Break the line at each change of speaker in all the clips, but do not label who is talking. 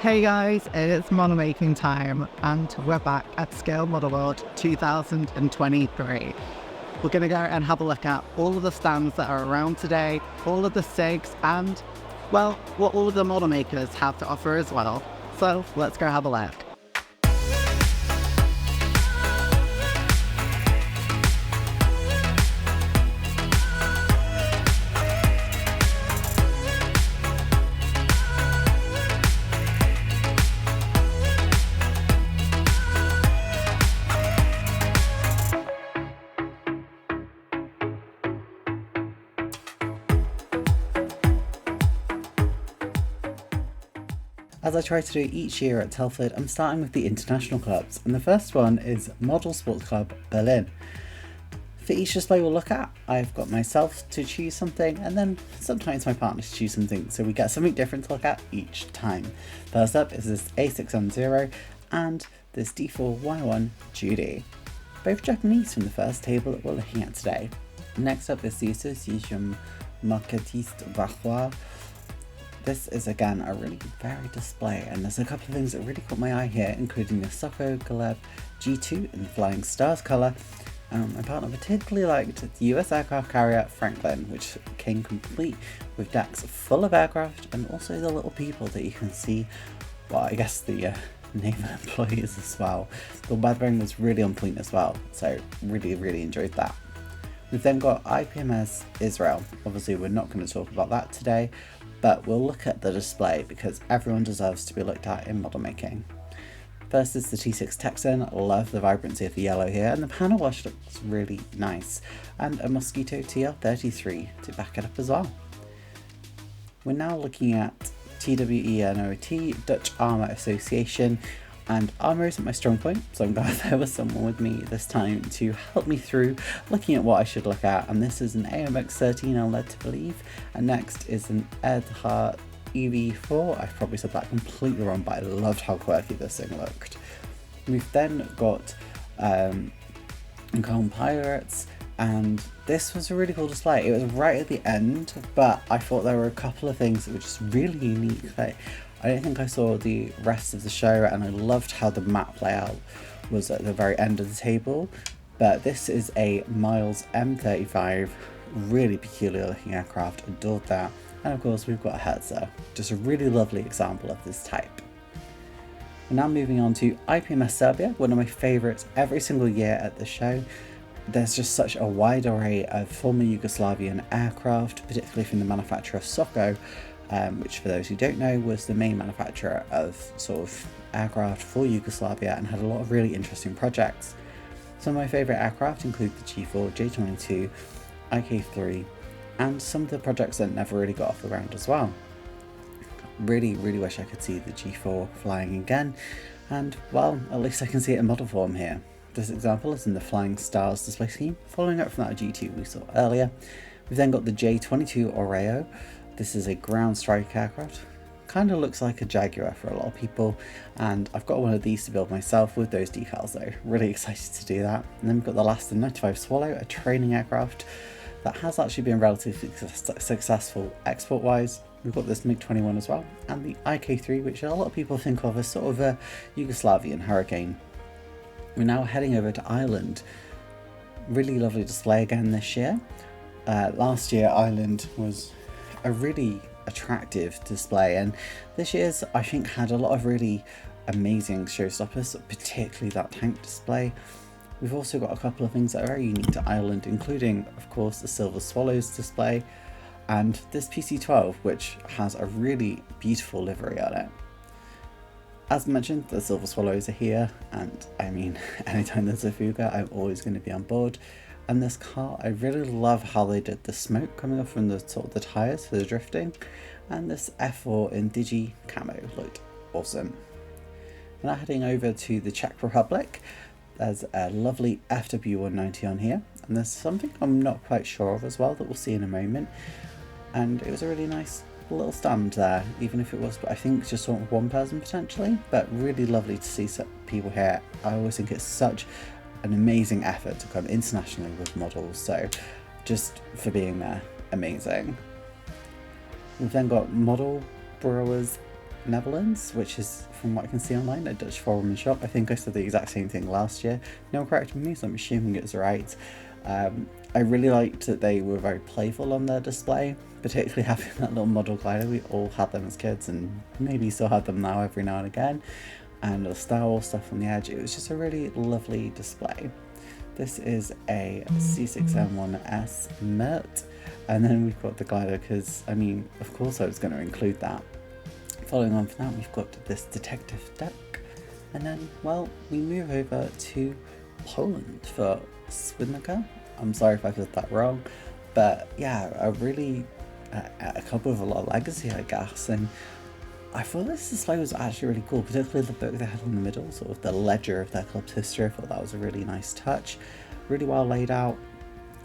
Hey guys, it's model making time and we're back at Scale Model World 2023. We're going to go and have a look at all of the stands that are around today, all of the SIGs and, well, what all of the model makers have to offer as well. So let's go have a look.
As I try to do each year at Telford, I'm starting with the international clubs, and the first one is Modellsportclub Berlin. For each display we'll look at, I've got myself to choose something, and then sometimes my partner to choose something, so we get something different to look at each time. First up is this A6M0 and this D4Y1 Judy, both Japanese from the first table that we're looking at today. Next up is the Association Maquettiste. This is again a really varied display, and there's a couple of things that really caught my eye here, including the Soko Galeb G2 in the Flying Stars colour. My partner particularly liked the US aircraft carrier Franklin, which came complete with decks full of aircraft and also the little people that you can see, well, I guess the naval employees as well. The weathering was really on point as well, so really enjoyed that. We've then got IPMS Israel. Obviously we're not going to talk about that today, but we'll look at the display because everyone deserves to be looked at in model making. First is the T6 Texan. Love the vibrancy of the yellow here, and the panel wash looks really nice, and a Mosquito TL33 to back it up as well. We're now looking at TWENOT, Dutch Armour Association, and Armour isn't my strong point, so I'm glad there was someone with me this time to help me through looking at what I should look at. And this is an AMX 13 I'm led to believe, and next is an LEdL'A EV4. I probably said that completely wrong, but I loved how quirky this thing looked. We've then got Kolner Piraten, and this was a really cool display. It was right at the end, but I thought there were a couple of things that were just really unique. Like, I don't think I saw the rest of the show, and I loved how the map layout was at the very end of the table. But this is a Miles M35, really peculiar looking aircraft, adored that. And of course we've got a Hertz, just a really lovely example of this type. We're now moving on to IPMS Serbia, one of my favourites every single year at the show. There's just such a wide array of former Yugoslavian aircraft, particularly from the manufacturer Soko, which for those who don't know was the main manufacturer of sort of aircraft for Yugoslavia and had a lot of really interesting projects. Some of my favourite aircraft include the G4, J22, IK3, and some of the projects that never really got off the ground as well. Really wish I could see the G4 flying again, and well, at least I can see it in model form here. This example is in the Flying Stars display scheme, following up from that G2 we saw earlier. We've then got the J22 Oreo. This is a ground strike aircraft. Kind of looks like a Jaguar for a lot of people, and I've got one of these to build myself with those decals though. Really excited to do that. And then we've got the last 95 Swallow, a training aircraft that has actually been relatively successful export wise. We've got this MiG-21 as well, and the IK3, which a lot of people think of as sort of a Yugoslavian Hurricane. We're now heading over to Ireland. Really lovely display again this year. Last year Ireland was a really attractive display, and this year's I think had a lot of really amazing showstoppers, particularly that tank display. We've also got a couple of things that are very unique to Ireland, including of course the Silver Swallows display and this PC-12, which has a really beautiful livery on it. As mentioned, the Silver Swallows are here, and I mean, anytime there's a Fuga, I'm always going to be on board. And this car, I really love how they did the smoke coming off from the sort of the tyres for the drifting, and this F4 in Digi camo looked awesome. We're now heading over to the Czech Republic. There's a lovely FW190 on here, and there's something I'm not quite sure of as well that we'll see in a moment. And it was a really nice little stand there, even if it was, I think, just sort of one person potentially, but really lovely to see some people here. I always think it's such an amazing effort to come internationally with models, so just for being there, amazing. We've then got Modelbrouwers Netherlands, which is, from what I can see online, a Dutch foreign shop. I think I said the exact same thing last year. No correcting me, so I'm assuming it's right. I really liked that they were very playful on their display, particularly having that little model glider. We all had them as kids and maybe still have them now every now and again. And the Star Wars stuff on the edge. It was just a really lovely display. This is a C6M1S Schmidt, and then we've got the glider because, I mean, of course I was going to include that. Following on from that, we've got this detective deck, and then, well, we move over to Poland for Swidnica. I'm sorry if I said that wrong, but yeah, a club with a lot of legacy, I guess, and I thought this display was actually really cool, particularly the book they had in the middle, sort of the ledger of their club's history. I thought that was a really nice touch, really well laid out,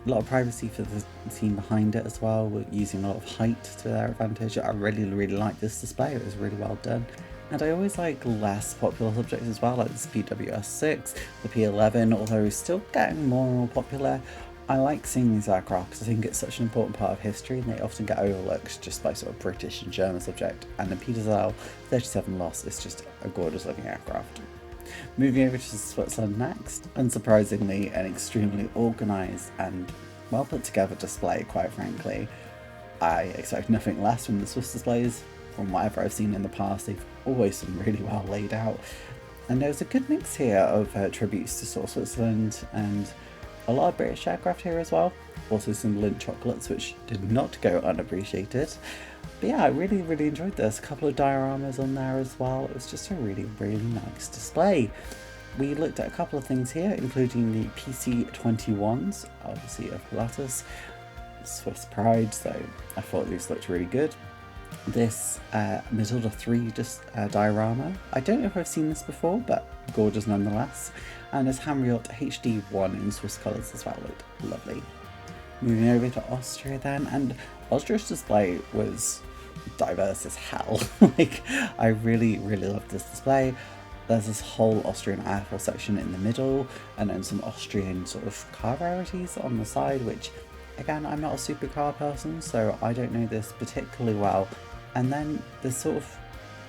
a lot of privacy for the team behind it as well, using a lot of height to their advantage. I really liked this display, it was really well done. And I always like less popular subjects as well, like this PWS-6, the P11, although it's still getting more and more popular. I like seeing these aircraft because I think it's such an important part of history and they often get overlooked just by sort of British and German subject, and the Peter's 37 Loss is just a gorgeous looking aircraft. Moving over to Switzerland next, unsurprisingly an extremely organised and well put together display, quite frankly. I expect nothing less from the Swiss displays. From whatever I've seen in the past, they've always been really well laid out. And there's a good mix here of tributes to sort of Switzerland and a lot of British aircraft here as well. Also some Lindt chocolates, which did not go unappreciated. But yeah, I really enjoyed this. A couple of dioramas on there as well. It was just a really nice display. We looked at a couple of things here, including the PC-21s, obviously of Pilatus, Swiss Pride, so I thought these looked really good. This Matilda 3 diorama, I don't know if I've seen this before, but gorgeous nonetheless. And this Harrier HD1 in Swiss colours as well, looked lovely. Moving over to Austria then, and Austria's display was diverse as hell. Like, I really loved this display. There's this whole Austrian Air Force section in the middle, and then some Austrian sort of car rarities on the side, which, again, I'm not a supercar person, so I don't know this particularly well. And then there's sort of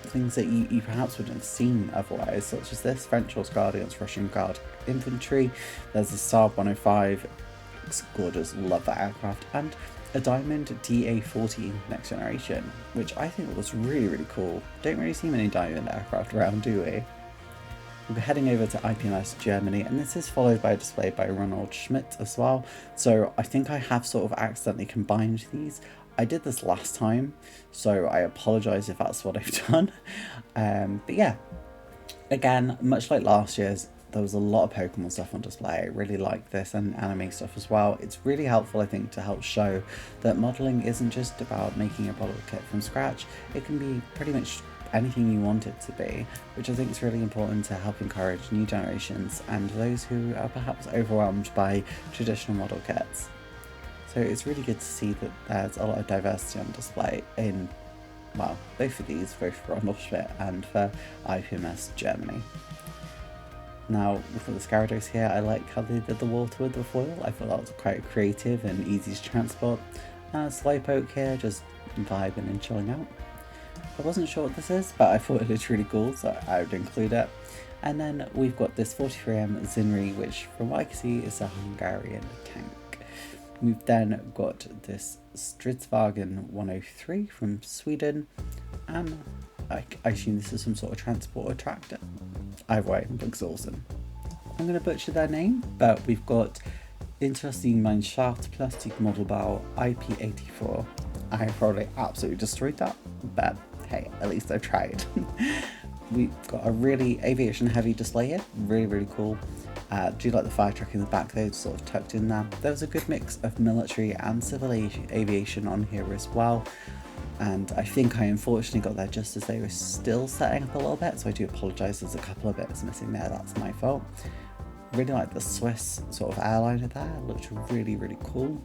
things that you perhaps wouldn't have seen otherwise, such as this French Horse Guard against Russian Guard infantry. There's the Saab 105, it's gorgeous, love that aircraft, and a Diamond DA-40 Next Generation, which I think was really cool. Don't really see many Diamond aircraft around, do we? We're heading over to IPMS Germany, and this is followed by a display by Ronald Schmidt as well. So I think I have sort of accidentally combined these. I did this last time, so I apologise if that's what I've done. But yeah, again, much like last year's, there was a lot of Pokemon stuff on display. I really like this, and anime stuff as well. It's really helpful, I think, to help show that modelling isn't just about making a model kit from scratch. It can be pretty much anything you want it to be, which I think is really important to help encourage new generations and those who are perhaps overwhelmed by traditional model kits. So it's really good to see that there's a lot of diversity on display in, well, both of these, both for Ronald Schmidt and for IPMS Germany. Now, with the Gyarados here, I like how they did the water with the foil. I thought that was quite creative and easy to transport. Slowpoke here, just vibing and chilling out. I wasn't sure what this is, but I thought it looked really cool, so I would include it. And then we've got this 43M Zinri, which from what I can see is a Hungarian tank. We've then got this Stridsvagn 103 from Sweden, and I assume this is some sort of transporter tractor. Either way, it looks awesome. I'm going to butcher their name, but we've got Interesting Mannschaft Plastic Modelbau IP84. I probably absolutely destroyed that, but hey, at least I tried. We've got a really aviation heavy display here, really cool. Do you like the fire truck in the back though, sort of tucked in there? There was a good mix of military and civil aviation on here as well. And I think I unfortunately got there just as they were still setting up a little bit, so I do apologise, there's a couple of bits missing there, that's my fault. Really like the Swiss sort of airliner there, it looked really cool.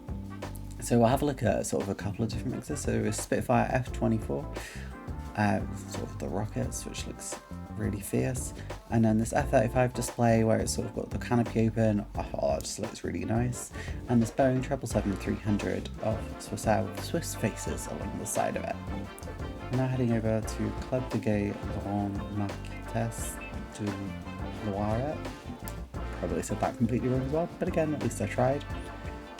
So we'll have a look at sort of a couple of different mixes. So a Spitfire F-24, sort of the rockets, which looks really fierce. And then this F-35 display where it's sort of got the canopy open, oh, it just looks really nice. And this Boeing 777-300 of Swiss faces along the side of it. Now heading over to Club de Gay Lurons Maquettiste du Loiret. Probably said that completely wrong as well, but again, at least I tried.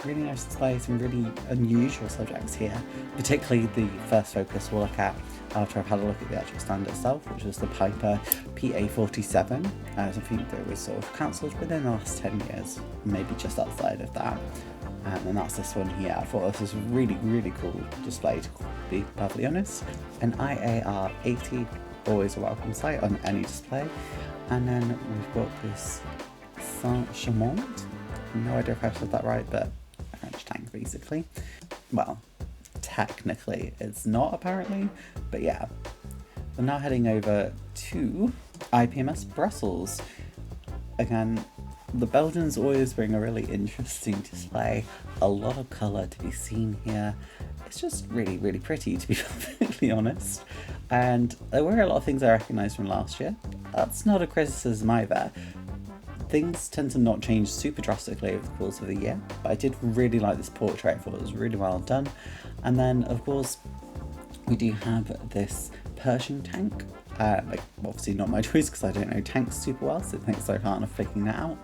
Really nice display, some really unusual subjects here, particularly the first focus we'll look at after I've had a look at the actual stand itself, which was the Piper PA-47, something that was sort of cancelled within the last 10 years, maybe just outside of that. And that's this one here. I thought this was a really, really cool display, to be perfectly honest. An IAR 80, always a welcome sight on any display. And then we've got this Saint-Chamond, no idea if I said that right, but a French tank basically. Well, technically it's not apparently, but yeah. We're now heading over to IPMS Brussels. Again, the Belgians always bring a really interesting display, a lot of colour to be seen here. It's just really, really pretty, to be perfectly honest. And there were a lot of things I recognised from last year. That's not a criticism either. Things tend to not change super drastically over the course of the year, but I did really like this portrait. I thought it was really well done. And then, of course, we do have this Pershing tank. Obviously not my choice because I don't know tanks super well, so thanks so hard of picking that out.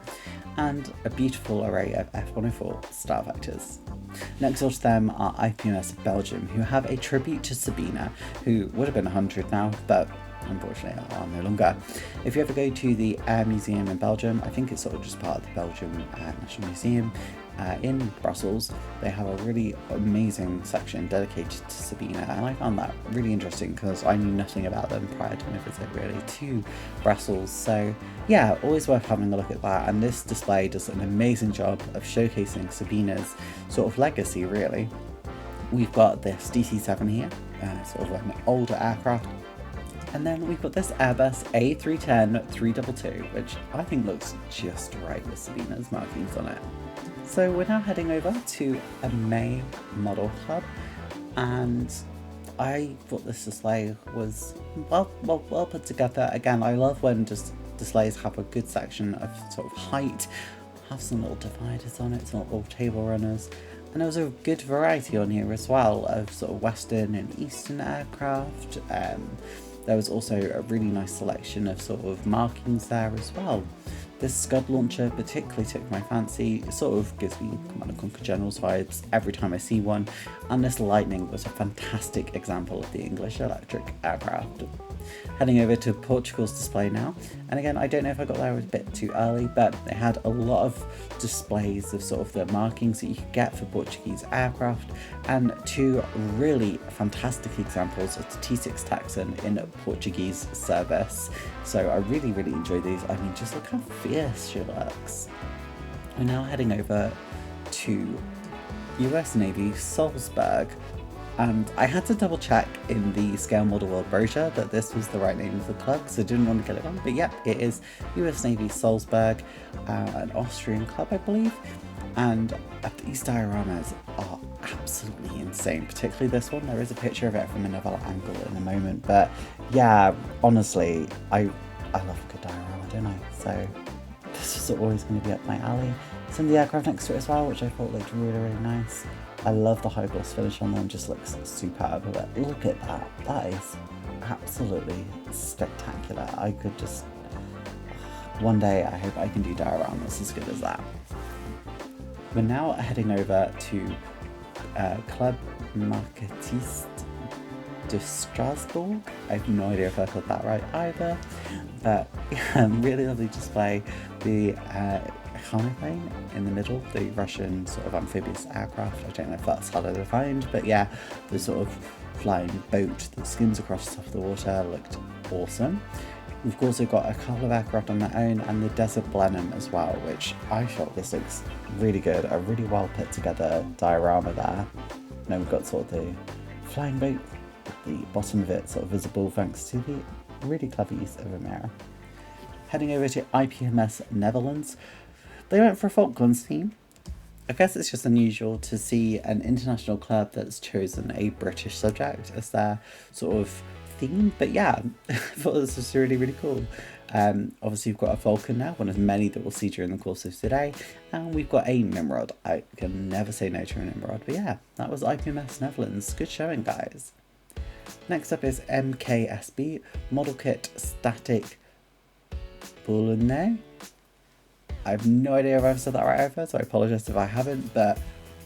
And a beautiful array of F-104 star vectors. Next door to them are IPMS Belgium, who have a tribute to Sabina, who would have been 100 now, but unfortunately are no longer. If you ever go to the Air Museum in Belgium, I think it's sort of just part of the Belgium National Museum in Brussels, they have a really amazing section dedicated to Sabina, and I found that really interesting because I knew nothing about them prior to my visit really to Brussels. So yeah, always worth having a look at that, and this display does an amazing job of showcasing Sabina's sort of legacy really. We've got this DC-7 here, sort of an older aircraft. And then we've got this Airbus A310-322, which I think looks just right with Sabina's markings on it. So we're now heading over to a May model club, and I thought this display was well put together. Again, I love when just displays have a good section of sort of height, have some little dividers on it, some little table runners, and there was a good variety on here as well of sort of Western and Eastern aircraft. There was also a really nice selection of sort of markings there as well. This Scud launcher particularly took my fancy. It sort of gives me Command & Conquer Generals vibes every time I see one, and this Lightning was a fantastic example of the English electric aircraft. Heading over to Portugal's display now, and again I don't know if I got there a bit too early, but they had a lot of displays of sort of the markings that you could get for Portuguese aircraft, and two really fantastic examples of the T6 Texan in Portuguese service. So I really enjoyed these. I mean, just look how fierce she looks. We're now heading over to US Navy Salzberg, and I had to double check in the Scale Model World brochure that this was the right name of the club, because I didn't want to get it wrong, but yep, it is US Navy Salzberg, an Austrian club I believe, and these dioramas are absolutely insane, particularly this one. There is a picture of it from a Naval angle in a moment, but yeah, honestly, I love a good diorama, don't I? So this is always going to be up my alley. Some of the aircraft next to it as well, which I thought looked really nice. I love the high gloss finish on them, just looks superb. But look at that, that is absolutely spectacular. I could just, one day I hope I can do dioramas as good as that. We're now heading over to Club Maquettiste de Strasbourg. I have no idea if I got that right either, but yeah, really lovely display. The Plane in the middle, the Russian sort of amphibious aircraft. I don't know if that's how they're defined, but yeah, the sort of flying boat that skims across the top of the water looked awesome. We've also got a couple of aircraft on their own, and the Desert Blenheim as well, which I thought this looks really good, a really well put together diorama there. And then we've got sort of the flying boat with the bottom of it sort of visible thanks to the really clever use of a mirror. Heading over to IPMS Netherlands. They went for a Falklands theme. I guess it's just unusual to see an international club that's chosen a British subject as their sort of theme, but yeah, I thought this was really cool. Obviously we've got a Falcon now, one of many that we'll see during the course of today, and we've got a Nimrod. I can never say no to a Nimrod, but yeah, that was IPMS Netherlands. Good showing, guys. Next up is MKSB, Model Kit Static Boulogne. I have no idea if I've said that right over, so I apologise if I haven't, but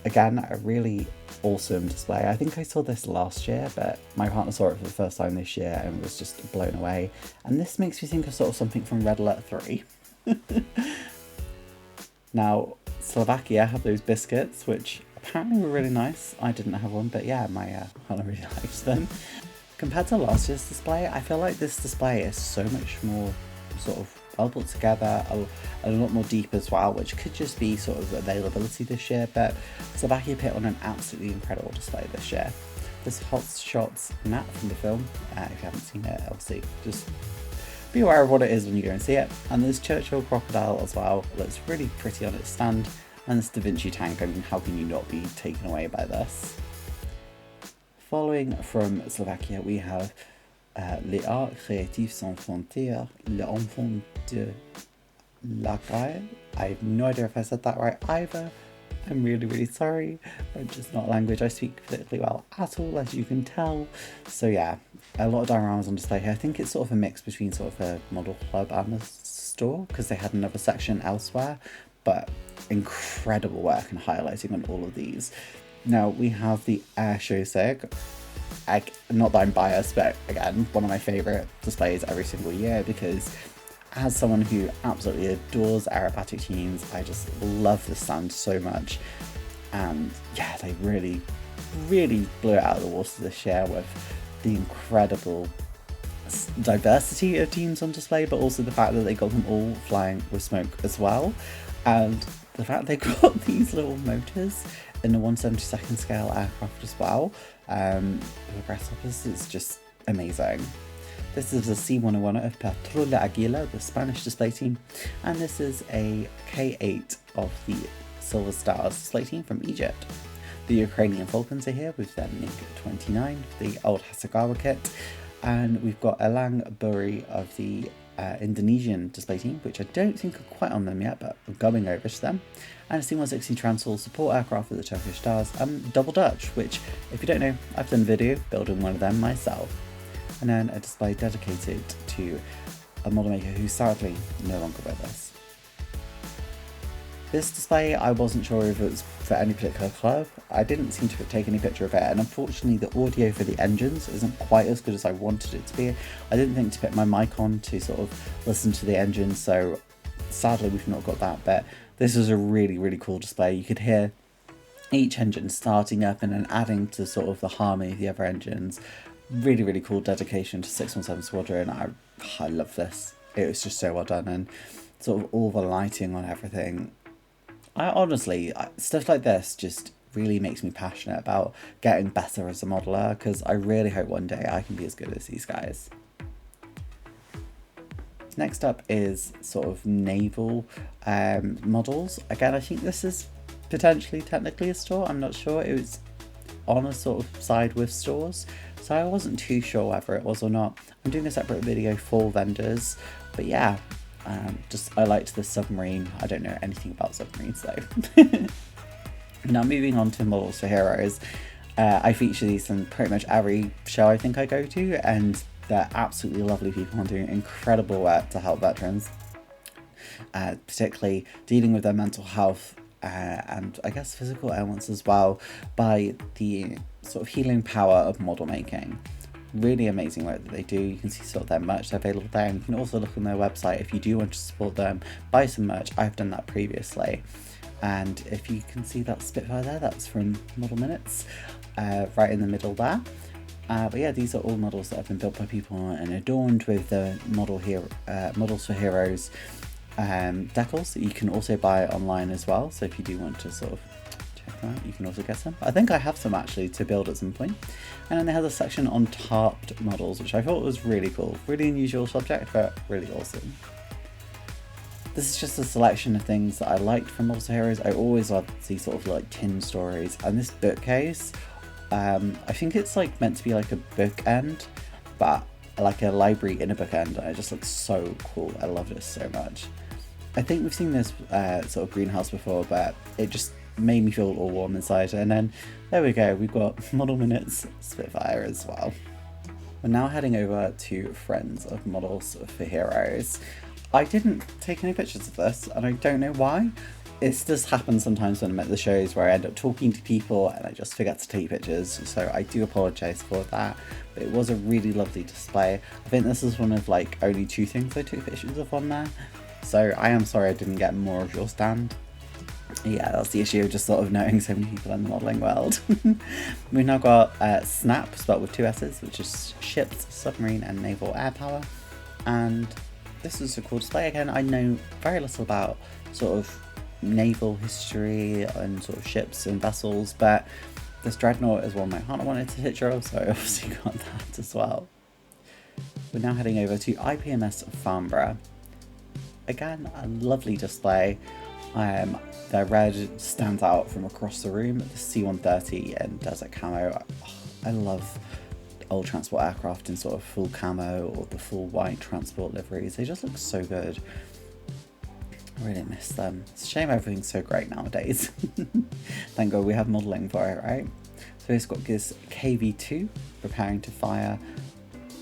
again, a really awesome display. I think I saw this last year, but my partner saw it for the first time this year and was just blown away. And this makes me think of sort of something from LEdL'A 3. Now, Slovakia have those biscuits, which apparently were really nice. I didn't have one, but yeah, my partner really liked them. Compared to last year's display, I feel like this display is so much more sort of well put together, a lot more deep as well, which could just be sort of availability this year, but Slovakia put on an absolutely incredible display this year. This Hot Shots map from the film, if you haven't seen it, obviously just be aware of what it is when you go and see it. And there's Churchill Crocodile as well, it looks really pretty on its stand, and this Da Vinci tank, I mean, how can you not be taken away by this? Following from Slovakia, we have les Arts Créatifs Sans Frontières, l'Enfant de la Gaille. I have no idea if I said that right either. I'm really, really sorry. French is not a language I speak particularly well at all, as you can tell. So yeah, a lot of dioramas on display here. I think it's sort of a mix between sort of a model club and a store, because they had another section elsewhere, but incredible work and highlighting on all of these. Now we have the Air SIG. Not that I'm biased, but again, one of my favourite displays every single year, because as someone who absolutely adores aerobatic teams, I just love the stand so much. And yeah, they really, really blew it out of the water this year with the incredible diversity of teams on display, but also the fact that they got them all flying with smoke as well. And the fact they got these little motors in the 1/72 scale aircraft as well, with grasshoppers, is just amazing. This is a C101 of Patrulla Aguila, the Spanish display team, and this is a K8 of the Silver Stars display team from Egypt. The Ukrainian Falcons are here with their MiG-29, the old Hasegawa kit, and we've got Elang Buri of the Indonesian display team, which I don't think are quite on them yet, but we're going over to them. And a C-160 Transall support aircraft with the Turkish Stars, Double Dutch, which, if you don't know, I've done a video building one of them myself. And then a display dedicated to a model maker who's sadly no longer with us. This display, I wasn't sure if it was for any particular club. I didn't seem to take any picture of it, and unfortunately the audio for the engines isn't quite as good as I wanted it to be. I didn't think to put my mic on to sort of listen to the engines, so sadly we've not got that, but this was a really, really cool display. You could hear each engine starting up and then adding to sort of the harmony of the other engines. Really, really cool dedication to 617 Squadron. I love this. It was just so well done, and sort of all the lighting on everything. I honestly, stuff like this just really makes me passionate about getting better as a modeler, because I really hope one day I can be as good as these guys. Next up is sort of naval models. Again, I think this is potentially technically a store. I'm not sure. It was on a sort of side with stores, so I wasn't too sure whether it was or not. I'm doing a separate video for vendors, but yeah, I liked the submarine. I don't know anything about submarines though. Now moving on to models for heroes, I feature these in pretty much every show I think I go to, and they're absolutely lovely people and doing incredible work to help veterans, particularly dealing with their mental health and I guess physical ailments as well, by the sort of healing power of model making. Really amazing work that they do. You can see sort of their merch available there, and you can also look on their website if you do want to support them, buy some merch. I've done that previously, and if you can see that Spitfire there, that's from Model Minutes, right in the middle there. But yeah, these are all models that have been built by people and adorned with the Models for Heroes decals that you can also buy online as well. So if you do want to sort of check them out, you can also get some. I think I have some actually to build at some point. And then they have a section on tarped models, which I thought was really cool. Really unusual subject, but really awesome. This is just a selection of things that I liked from Models for Heroes. I always love to see sort of like tin stories, and this bookcase, I think it's like meant to be like a bookend, but like a library in a bookend, and it just looks so cool. I love it so much. I think we've seen this sort of greenhouse before, but it just made me feel all warm inside. And then there we go, we've got Model Minutes Spitfire as well. We're now heading over to Friends of Models for Heroes. I didn't take any pictures of this, and I don't know why. This does happen sometimes when I'm at the shows where I end up talking to people and I just forget to take pictures, so I do apologise for that. But it was a really lovely display. I think this is one of like only 2 things I took pictures of on there, so I am sorry I didn't get more of your stand. Yeah, that's the issue of just sort of knowing so many people in the modelling world. We've now got SNAP, spelled with 2 S's, which is Ships, Submarine and Naval Air Power. And this was a cool display. Again, I know very little about sort of naval history and sort of ships and vessels, but this dreadnought is one my partner wanted to picture of, so I obviously got that as well. We're now heading over to IPMS Farnborough. Again, a lovely display. The red stands out from across the room. The C-130 and desert camo. I love old transport aircraft in sort of full camo or the full white transport liveries. They just look so good. I really miss them. It's a shame everything's so great nowadays. Thank God we have modelling for it, right? So it's got this KV-2 preparing to fire.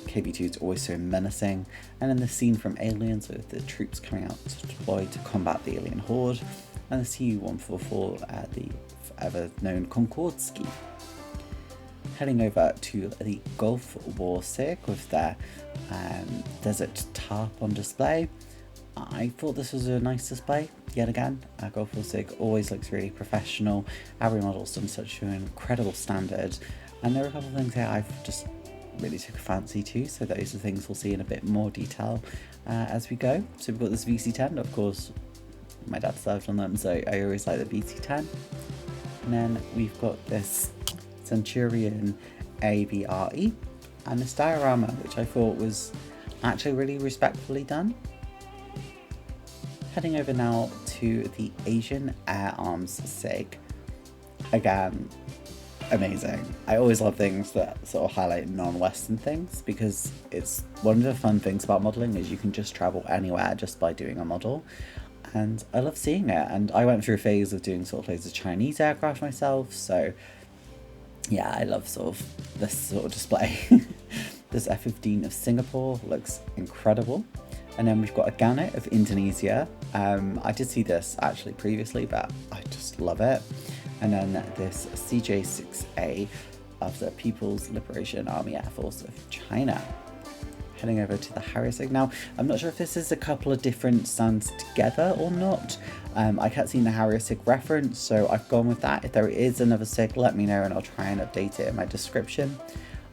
KV-2 is always so menacing. And then the scene from Aliens with the troops coming out to deploy to combat the alien horde. And the CU-144, the forever known Concorde ski. Heading over to the Gulf War SIG with their desert tarp on display. I thought this was a nice display, yet again. Gulf War SIG always looks really professional. Every model's done such an incredible standard. And there are a couple of things here I've just really took a fancy to, so those are things we'll see in a bit more detail as we go. So we've got this VC-10, of course, my dad served on them, so I always like the VC-10. And then we've got this Centurion ABRE and this diorama, which I thought was actually really respectfully done. Heading over now to the Asian Air Arms SIG. Again, amazing. I always love things that sort of highlight non-Western things, because it's one of the fun things about modelling is you can just travel anywhere just by doing a model. And I love seeing it, and I went through a phase of doing sort of loads of Chinese aircraft myself, so yeah, I love sort of this sort of display. This F-15 of Singapore looks incredible. And then we've got a Gannet of Indonesia. I did see this actually previously, but I just love it. And then this CJ-6A of the People's Liberation Army Air Force of China. Heading over to the Harrier SIG. Now, I'm not sure if this is a couple of different stands together or not. I kept seeing the Harrier SIG reference, so I've gone with that. If there is another SIG, let me know and I'll try and update it in my description.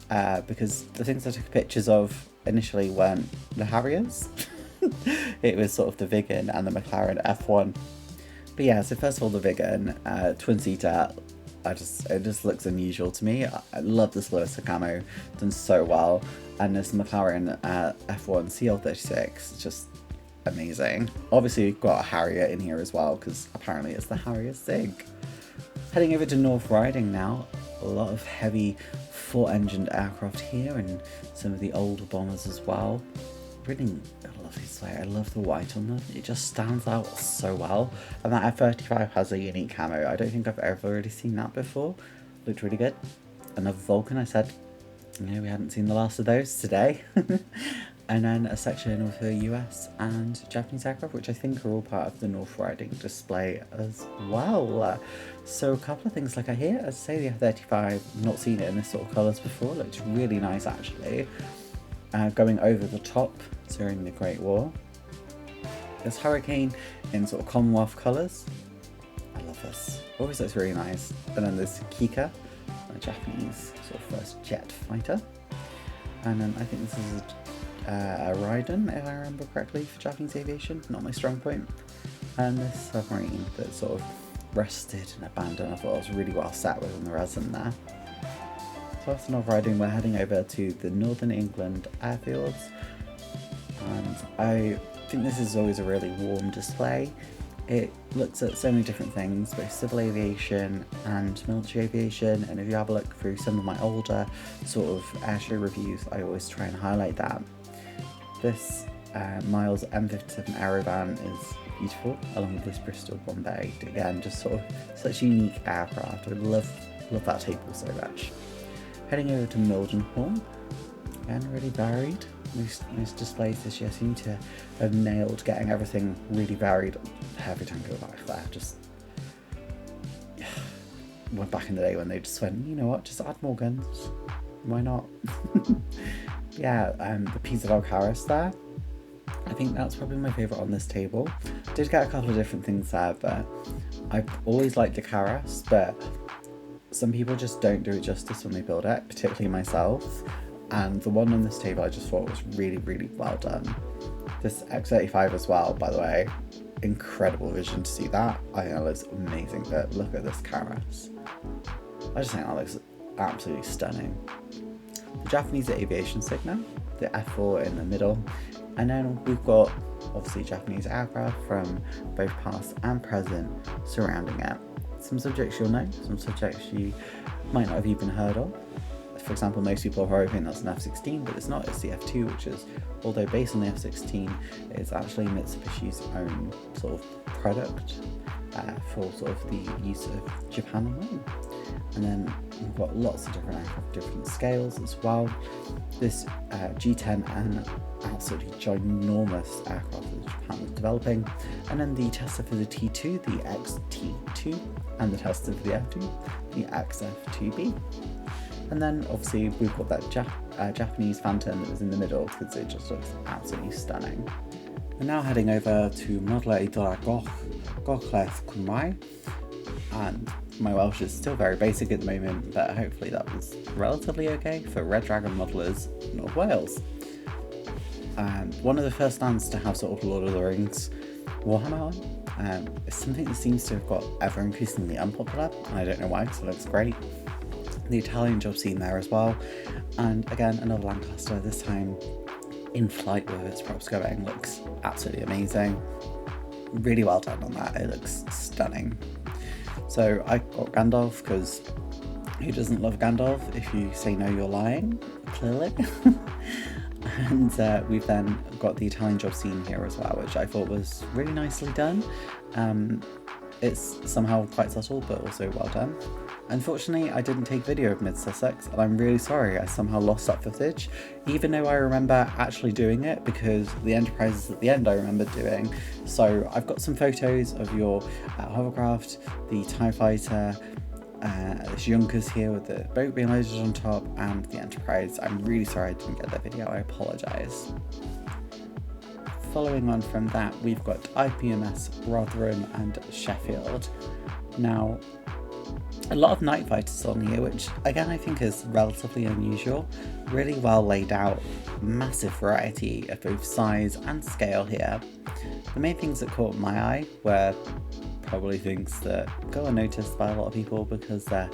Because the things I took pictures of initially weren't the Harriers. It was sort of the Viggen and the McLaren F1. But yeah, so first of all, the Viggen, twin-seater, it just looks unusual to me. I love this Lurons camo, done so well. And this McLaren F1 CL36, it's just amazing. Obviously, we've got a Harrier in here as well, because apparently it's the Harrier SIG. Heading over to North Riding now, a lot of heavy 4-engined aircraft here, and some of the older bombers as well. Really lovely display. I love the white on them. It just stands out so well. And that F-35 has a unique camo. I don't think I've ever really seen that before. Looked really good. Another Vulcan, I said, you know, we hadn't seen the last of those today. And then a section of the US and Japanese aircraft, which I think are all part of the North Riding display as well. So a couple of things like I hear, as I say, the F-35, I've not seen it in this sort of colours before. Looks really nice actually. Going over the top during the Great War. There's Hurricane in sort of Commonwealth colours. I love this. Always looks really nice. And then there's Kika, a Japanese sort of first jet fighter. And then I think this is a Raiden, if I remember correctly, for Japanese aviation. Not my strong point. And this submarine that sort of rusted and abandoned. I thought it was really well set within the resin there. So after North Riding, we're heading over to the Northern England airfields. And I think this is always a really warm display. It looks at so many different things, both civil aviation and military aviation, and if you have a look through some of my older sort of airshow reviews, I always try and highlight that. This Miles M57 Aerovan is beautiful, along with this Bristol Bombay. Again, just sort of such a unique aircraft. I love that table so much. Heading over to Mildenhall, Again, really varied. Most displays this year seem to have nailed getting everything really varied. Every time I go back there, just went back in the day when they just went, you know what, just add more guns. Why not? Yeah, the Pizza Dog Harris there. I think that's probably my favourite on this table. Did get a couple of different things there, but I've always liked the Harris, but some people just don't do it justice when they build it, particularly myself. And the one on this table I just thought was really, really well done. This X35 as well, by the way, incredible vision to see that. I think that looks amazing, but look at this Harris. I just think that looks absolutely stunning. The Japanese Aviation SIG now, the F4 in the middle, and then we've got obviously Japanese aircraft from both past and present surrounding it. Some subjects you'll know, some subjects you might not have even heard of. For example, most people are hoping that's an F-16, but it's not, it's the F-2, which is, although based on the F-16, it's actually Mitsubishi's own sort of product for sort of the use of Japan alone. And then we've got lots of different aircraft, different scales as well. This G10 and absolutely ginormous aircraft that Japan was developing. And then the tester for the T2, the XT2, and the tester for the F2, the XF2B. And then obviously we've got that Japanese Phantom that was in the middle because it just looks absolutely stunning. We're now heading over to LEdL'A Gochleth Kumai, and my Welsh is still very basic at the moment, but hopefully that was relatively okay for Red Dragon Modelers, North Wales. And one of the first stands to have sort of Lord of the Rings Warhammer on. It's something that seems to have got ever increasingly unpopular, and I don't know why, because it looks great. The Italian job scene there as well, and again another Lancaster, this time in flight with its props going, looks absolutely amazing. Really well done on that, it looks stunning. So I got Gandalf because who doesn't love Gandalf? If you say no, you're lying, clearly. And we've then got the Italian job scene here as well, which I thought was really nicely done. It's somehow quite subtle, but also well done. Unfortunately, I didn't take video of Mid-Sussex, and I'm really sorry I somehow lost that footage, even though I remember actually doing it, because the Enterprises at the end I remember doing. So I've got some photos of your hovercraft, the TIE Fighter, this Junkers here with the boat being loaded on top, and the Enterprise. I'm really sorry I didn't get that video, I apologise. Following on from that, we've got IPMS Rotherham and Sheffield. Now, a lot of night fighters on here, which again I think is relatively unusual. Really well laid out, massive variety of both size and scale here. The main things that caught my eye were probably things that go unnoticed by a lot of people because they're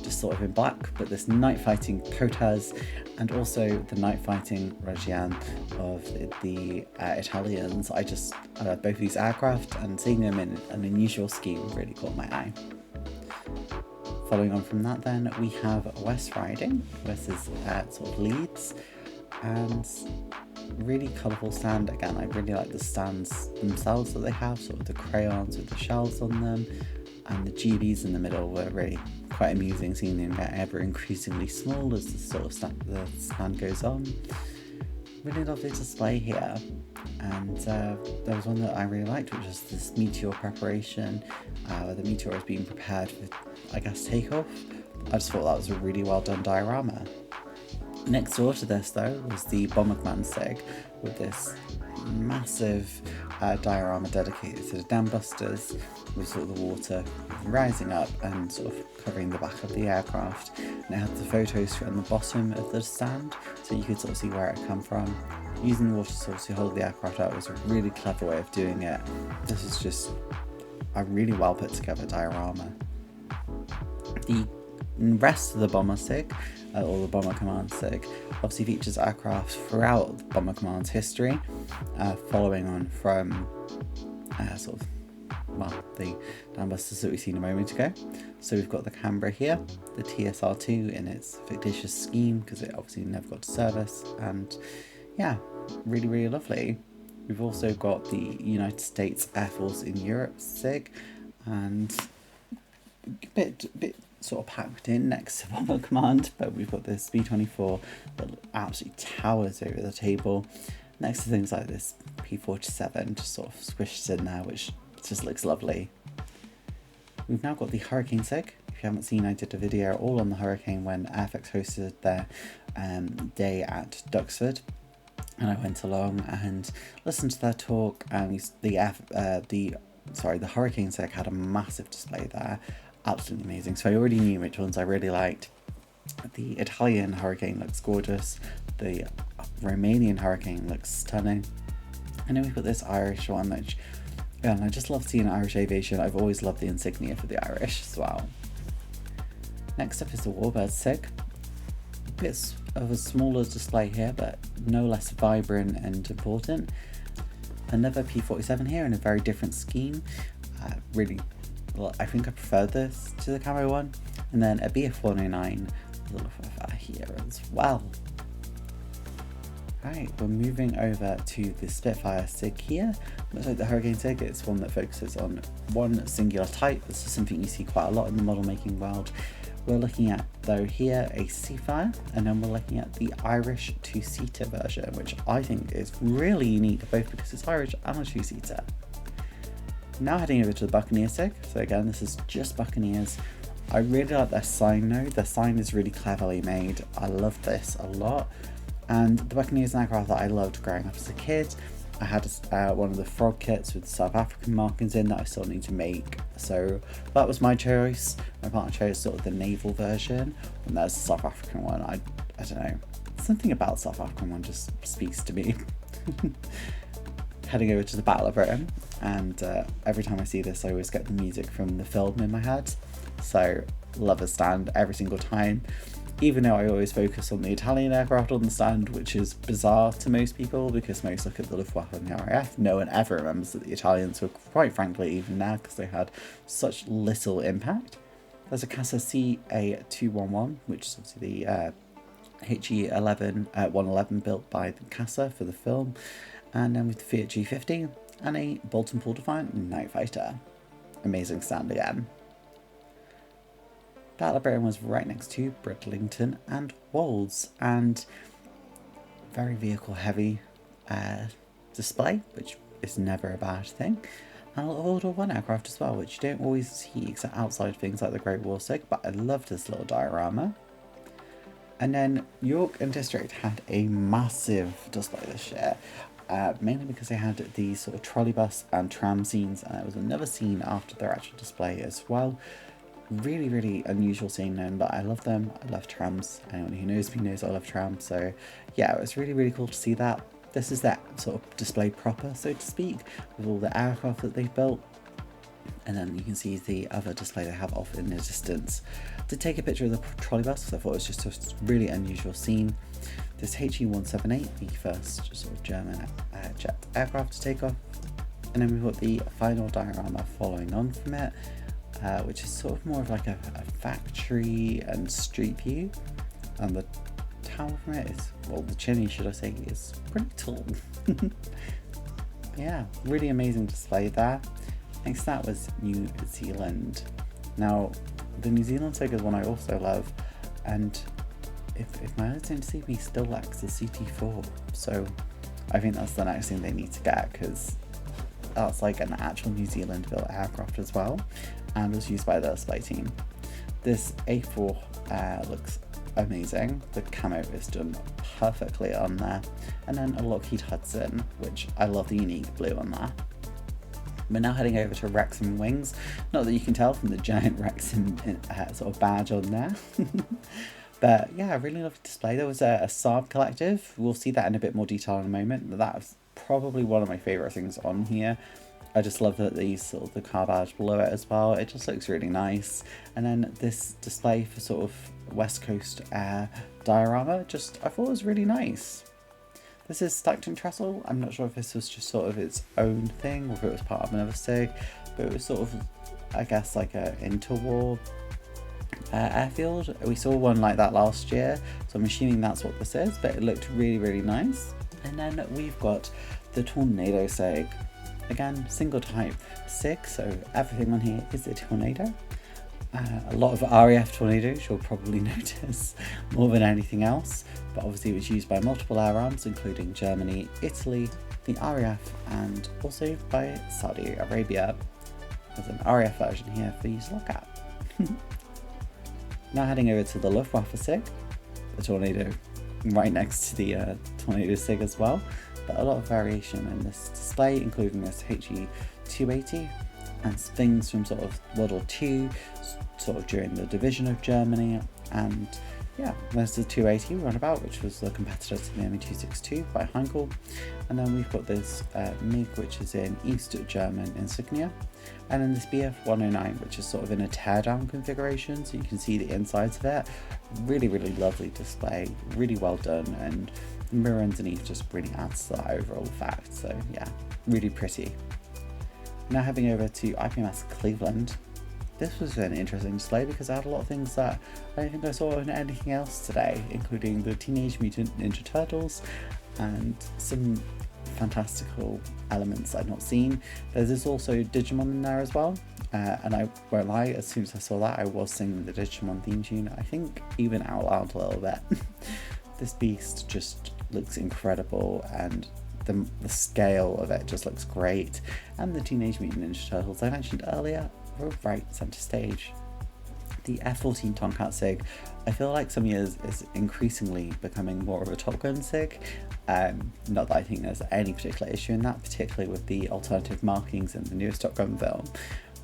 just sort of in black, but this night fighting Protez and also the night fighting Reggiane of the Italians. I just, both of these aircraft and seeing them in an unusual scheme really caught my eye. Following on from that then, we have West Riding versus sort of Leeds, and really colourful stand. Again, I really like the stands themselves that they have, sort of the crayons with the shells on them, and the GBs in the middle were really quite amusing, seeing them get ever increasingly small as the sort of the stand goes on. Really lovely display here, and there was one that I really liked, which was this Meteor preparation, where the Meteor is being prepared for, I guess, takeoff. I just thought that was a really well done diorama. Next door to this though was the Bomber Command SIG with this massive diorama dedicated to the dam busters, with sort of the water rising up and sort of covering the back of the aircraft. And it had the photos on the bottom of the stand, so you could sort of see where it come from. Using the water source to hold the aircraft out was a really clever way of doing it. This is just a really well put together diorama. The rest of the Bomber SIG, or the Bomber Command SIG, obviously features aircraft throughout the Bomber Command's history, following on from sort of, well, the dambusters that we've seen a moment ago. So we've got the Canberra here, the TSR2 in its fictitious scheme, because it obviously never got to service, and yeah, really, really lovely. We've also got the United States Air Force in Europe SIG, and a bit sort of packed in next to Bomber Command, but we've got this B-24 that absolutely towers over the table, next to things like this P-47 just sort of squished in there, which just looks lovely. We've now got the Hurricane SIG. If you haven't seen, I did a video all on the Hurricane when Airfix hosted their day at Duxford, and I went along and listened to their talk, and the Hurricane SIG had a massive display there, absolutely amazing. So I already knew which ones I really liked. The Italian Hurricane looks gorgeous, the Romanian Hurricane looks stunning, and then we've got this Irish one, which, and I just love seeing Irish aviation. I've always loved the insignia for the Irish as well. Next up is the Warbird SIG. Bits of a smaller display here, but no less vibrant and important. Another P-47 here in a very different scheme. Really, well, I think I prefer this to the camo one. And then a BF-109 here as well. Right, we're moving over to the Spitfire SIG here. Looks like the Hurricane SIG, it's one that focuses on one singular type. This is something you see quite a lot in the model making world. We're looking at, though, here a Seafire, and then we're looking at the Irish two-seater version, which I think is really unique, both because it's Irish and a two-seater. Now heading over to the Buccaneer SIG. So again, this is just Buccaneers. I really like their sign though. Their sign is really cleverly made. I love this a lot. And the Buccaneers is an aircraft that I loved growing up as a kid. I had one of the frog kits with South African markings in that I still need to make. So that was my choice. My partner chose sort of the naval version, and there's the South African one. I don't know. Something about South African one just speaks to me. Heading over to the Battle of Britain, and every time I see this I always get the music from the film in my head. So love the stand every single time. Even though I always focus on the Italian aircraft on the stand, which is bizarre to most people because most look at the Luftwaffe and the RAF. No one ever remembers that the Italians were, quite frankly, even now, because they had such little impact. There's a Casa CA211, which is obviously the HE-111 built by the Casa for the film, and then with the Fiat G50 and a Bolton Pool Defiant Night Fighter. Amazing stand again. Battle of Britain was right next to Bridlington and Wolds, and very vehicle heavy display, which is never a bad thing. And a lot of World War I aircraft as well, which you don't always see except outside of things like the Great War SIG, but I love this little diorama. And then York and District had a massive display this year, mainly because they had these sort of trolleybus and tram scenes, and there was another scene after their actual display as well. Really, really unusual seeing them, but I love them. I love trams. Anyone who knows me knows I love trams. So yeah, it was really, really cool to see that. This is that sort of display proper, so to speak, with all the aircraft that they've built. And then you can see the other display they have off in the distance. I did take a picture of the trolleybus because I thought it was just a really unusual scene. This HE-178, the first sort of German jet aircraft to take off. And then we've got the final diorama following on from it, which is sort of more of like a factory and street view, and the tower from it is, well, the chimney should I say, is pretty tall. Yeah, really amazing display there. Next to that was New Zealand. Now the New Zealand SIG is one I also love, and if my eyes don't deceive me, still lacks the CT4, so I think that's the next thing they need to get, because that's like an actual New Zealand built aircraft as well, and was used by the display team. This A4 looks amazing. The camo is done perfectly on there, and then a Lockheed Hudson, which I love the unique blue on there. We're now heading over to Wrexham Wings. Not that you can tell from the giant Wrexham sort of badge on there. But yeah, I really love the display. There was a Saab collective. We'll see that in a bit more detail in a moment. That's probably one of my favourite things on here. I just love that these sort of the car badge below it as well. It just looks really nice. And then this display for sort of West Coast Air diorama, just I thought was really nice. This is Stockton Trestle. I'm not sure if this was just sort of its own thing or if it was part of another SIG, but it was sort of, I guess, like a interwar airfield. We saw one like that last year, so I'm assuming that's what this is, but it looked really, really nice. And then we've got the Tornado SIG. Again, single type SIG, so everything on here is a Tornado. A lot of RAF tornadoes you'll probably notice more than anything else, but obviously it was used by multiple air arms including Germany, Italy, the RAF and also by Saudi Arabia. There's an RAF version here for you to look at. Now heading over to the Luftwaffe SIG, the tornado right next to the tornado SIG as well, but a lot of variation in this display including this HE 280 and things from sort of World War II, sort of during the division of Germany, and yeah, there's the 280 runabout, which was the competitor to the ME262 by Heinkel, and then we've got this MiG, which is in East German insignia, and then this Bf 109, which is sort of in a teardown configuration, so you can see the insides of it. Really, really lovely display, really well done, and the mirror underneath just really adds to that overall effect. So yeah, really pretty. Now heading over to IPMS Cleveland. This was an interesting display because I had a lot of things that I don't think I saw in anything else today, including the Teenage Mutant Ninja Turtles and some fantastical elements I'd not seen. There's also Digimon in there as well, and I won't lie, as soon as I saw that I was singing the Digimon theme tune, I think even out loud a little bit. This beast just looks incredible, and the scale of it just looks great, and the Teenage Mutant Ninja Turtles I mentioned earlier were right centre stage. The F-14 Tomcat SIG, I feel like some years is increasingly becoming more of a Top Gun SIG. Not that I think there's any particular issue in that, particularly with the alternative markings in the newest Top Gun film.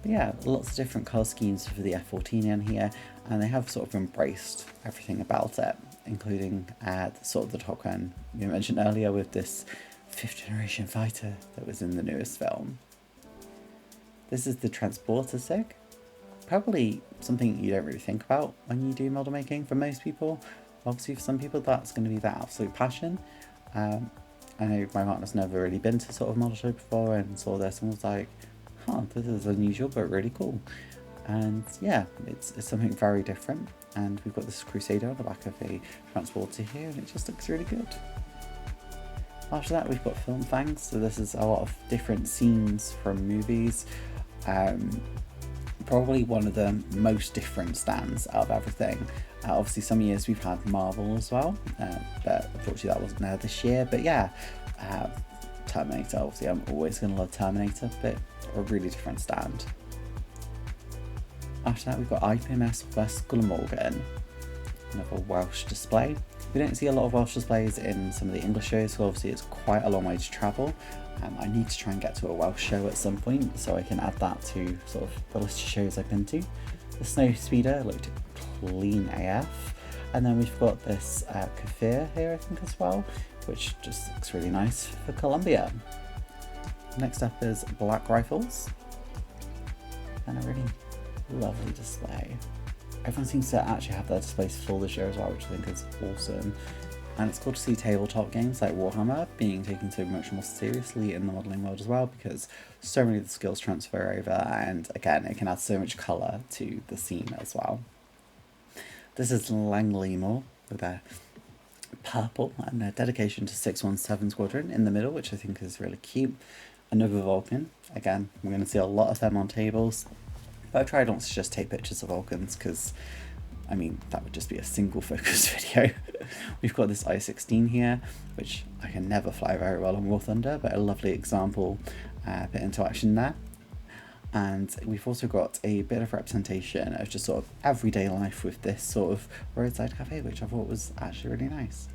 But yeah, lots of different colour schemes for the F-14 in here, and they have sort of embraced everything about it, including sort of the Top Gun you mentioned earlier with this 5th generation fighter that was in the newest film. This is the Transporter SIG. Probably something you don't really think about when you do model making for most people. Obviously for some people that's going to be their absolute passion. I know my partner's never really been to sort of model show before and saw this and was like, huh, this is unusual but really cool. And yeah, it's something very different, and we've got this Crusader on the back of a Transporter here and it just looks really good. After that we've got film fangs, so this is a lot of different scenes from movies. Probably one of the most different stands out of everything. Obviously some years we've had Marvel as well, but unfortunately that wasn't there this year. But yeah, Terminator, obviously I'm always going to love Terminator, but a really different stand. After that we've got IPMS West Glamorgan, another Welsh display. We don't see a lot of Welsh displays in some of the English shows, so obviously it's quite a long way to travel. I need to try and get to a Welsh show at some point so I can add that to sort of the list of shows I've been to. The Snow Speeder looked clean AF, and then we've got this Kafir here I think as well, which just looks really nice for Colombia. Next up is Black Rifles, and a really lovely display. Everyone seems to actually have their displays full this year as well, which I think is awesome. And it's cool to see tabletop games like Warhammer being taken so much more seriously in the modelling world as well, because so many of the skills transfer over, and again it can add so much colour to the scene as well. This is Langley with a purple and a dedication to 617 Squadron in the middle, which I think is really cute. Another Vulcan, again we're going to see a lot of them on tables, but I tried not to just take pictures of Vulcans because I mean, that would just be a single focus video. We've got this I-16 here, which I can never fly very well on War Thunder, but a lovely example bit into action there. And we've also got a bit of representation of just sort of everyday life with this sort of roadside cafe, which I thought was actually really nice.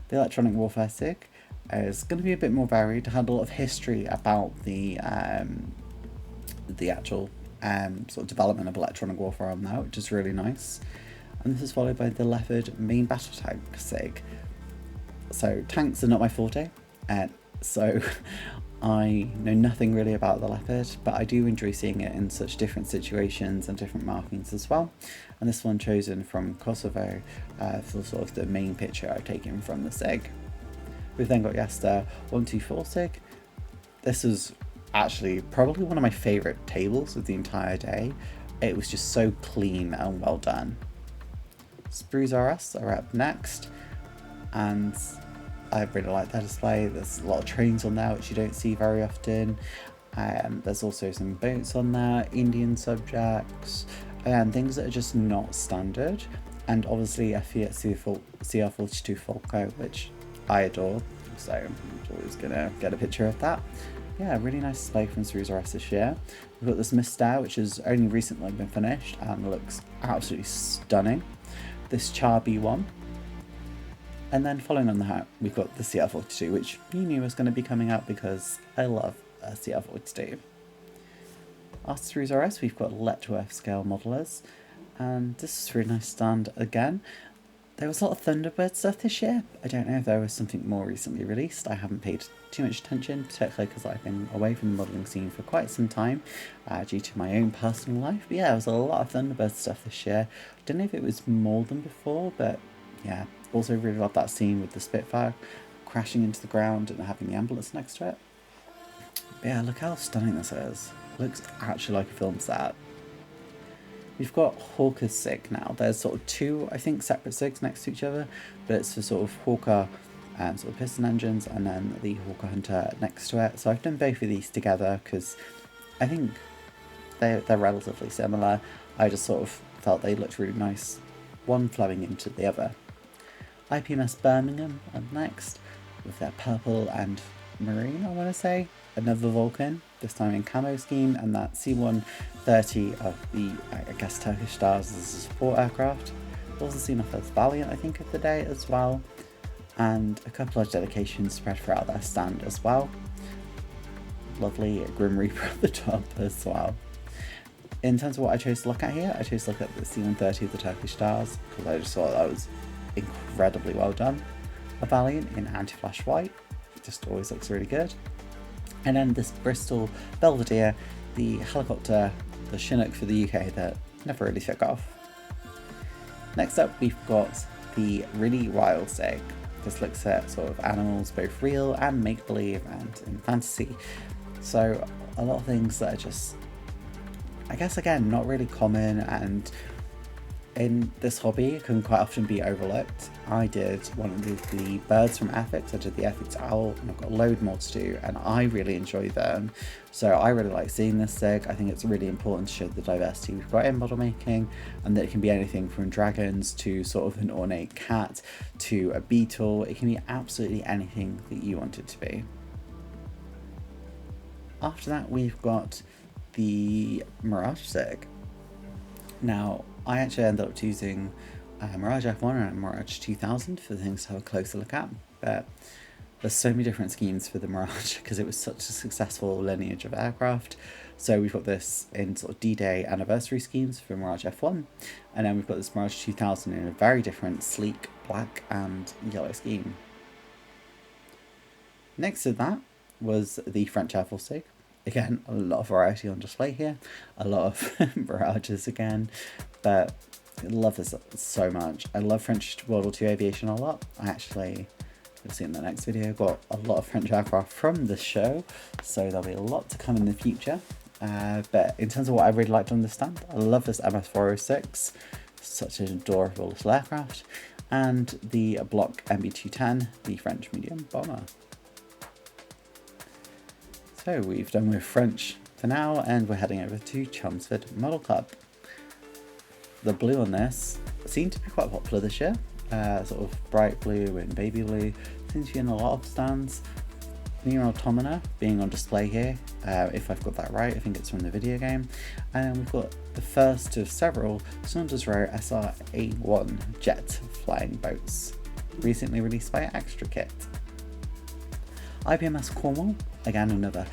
The Electronic Warfare SIG is going to be a bit more varied. It had a lot of history about the actual sort of development of electronic warfare on that, which is really nice. And this is followed by the Leopard main battle tank SIG. So tanks are not my forte, so I know nothing really about the Leopard, but I do enjoy seeing it in such different situations and different markings as well. And this one chosen from Kosovo for sort of the main picture I've taken from the SIG. We've then got Yasta 124 SIG. This is actually probably one of my favourite tables of the entire day. It was just so clean and well done. Sprues RS are up next, and I really like their display. There's a lot of trains on there which you don't see very often. There's also some boats on there, Indian subjects, and things that are just not standard. And obviously a Fiat CR42 Falco, which I adore, so I'm always gonna get a picture of that. Yeah, really nice display from Toys R Us this year. We've got this Mistau, which has only recently been finished and looks absolutely stunning. This Charby one. And then following on that, we've got the CR42, which you knew was going to be coming out because I love a CR42. After Toys R Us, we've got Letworth scale modelers, and this is a really nice stand again. There was a lot of Thunderbird stuff this year. I don't know if there was something more recently released. I haven't paid too much attention, particularly because I've been away from the modelling scene for quite some time due to my own personal life. But yeah, there was a lot of Thunderbird stuff this year. I don't know if it was more than before, but yeah. Also really love that scene with the Spitfire crashing into the ground and having the ambulance next to it. But yeah, look how stunning this is. It looks actually like a film set. We've got Hawker's SIG now. There's sort of two, I think, separate SIGs next to each other, but it's for sort of Hawker and sort of piston engines, and then the Hawker Hunter next to it. So I've done both of these together because I think they're relatively similar. I just sort of felt they looked really nice, one flowing into the other. IPMS Birmingham up next, with their purple and marine, I want to say. Another Vulcan, this time in camo scheme, and that C-130 of the, I guess, Turkish Stars as a support aircraft. Also seen off as Valiant, I think, of the day as well. And a couple of dedications spread throughout their stand as well. Lovely Grim Reaper at the top as well. In terms of what I chose to look at here, I chose to look at the C-130 of the Turkish Stars, because I just thought that was incredibly well done. A Valiant in anti-flash white, it just always looks really good. And then this Bristol Belvedere, the helicopter, the Chinook for the UK that never really took off. Next up, we've got the really wild SIG. This looks at sort of animals, both real and make-believe and in fantasy. So a lot of things that are just, I guess, again, not really common, and in this hobby can quite often be overlooked. I did one of the birds from Ethics. I did the Ethics Owl, and I've got a load more to do, and I really enjoy them. So I really like seeing this SIG. I think it's really important to show the diversity we've got in model making, and that it can be anything from dragons to sort of an ornate cat to a beetle. It can be absolutely anything that you want it to be. After that, we've got the Mirage SIG. Now, I actually ended up choosing Mirage F1 and Mirage 2000 for things to have a closer look at, but there's so many different schemes for the Mirage because it was such a successful lineage of aircraft. So we've got this in sort of D-Day anniversary schemes for Mirage F1, and then we've got this Mirage 2000 in a very different sleek black and yellow scheme. Next to that was the French Air Force SIG. Again, a lot of variety on display here, a lot of Mirages again, but I love this so much. I love French World War II aviation a lot. I actually, you'll see in the next video, got a lot of French aircraft from this show, so there'll be a lot to come in the future. But in terms of what I really liked on this stand, I love this MS-406, such an adorable little aircraft, and the Block MB210, the French medium bomber. So we've done with French for now, and we're heading over to Chelmsford Model Club. The blue on this seemed to be quite popular this year, sort of bright blue and baby blue, seems to be in a lot of stands. Near Automata being on display here, if I've got that right, I think it's from the video game. And we've got the first of several Saunders Row SR-A1 jet flying boats, recently released by Extra Kit. IPMS Cornwall, again another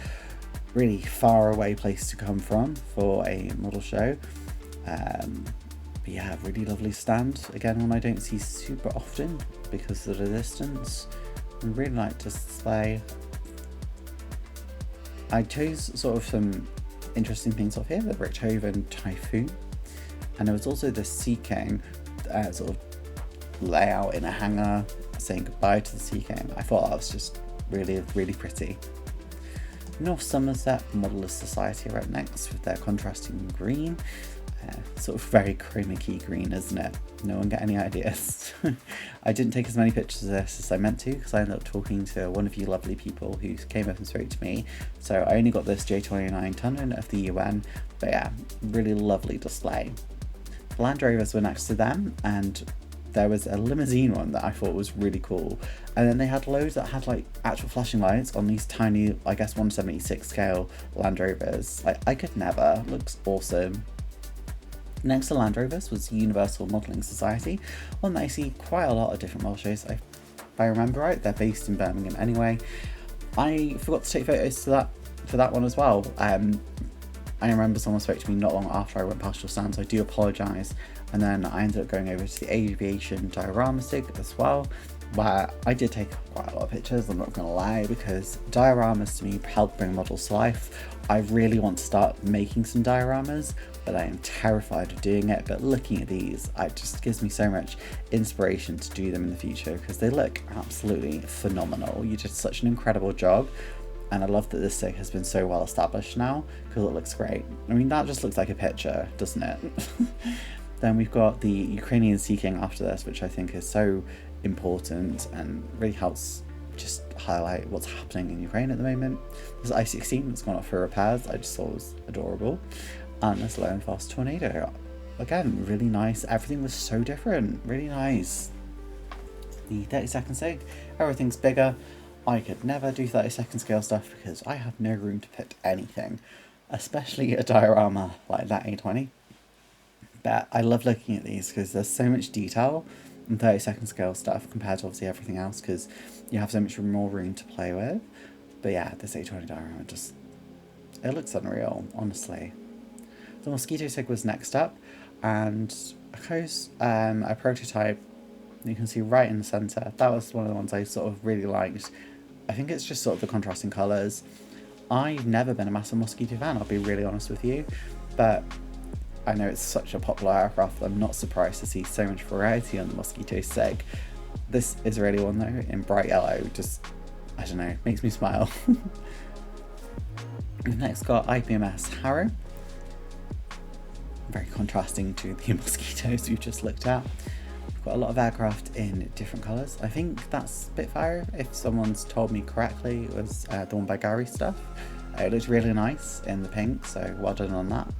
really far away place to come from for a model show. But yeah, really lovely stand. Again, one I don't see super often because of the distance. I really like to display. I chose sort of some interesting things off here, the Richthofen Typhoon, and there was also the Sea King sort of layout in a hangar saying goodbye to the Sea King. I thought that was just really, really pretty. North Somerset Modelers Society are up next with their contrasting green. Sort of very chroma key green, isn't it? No one get any ideas. I didn't take as many pictures of this as I meant to because I ended up talking to one of you lovely people who came up and spoke to me. So I only got this J29 Tunnon of the UN, but yeah, really lovely display. Land Rovers were next to them, and there was a limousine one that I thought was really cool. And then they had loads that had like actual flashing lights on these tiny, I guess 1/76 scale Land Rovers. Like, I could never. Looks awesome. Next to Land Rovers was Universal Modelling Society, one that I see quite a lot of different model shows. If I remember right, they're based in Birmingham anyway. I forgot to take photos for that one as well. I remember someone spoke to me not long after I went past your stand, so I do apologise. And then I ended up going over to the Aviation SIG as well, where I did take quite a lot of pictures, I'm not going to lie, because dioramas to me help bring models to life. I really want to start making some dioramas, but I am terrified of doing it. But looking at these, it just gives me so much inspiration to do them in the future, because they look absolutely phenomenal. You did such an incredible job. And I love that this SIG has been so well established now, because it looks great. I mean, that just looks like a picture, doesn't it? Then we've got the Ukrainian Sea King after this, which I think is so important and really helps just highlight what's happening in Ukraine at the moment. There's I-16 that's gone up for repairs, I just thought was adorable. And this Low and Fast Tornado. Again, really nice. Everything was so different, really nice. The 32nd SIG, everything's bigger. I could never do 32nd scale stuff because I have no room to put anything, especially a diorama like that A20. But I love looking at these because there's so much detail in 32nd scale stuff compared to obviously everything else, because you have so much more room to play with. But yeah, this A20 diorama just, it looks unreal, honestly. The Mosquito SIG was next up, and a prototype you can see right in the centre. That was one of the ones I sort of really liked. I think it's just sort of the contrasting colours. I've never been a massive Mosquito fan, I'll be really honest with you, but I know it's such a popular aircraft, I'm not surprised to see so much variety on the Mosquito SIG. This Israeli one though, in bright yellow, just, I don't know, makes me smile. We've next got IPMS Harrier. Very contrasting to the mosquitoes we've just looked at. We've got a lot of aircraft in different colours. I think that's Spitfire, if someone's told me correctly. It was the one by Gais stuff. It looks really nice in the pink, so well done on that.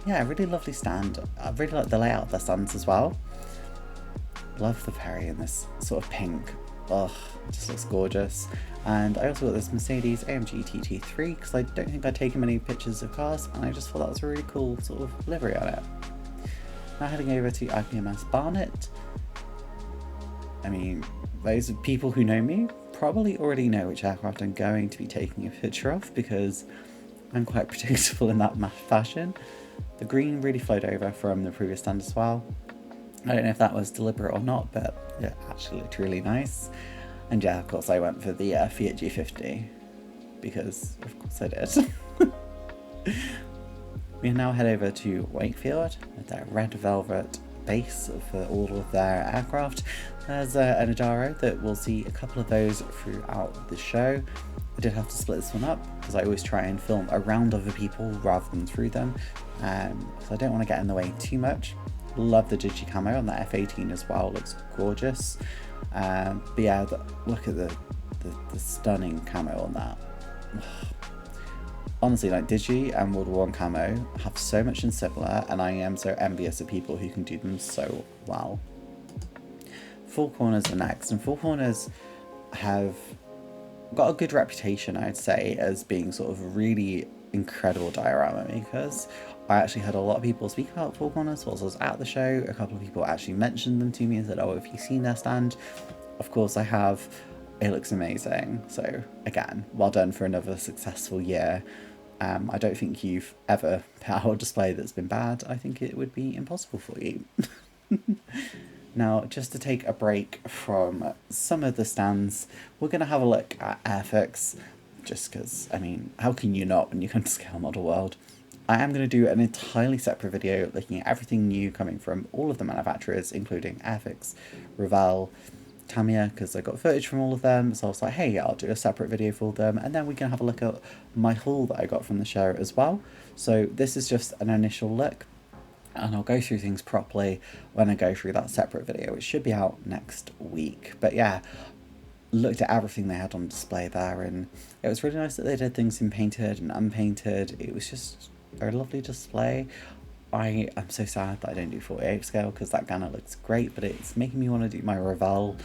Yeah, a really lovely stand. I really like the layout of the stands as well. Love the ferry in this sort of pink. Ugh, it just looks gorgeous. And I also got this Mercedes AMG TT3 because I don't think I'd taken many pictures of cars, and I just thought that was a really cool sort of livery on it. Now heading over to IPMS Barnet. I mean, those people who know me probably already know which aircraft I'm going to be taking a picture of, because I'm quite predictable in that fashion. The green really flowed over from the previous stand as well. I don't know if that was deliberate or not, but it actually looked really nice. And yeah, of course I went for the Fiat G50, because of course I did. We now head over to Wakefield with their red velvet base for all of their aircraft. There's an Adaro that we'll see a couple of those throughout the show. I did have to split this one up because I always try and film around other people rather than through them, because I don't want to get in the way too much. Love the digi camo on that F18 as well, looks gorgeous. But yeah, look at the stunning camo on that. Honestly, like Digi and World War I camo have so much in similar, and I am so envious of people who can do them so well. Four Corners are next, and Four Corners have got a good reputation, I'd say, as being sort of really incredible diorama makers. I actually had a lot of people speak about Four Corners whilst I was at the show. A couple of people actually mentioned them to me and said, oh, have you seen their stand? Of course I have. It looks amazing. So again, well done for another successful year. I don't think you've ever put out a display that's been bad. I think it would be impossible for you. Now, just to take a break from some of the stands, we're going to have a look at Airfix, just because, I mean, how can you not when you come to Scale Model World? I am going to do an entirely separate video looking at everything new coming from all of the manufacturers, including Airfix, Revell, Tamiya, because I got footage from all of them, so I was like, hey, I'll do a separate video for them, and then we can have a look at my haul that I got from the show as well. So this is just an initial look, and I'll go through things properly when I go through that separate video, which should be out next week. But yeah, looked at everything they had on display there, and it was really nice that they did things in painted and unpainted. It was just a lovely display. I am so sad that I don't do 48 scale because that Gunner looks great, but it's making me want to do my Revell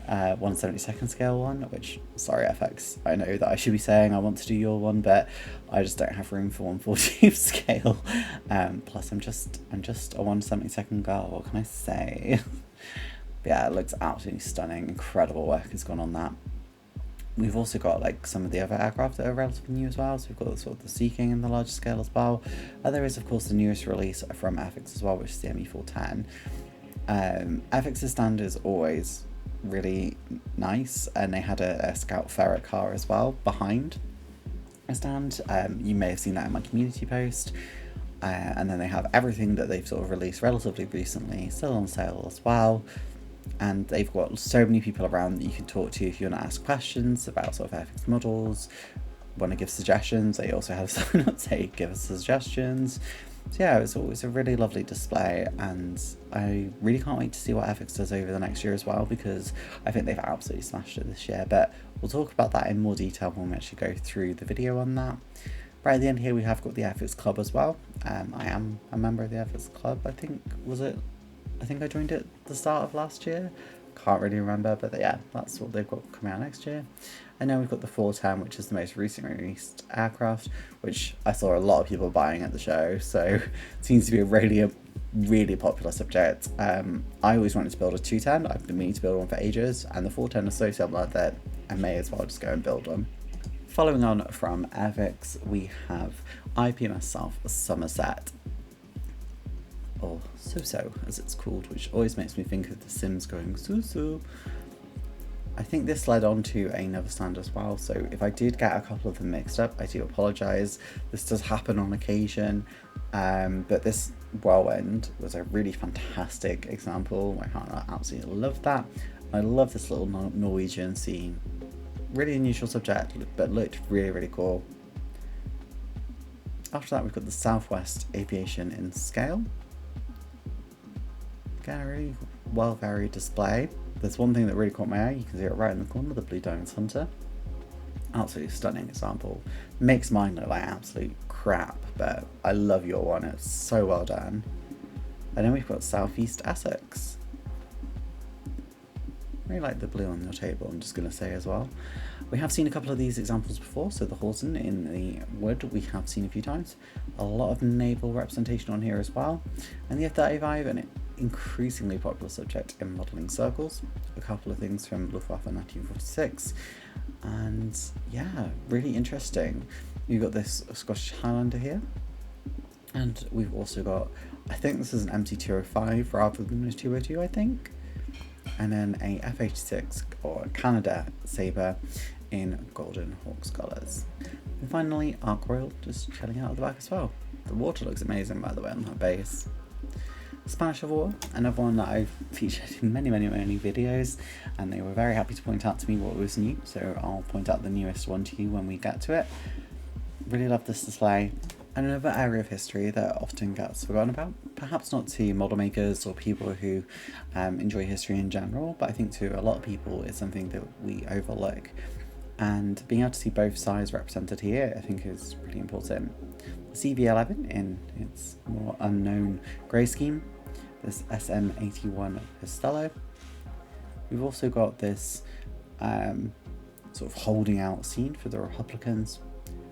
1/72 scale one, which, sorry FX, I know that I should be saying I want to do your one, but I just don't have room for 1/48 scale. Plus I'm just a 1/72 girl, what can I say? Yeah, it looks absolutely stunning. Incredible work has gone on that. We've also got like some of the other aircraft that are relatively new as well. So we've got sort of the Sea King in the larger scale as well. There is of course the newest release from FX as well, which is the ME410. FX's stand is always really nice, and they had a Scout Ferret car as well behind a stand. You may have seen that in my community post. And then they have everything that they've sort of released relatively recently still on sale as well. And they've got so many people around that you can talk to if you want to ask questions about sort of FX models, want to give suggestions. They also have someone that say give us suggestions. So yeah, it's always a really lovely display, and I really can't wait to see what FX does over the next year as well, because I think they've absolutely smashed it this year. But we'll talk about that in more detail when we actually go through the video on that. Right at the end here we have got the FX Club as well. I am a member of the FX Club. I think I joined it at the start of last year. Can't really remember, but yeah, that's what they've got coming out next year. And then we've got the 410, which is the most recently released aircraft, which I saw a lot of people buying at the show, so it seems to be a really popular subject. I always wanted to build a 210. I've been meaning to build one for ages, and the 410 is so similar that I may as well just go and build one. Following on from FX, we have IPMS South Somerset, or So-So as it's called, which always makes me think of The Sims going So-So. I think this led on to another stand as well, so if I did get a couple of them mixed up, I do apologise. This does happen on occasion, but this Whirlwind was a really fantastic example. My partner absolutely loved that. I love this little Norwegian scene. Really unusual subject, but looked really cool. After that we've got the Southwest Aviation in scale. Again, a really well varied display. There's one thing that really caught my eye. You can see it right in the corner, the Blue Diamonds Hunter. Absolutely stunning example. Makes mine look like absolute crap, but I love your one. It's so well done. And then we've got Southeast Essex. Really like the blue on your table, I'm just going to say as well. We have seen a couple of these examples before, so the Horton in the wood we have seen a few times. A lot of naval representation on here as well. And the F-35, an increasingly popular subject in modelling circles. A couple of things from Luftwaffe 1946. And yeah, really interesting. You've got this Scottish Highlander here. And we've also got, I think this is an MC205 rather than a 202, I think. And then a F-86 or a Canada Sabre in Golden Hawks colours. And finally, Ark Royal just chilling out at the back as well. The water looks amazing, by the way, on that base. Spanish Civil War, another one that I've featured in many videos, and they were very happy to point out to me what was new, so I'll point out the newest one to you when we get to it. Really love this display. And another area of history that often gets forgotten about, perhaps not to model makers or people who enjoy history in general, but I think to a lot of people it's something that we overlook. And being able to see both sides represented here, I think is really important. The CV11 in its more unknown grey scheme, this SM81 Costello. We've also got this sort of holding out scene for the Republicans.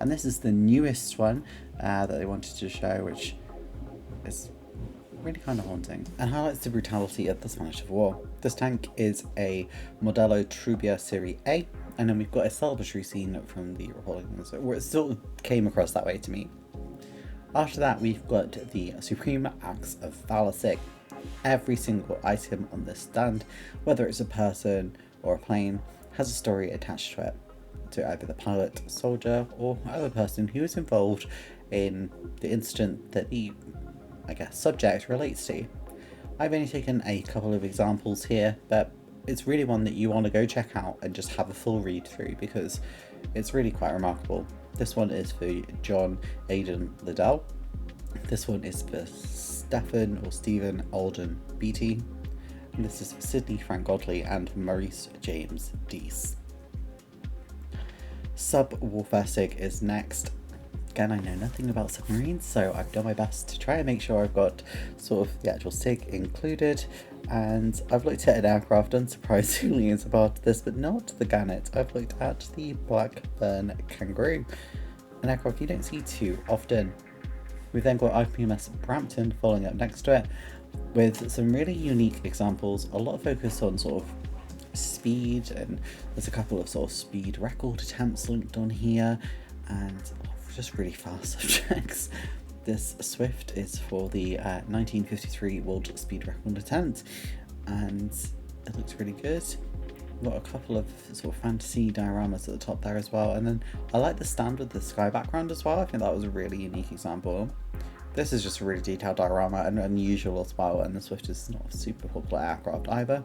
And this is the newest one that they wanted to show, which is really kind of haunting and highlights the brutality of the Spanish Civil War. This tank is a Modelo Trubia Serie A, and then we've got a celebratory scene from the Republicans, where it still came across that way to me. After that, we've got the Supreme Acts of Valor SIG. Every single item on this stand, whether it's a person or a plane, has a story attached to it, to either the pilot, soldier, or other person who is involved in the incident that the, I guess, subject relates to. I've only taken a couple of examples here, but it's really one that you want to go check out and just have a full read through, because it's really quite remarkable. This one is for John Aidan Liddell. This one is for Stephen Alden Beatty. And this is for Sidney Frank Godley and Maurice James Deese. Sub Warfare SIG is next. again, I know nothing about submarines, so I've done my best to try and make sure I've got sort of the actual SIG included. And I've looked at an aircraft, unsurprisingly, as a part of this, but not the Gannet. I've looked at the Blackburn Kangaroo, an aircraft you don't see too often. We've then got IPMS Brampton following up next to it, with some really unique examples, a lot of focus on sort of speed, and there's a couple of sort of speed record attempts linked on here, and just really fast subjects. This Swift is for the 1953 World Speed Record attempt, and it looks really good. We've got a couple of sort of fantasy dioramas at the top there as well, and then I like the stand with the sky background as well. I think that was a really unique example. This is just a really detailed diorama and unusual as well, and the Swift is not a super popular aircraft either.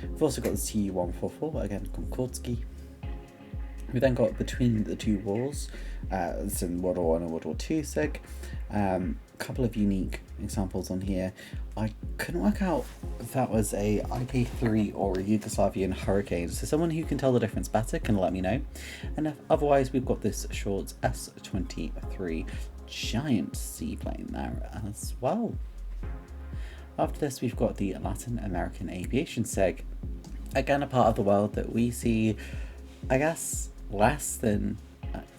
We've also got the Tu-144, again Konkordski. We then got Between the Two Wars, it's in World War I and World War II SIG. A couple of unique examples on here. I couldn't work out if that was a IP3 or a Yugoslavian Hurricane, so someone who can tell the difference better can let me know. And if otherwise, we've got this short S-23 giant seaplane there as well. After this, we've got the Latin American Aviation SIG. Again, a part of the world that we see, I guess, less than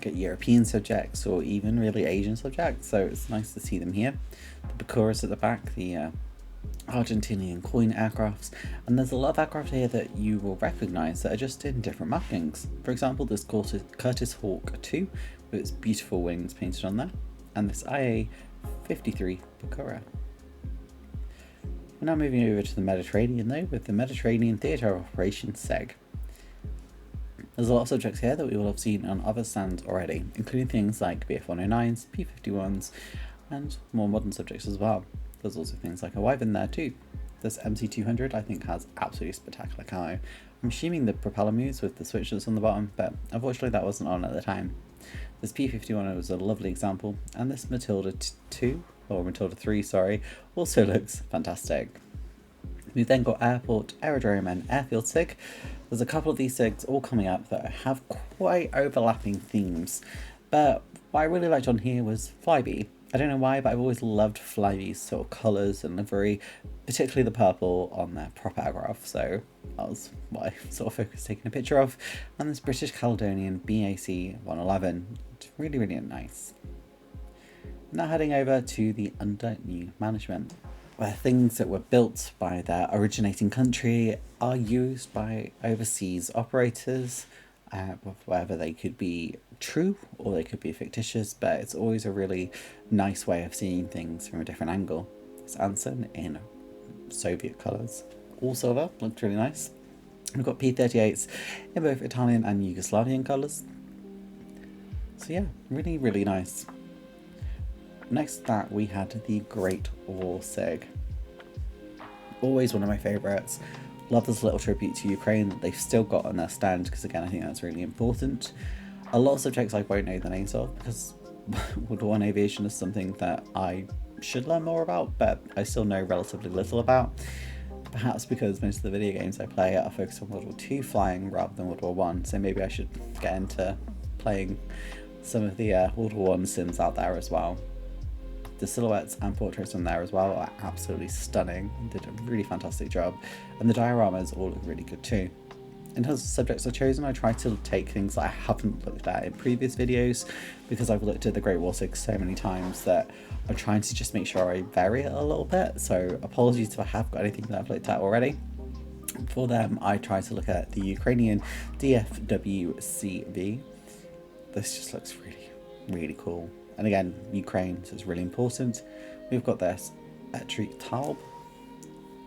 European subjects or even really Asian subjects, so it's nice to see them here. The Bakuras at the back, the Argentinian coin aircrafts, and there's a lot of aircraft here that you will recognise that are just in different markings. For example, this Curtiss Hawk 2 with its beautiful wings painted on there, and this IA-53 Bakura. We're now moving over to the Mediterranean though, with the Mediterranean Theatre of Operations SIG. There's a lot of subjects here that we will have seen on other stands already, including things like BF-109s, P-51s, and more modern subjects as well. There's also things like a Wyvern there too. This MC-200 I think has absolutely spectacular camo. I'm assuming the propeller moves with the switches on the bottom, but unfortunately that wasn't on at the time. This P-51 was a lovely example, and this Matilda 2, or Matilda 3, sorry, also looks fantastic. We've then got Airport, Aerodrome and Airfield SIG. There's a couple of these SIGs all coming up that have quite overlapping themes, but what I really liked on here was Flybe. I don't know why, but I've always loved Flybe's sort of colours and livery, particularly the purple on their prop aircraft, so that was what I sort of focused taking a picture of. And this British Caledonian BAC 111, it's really, really nice. Now heading over to the under new management, where things that were built by their originating country are used by overseas operators, whether they could be true or they could be fictitious, but it's always a really nice way of seeing things from a different angle. It's Anson in Soviet colours, all silver, looked really nice. We've got P-38s in both Italian and Yugoslavian colours. So yeah, really, really nice. Next to that, we had the Great War SIG. Always one of my favourites. Love this little tribute to Ukraine that they've still got on their stand, because again, I think that's really important. A lot of subjects I won't know the names of, because World War I aviation is something that I should learn more about, but I still know relatively little about. Perhaps because most of the video games I play are focused on World War II flying rather than World War I, so maybe I should get into playing some of the World War I sims out there as well. The silhouettes and portraits on there as well are absolutely stunning and did a really fantastic job, and the dioramas all look really good too. In terms of subjects I've chosen, I try to take things that I haven't looked at in previous videos, because I've looked at the Great War SIG so many times that I'm trying to just make sure I vary it a little bit, so apologies if I have got anything that I've looked at already. For them, I try to look at the Ukrainian DFWCV. This just looks really, really cool. And again, Ukraine, so it's really important. We've got this Etri Taub,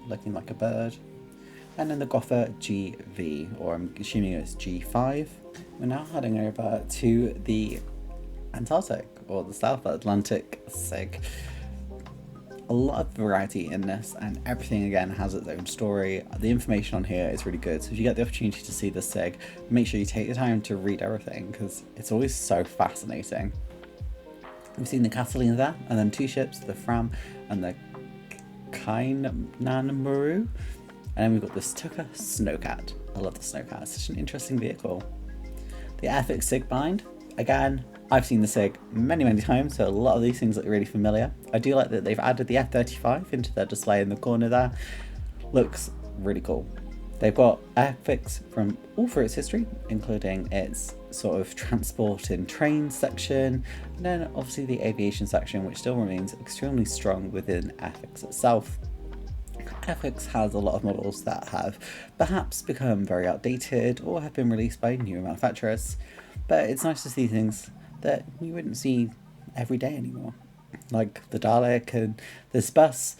looking like a bird. And then the Gotha GV, or I'm assuming it's G5. We're now heading over to the Antarctic, or the South Atlantic SIG. A lot of variety in this, and everything again has its own story. The information on here is really good, so if you get the opportunity to see the SIG, make sure you take the time to read everything, because it's always so fascinating. We've seen the Catalina there, and then two ships, the Fram and the Kainanamaru. And then we've got this Tucker Snowcat. I love the Snowcat, it's such an interesting vehicle. The Airfix SIG bind, again, I've seen the SIG many times, so a lot of these things look really familiar. I do like that they've added the F-35 into their display in the corner there. Looks really cool. They've got airfix from all through its history, including its sort of transport and train section, and then obviously the aviation section, which still remains extremely strong within airfix itself. Airfix has a lot of models that have perhaps become very outdated or have been released by newer manufacturers, but it's nice to see things that you wouldn't see every day anymore, like the Dalek and this bus.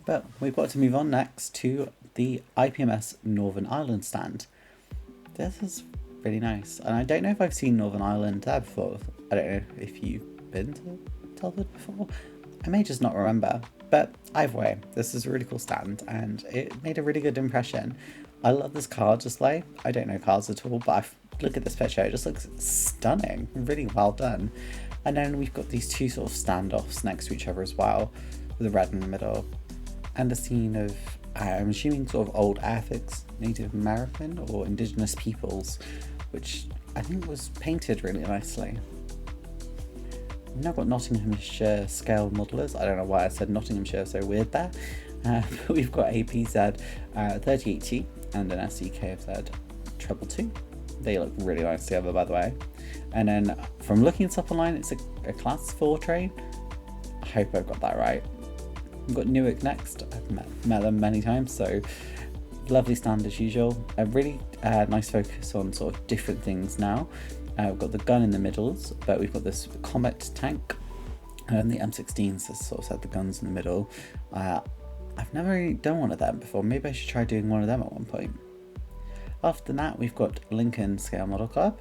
But we've got to move on next to the IPMS Northern Ireland stand. This is really nice, and I don't know if I've seen Northern Ireland there before. I don't know if you've been to Telford before. I may just not remember, but either way, this is a really cool stand, and it made a really good impression. I love this card display. I don't know cards at all, but look at this picture, it just looks stunning, really well done. And then we've got these two sort of standoffs next to each other as well, with a red in the middle, and a scene of, I'm assuming, sort of old Airfix, Native American or indigenous peoples, which I think was painted really nicely. We've now got Nottinghamshire scale modelers. I don't know why I said Nottinghamshire so weird there. But we've got APZ 38T and an SEKFZ 222. They look really nice together, by the way. And then from looking this up online, it's a class 4 train. I hope I've got that right. We've got Newark next. I've met them many times, so lovely stand as usual. A really nice focus on sort of different things now. We've got the gun in the middles, but we've got this combat tank and the M16s, as sort of said, the guns in the middle. I've never really done one of them before. Maybe I should try doing one of them at one point. After that, we've got Lincoln Scale Model Club.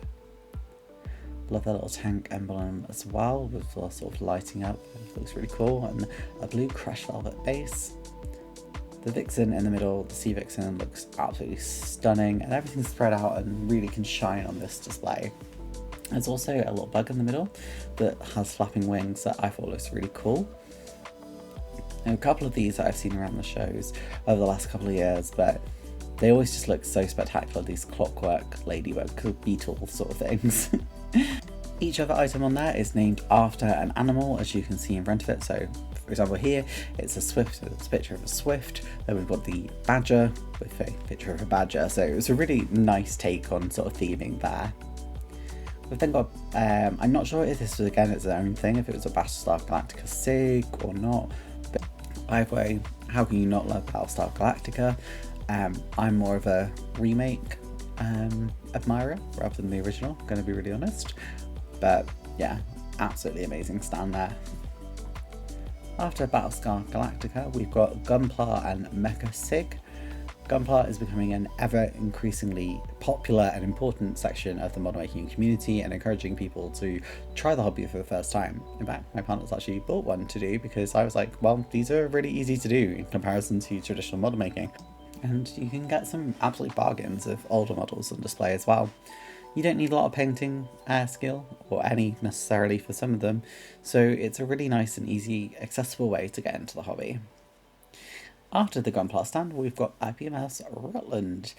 Love that little tank emblem as well, with the sort of lighting up. It looks really cool, and a blue crushed velvet base. The Vixen in the middle, the Sea Vixen, looks absolutely stunning, and everything's spread out and really can shine on this display. There's also a little bug in the middle that has flapping wings that I thought looks really cool. And a couple of these that I've seen around the shows over the last couple of years, but they always just look so spectacular, these clockwork ladybug beetle sort of things. Each other item on there is named after an animal, as you can see in front of it. So for example here, it's a swift, it's a picture of a swift. Then we've got the badger with a picture of a badger. So it was a really nice take on sort of theming there. We've then got, I'm not sure if this was again its own thing, if it was a Battlestar Galactica SIG or not. But either way, how can you not love Battlestar Galactica? I'm more of a remake admirer rather than the original, I'm going to be really honest. But yeah, absolutely amazing stand there. After Battlestar Galactica, we've got Gunpla and Mecha SIG. Gunpla is becoming an ever increasingly popular and important section of the model making community and encouraging people to try the hobby for the first time. In fact, my partner's actually bought one to do because I was like, well, these are really easy to do in comparison to traditional model making. And you can get some absolute bargains of older models on display as well. You don't need a lot of painting skill, or any necessarily for some of them, so it's a really nice and easy, accessible way to get into the hobby. After the Gunpla stand, we've got IPMS Rutland.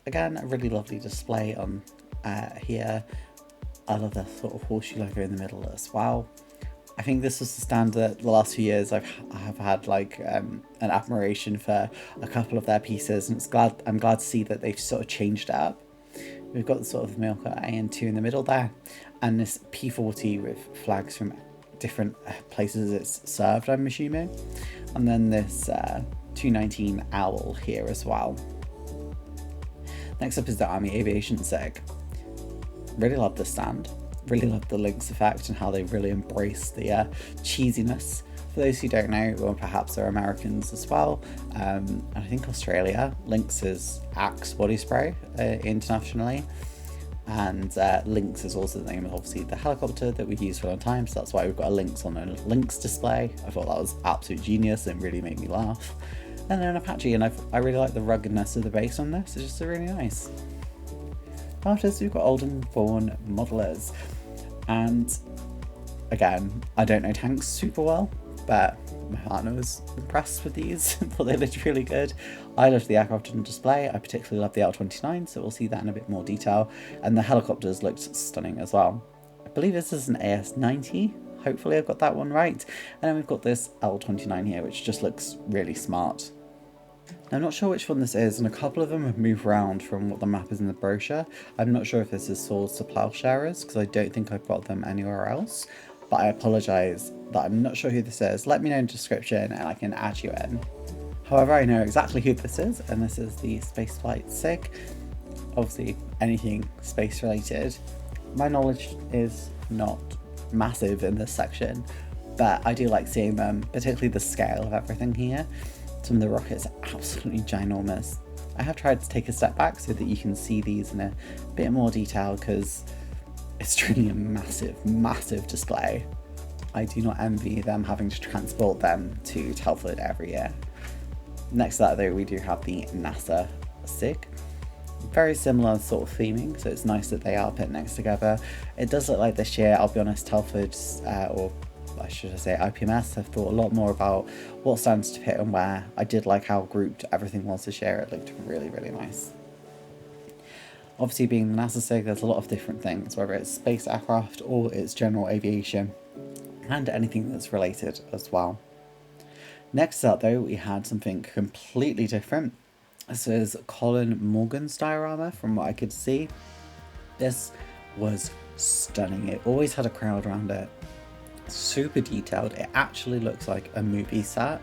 Again, a really lovely display on here. I love the sort of horseshoe logo in the middle as well. I think this was the stand that the last few years I have had like an admiration for a couple of their pieces, and I'm glad to see that they've sort of changed it up. We've got the sort of Milka AN2 in the middle there, and this P40 with flags from different places it's served, I'm assuming. And then this 219 Owl here as well. Next up is the Army Aviation SIG. Really love this stand. Really love the Lynx effect and how they really embrace the cheesiness. For those who don't know, or perhaps are Americans as well, and I think Australia, Lynx is Axe body spray internationally, and Lynx is also the name of obviously the helicopter that we've used for a long time, so that's why we've got a Lynx on a Lynx display. I thought that was absolute genius and really made me laugh. And then Apache, and I really like the ruggedness of the base on this, it's just really nice. After this, we've got Olden Vaughan Modelers, and again, I don't know tanks super well, but my partner was impressed with these, thought they looked really good. I loved the aircraft on display, I particularly love the L-29, so we'll see that in a bit more detail, and the helicopters looked stunning as well. believe this is an AS90. Hopefully I've got that one right. And then we've got this L29 here, which just looks really smart. Now, I'm not sure which one this is, and a couple of them have moved around from what the map is in the brochure. I'm not sure if this is Swords to Plowsharers, because I don't think I've got them anywhere else. But I apologise that I'm not sure who this is. Let me know in the description and I can add you in. However, I know exactly who this is, and this is the Spaceflight SIG. Obviously, anything space related. My knowledge is not massive in this section, but I do like seeing them, particularly the scale of everything here. Some of the rockets are absolutely ginormous. I have tried to take a step back so that you can see these in a bit more detail, because it's truly a massive display. I do not envy them having to transport them to Telford every year. Next to that though, we do have the NASA SIG. Very similar sort of theming, so it's nice that they are put next together. It does look like this year, I'll be honest, Telford's, or I should say IPMS, have thought a lot more about what stands to put and where. I did like how grouped everything was this year. It looked really nice. Obviously, being the NASA SIG, there's a lot of different things, whether it's space aircraft or it's general aviation, and anything that's related as well. Next up though, we had something completely different. This is Colin Morgan's diorama. From what I could see, this was stunning. It always had a crowd around it. Super detailed. It actually looks like a movie set.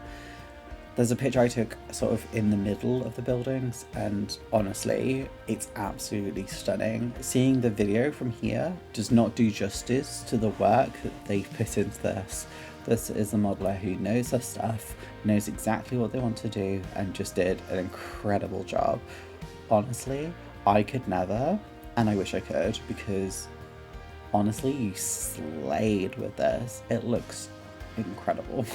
There's a picture I took sort of in the middle of the buildings, and honestly, it's absolutely stunning. Seeing the video from here does not do justice to the work that they've put into this. This is a modeler who knows their stuff, knows exactly what they want to do, and just did an incredible job. Honestly, I could never, and I wish I could, because honestly, you slayed with this. It looks incredible.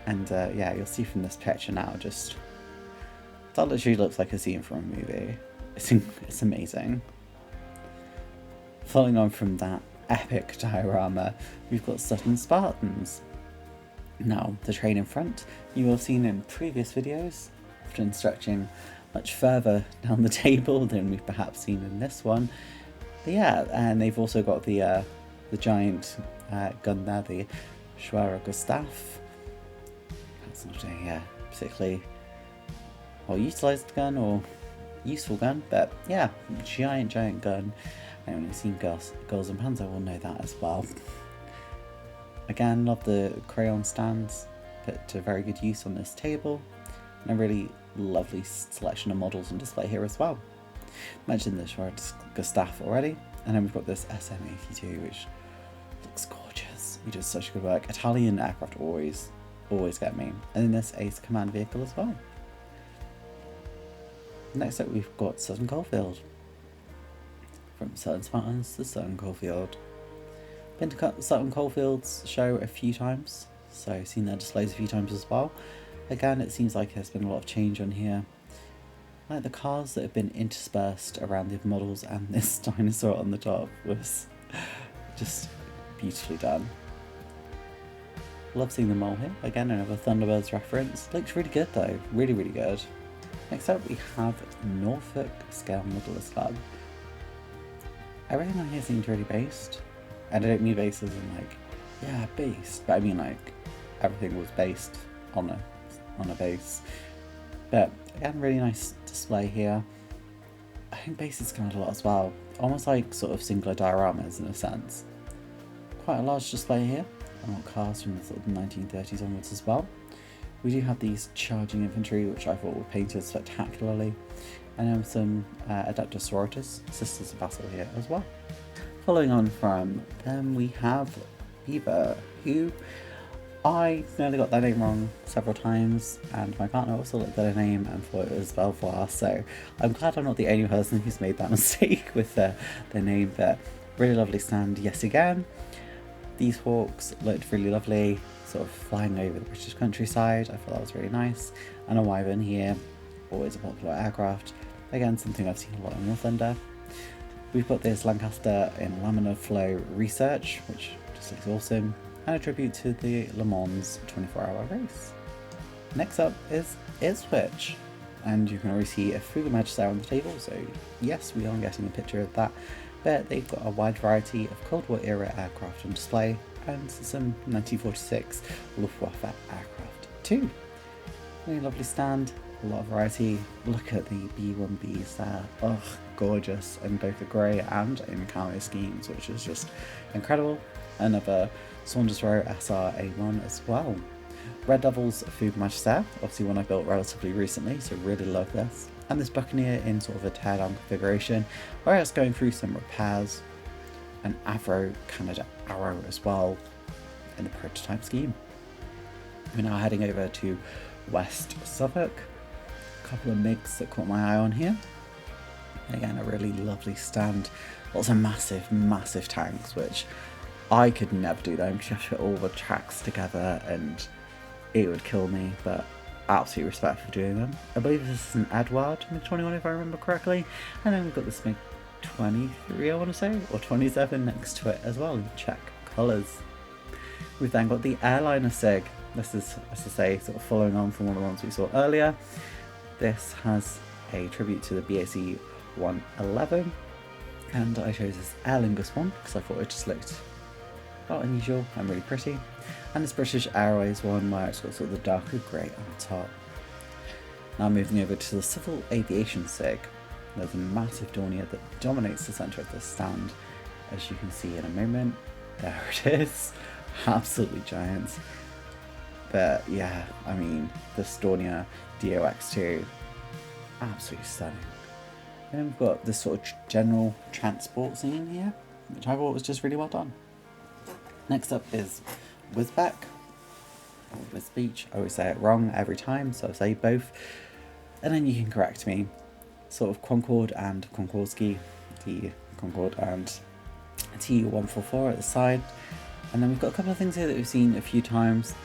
And yeah, you'll see from this picture now, just that literally looks like a scene from a movie. It's amazing. Following on from that epic diorama, we've got Sutton Spartans. Now, the train in front, you will have seen in previous videos, often stretching much further down the table than we've perhaps seen in this one. But yeah, and they've also got the giant gun there, the Schwerer Gustav. That's not a particularly utilised gun or useful gun, but yeah, giant gun. Anyone who's seen Girls and Panzer will know that as well. Again, love the crayon stands, put to very good use on this table, and a really lovely selection of models on display here as well. Mentioned the Schwerer Gustav already, and then we've got this SM82, which looks gorgeous. He does such good work. Italian aircraft always get me. And then this Ace Command vehicle as well. Next up, we've got Sutton Coldfield. From Sutton Spartans to Sutton Coldfield. Been to Sutton Coldfield's show a few times, so I've seen their displays a few times as well. Again, it seems like there's been a lot of change on here. I like the cars that have been interspersed around the models, and this dinosaur on the top was just beautifully done. Love seeing the mole here. Again, another Thunderbirds reference. Looks really good though, really good. Next up, we have Norfolk Scale Modelers Club. Everything on here seems really based. And I don't mean based as in like, yeah, based, but I mean like everything was based on a base. But again, really nice display here. I think bases come out a lot as well, almost like sort of singular dioramas in a sense. Quite a large display here. And got cars from the sort of 1930s onwards as well. We do have these charging infantry, which I thought were painted spectacularly, and then some Adeptus Sororitas, Sisters of Battle here as well. Following on from them, we have Beaver, who I nearly got their name wrong several times, and my partner also looked at their name and thought it was Belvoir, so I'm glad I'm not the only person who's made that mistake with their name, but really lovely stand yet again. These hawks looked really lovely, sort of flying over the British countryside. I thought that was really nice. And a wyvern here, always a popular aircraft. Again, something I've seen a lot in War Thunder. We've got this Lancaster in laminar flow research, which just looks awesome, and a tribute to the Le Mans 24-hour race. Next up is Ipswich, and you can already see a Fuga Magis there on the table, so yes, we are getting a picture of that but they've got a wide variety of Cold War era aircraft on display and some 1946 Luftwaffe aircraft too. Really lovely stand, a lot of variety. Look at the B1Bs there, ugh, gorgeous, in both the grey and in camo schemes, which is just incredible. Another Saunders Row SRA1 as well. Red Devils Food Magister, obviously one I built relatively recently, so really love this. And this Buccaneer in sort of a teardown configuration, where it's going through some repairs. An Avro Canada Arrow as well in the prototype scheme. We're now heading over to West Suffolk. A couple of MiGs that caught my eye on here. Again, a really lovely stand. Lots of massive tanks, which I could never do them. You have to put all the tracks together and it would kill me, but absolute respect for doing them. I believe this is an Edward MiG-21 if I remember correctly. And then we've got this MiG-23 I want to say, or 27 next to it as well in Czech colours. We've then got the Airliner SIG. This is, as I say, sort of following on from one of the ones we saw earlier. This has a tribute to the BAC 111, and I chose this Aer Lingus one because I thought it just looked well unusual and really pretty. And this British Airways one where it's got sort of the darker grey on top. Now moving over to the Civil Aviation SIG. There's a massive Dornier that dominates the centre of this stand, as you can see in a moment. There it is, absolutely giant. But yeah, I mean, the Dornier DOX2, absolutely stunning. Then we've got this sort of general transport scene here, which I thought was just really well done. Next up is Wisbech, or Wisbeach. I always say it wrong every time, so I say both. And then you can correct me. Sort of Concorde and Concordski, the Concorde and Tu-144 at the side. And then we've got a couple of things here that we've seen a few times.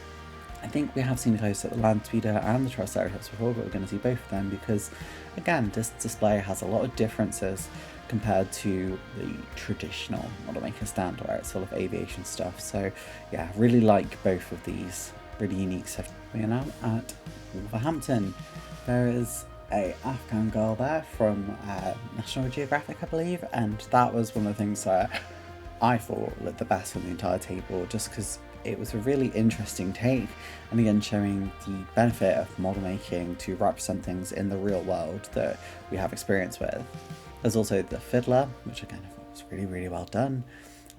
I think we have seen close at the Land Speeder and the Triceratops before, but we're going to see both of them because, again, this display has a lot of differences compared to the traditional model maker stand where it's full of aviation stuff. So yeah, really like both of these, really unique stuff. We are now at Wolverhampton. There is a Afghan girl there from National Geographic, I believe, and that was one of the things that I thought looked the best on the entire table, just because it was a really interesting take, and again showing the benefit of model making to represent things in the real world that we have experience with. There's also the Fiddler, which again I thought was really well done,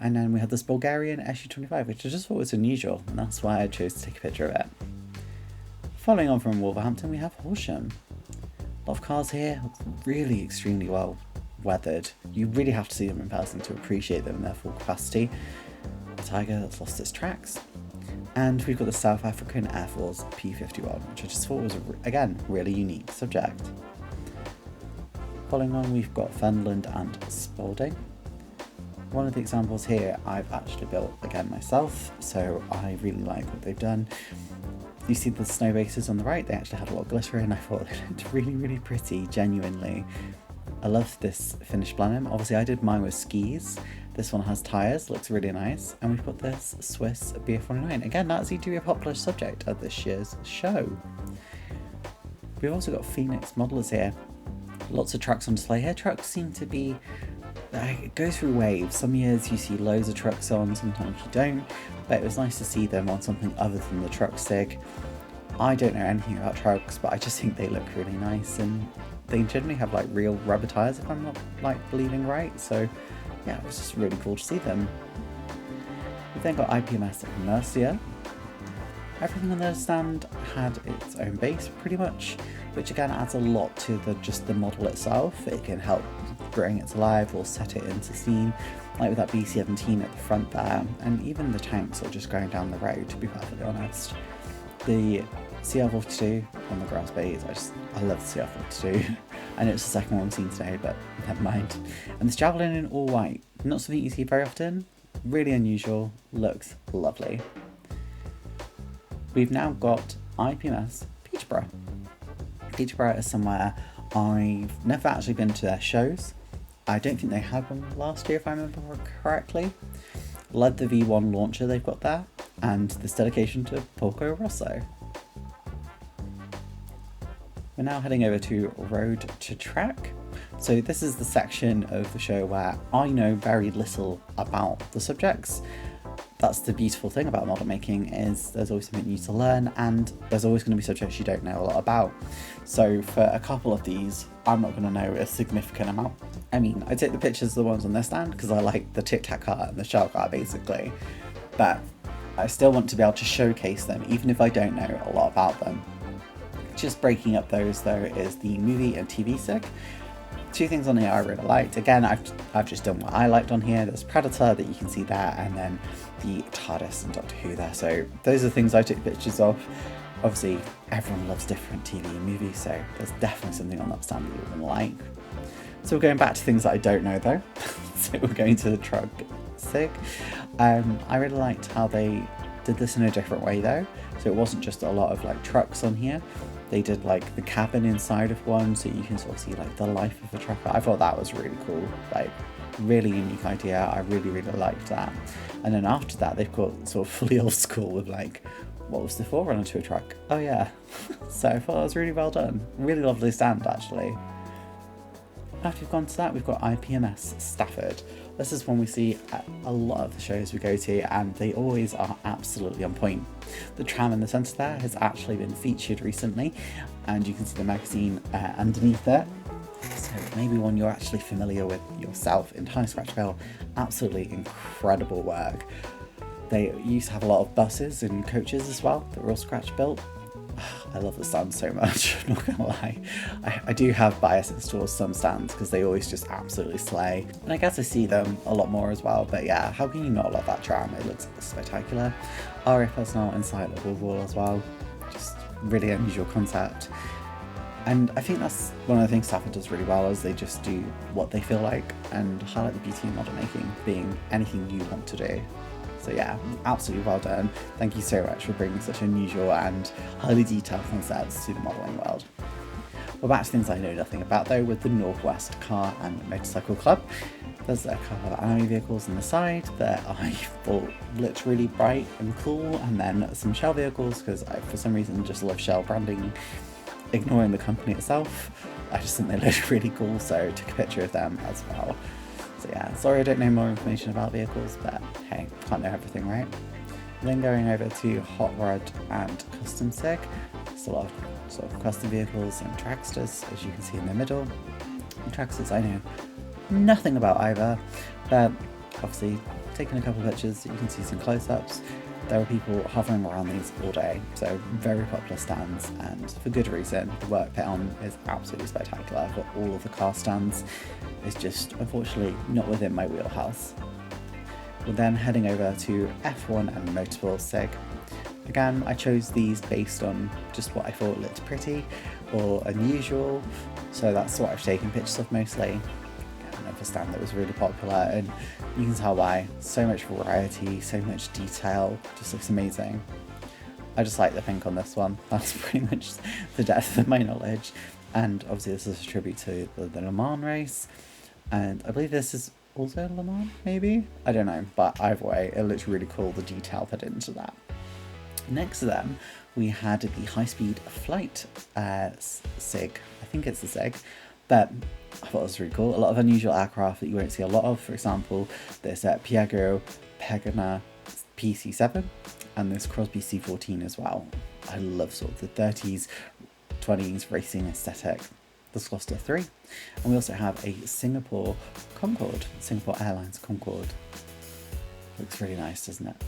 and then we had this Bulgarian Su-25, which I just thought was unusual, and that's why I chose to take a picture of it. Following on from Wolverhampton, we have Horsham. A lot of cars here, really extremely well weathered. You really have to see them in person to appreciate them in their full capacity. A Tiger that's lost its tracks. And we've got the South African Air Force P-51, which I just thought was, again, really unique subject. Following on, we've got Fenland and Spalding. One of the examples here I've actually built again myself, so I really like what they've done. You see the snow bases on the right, they actually had a lot of glitter in. I thought they looked really pretty, genuinely. I love this finished Blenheim. Obviously I did mine with skis. This one has tyres, looks really nice. And we've got this Swiss BF-49. Again, that seemed to be a popular subject at this year's show. We've also got Phoenix modelers here. Lots of trucks on display here. Trucks seem to be, it goes through waves. Some years you see loads of trucks on, sometimes you don't. But it was nice to see them on something other than the truck SIG. I don't know anything about trucks, but I just think they look really nice, and they generally have like real rubber tyres if I'm not like believing right. So yeah, it was just really cool to see them. We've then got IPMS Mercia. Everything on their stand had its own base pretty much, which again adds a lot to just the model itself. It can help bring it to life or set it into scene, like with that B-17 at the front there, and even the tanks are just going down the road, to be perfectly honest. The CR-42 on the grass bays, I love the CR-42. I know it's the second one seen today, but never mind. And this Javelin in all white, not something you see very often, really unusual, looks lovely. We've now got IPMS Peterborough. Peterborough is somewhere I've never actually been to their shows. I don't think they had one last year if I remember correctly. Love the V1 launcher they've got there, and this dedication to Porco Rosso. We're now heading over to Road to Track, So this is the section of the show where I know very little about the subjects. That's the beautiful thing about model making, is there's always something new to learn, and there's always going to be subjects you don't know a lot about. So for a couple of these, I'm not going to know a significant amount. I mean, I take the pictures of the ones on this stand because I like the Tic Tac car and the shell car basically, but I still want to be able to showcase them even if I don't know a lot about them. Just breaking up those though is the movie and TV SIG. Two things on here I really liked. Again, I've just done what I liked on here. There's Predator that you can see there, and then the TARDIS and Doctor Who there. So those are the things I took pictures of. Obviously, everyone loves different TV and movies, so there's definitely something on that stand that you're going to like. So we're going back to things that I don't know though. So we're going to the truck SIG. I really liked how they did this in a different way though. So it wasn't just a lot of like trucks on here. They did like the cabin inside of one, so you can sort of see like the life of a trucker. I thought that was really cool, like really unique idea. I really liked that. And then after that, they've got sort of fully old school with like, what was the forerunner to a truck? Oh yeah. So I thought it was really well done. Really lovely stand actually. After we've gone to that, we've got IPMS Stafford. This is one we see at a lot of the shows we go to, and they always are absolutely on point. The tram in the centre there has actually been featured recently, and you can see the magazine underneath there. So maybe one you're actually familiar with yourself. Entire scratch build, absolutely incredible work. They used to have a lot of buses and coaches as well that were all scratch built. I love the stand so much, I'm not gonna lie. I do have biases towards some stands because they always just absolutely slay. And I guess I see them a lot more as well, but yeah, how can you not love that tram? It looks spectacular. RF personnel inside the wall as well. Just really unusual concept. And I think that's one of the things Stafford does really well, is they just do what they feel like and highlight the beauty of model making being anything you want to do. So yeah, absolutely well done. Thank you so much for bringing such unusual and highly detailed concepts to the modelling world. Well, back to things I know nothing about though, with the Northwest Car and Motorcycle Club. There's a couple of enemy vehicles on the side that I thought looked really bright and cool, and then some Shell vehicles because I, for some reason, just love Shell branding, ignoring the company itself. I just think they looked really cool, so I took a picture of them as well. So yeah, sorry I don't know more information about vehicles, but hey, can't know everything, right? Then going over to Hot Rod and Custom SIG. There's a lot of sort of custom vehicles and tracksters, as you can see in the middle. And tracksters I know nothing about either, but obviously taking a couple of pictures, you can see some close-ups. There are people hovering around these all day, so very popular stands, and for good reason. The work put on is absolutely spectacular for all of the car stands. It's just, unfortunately, not within my wheelhouse. We're then heading over to F1 and Motorsport SIG. Again, I chose these based on just what I thought looked pretty or unusual, so that's what I've taken pictures of mostly. Another stand that was really popular, and you can tell why. So much variety, so much detail, just looks amazing. I just like the pink on this one. That's pretty much the depth of my knowledge. And obviously this is a tribute to the Le Mans race, and I believe this is also Le Mans, maybe? I don't know, but either way, it looks really cool, the detail put into that. Next to them, we had the high-speed flight SIG. I think it's the SIG, but I thought it was really cool. A lot of unusual aircraft that you won't see a lot of. For example, this Piaggio Pagana PC7 and this Crosby C14 as well. I love sort of the 30s, 20s racing aesthetic. This Gloster 3. And we also have a Singapore Concorde, Singapore Airlines Concorde. Looks really nice, doesn't it?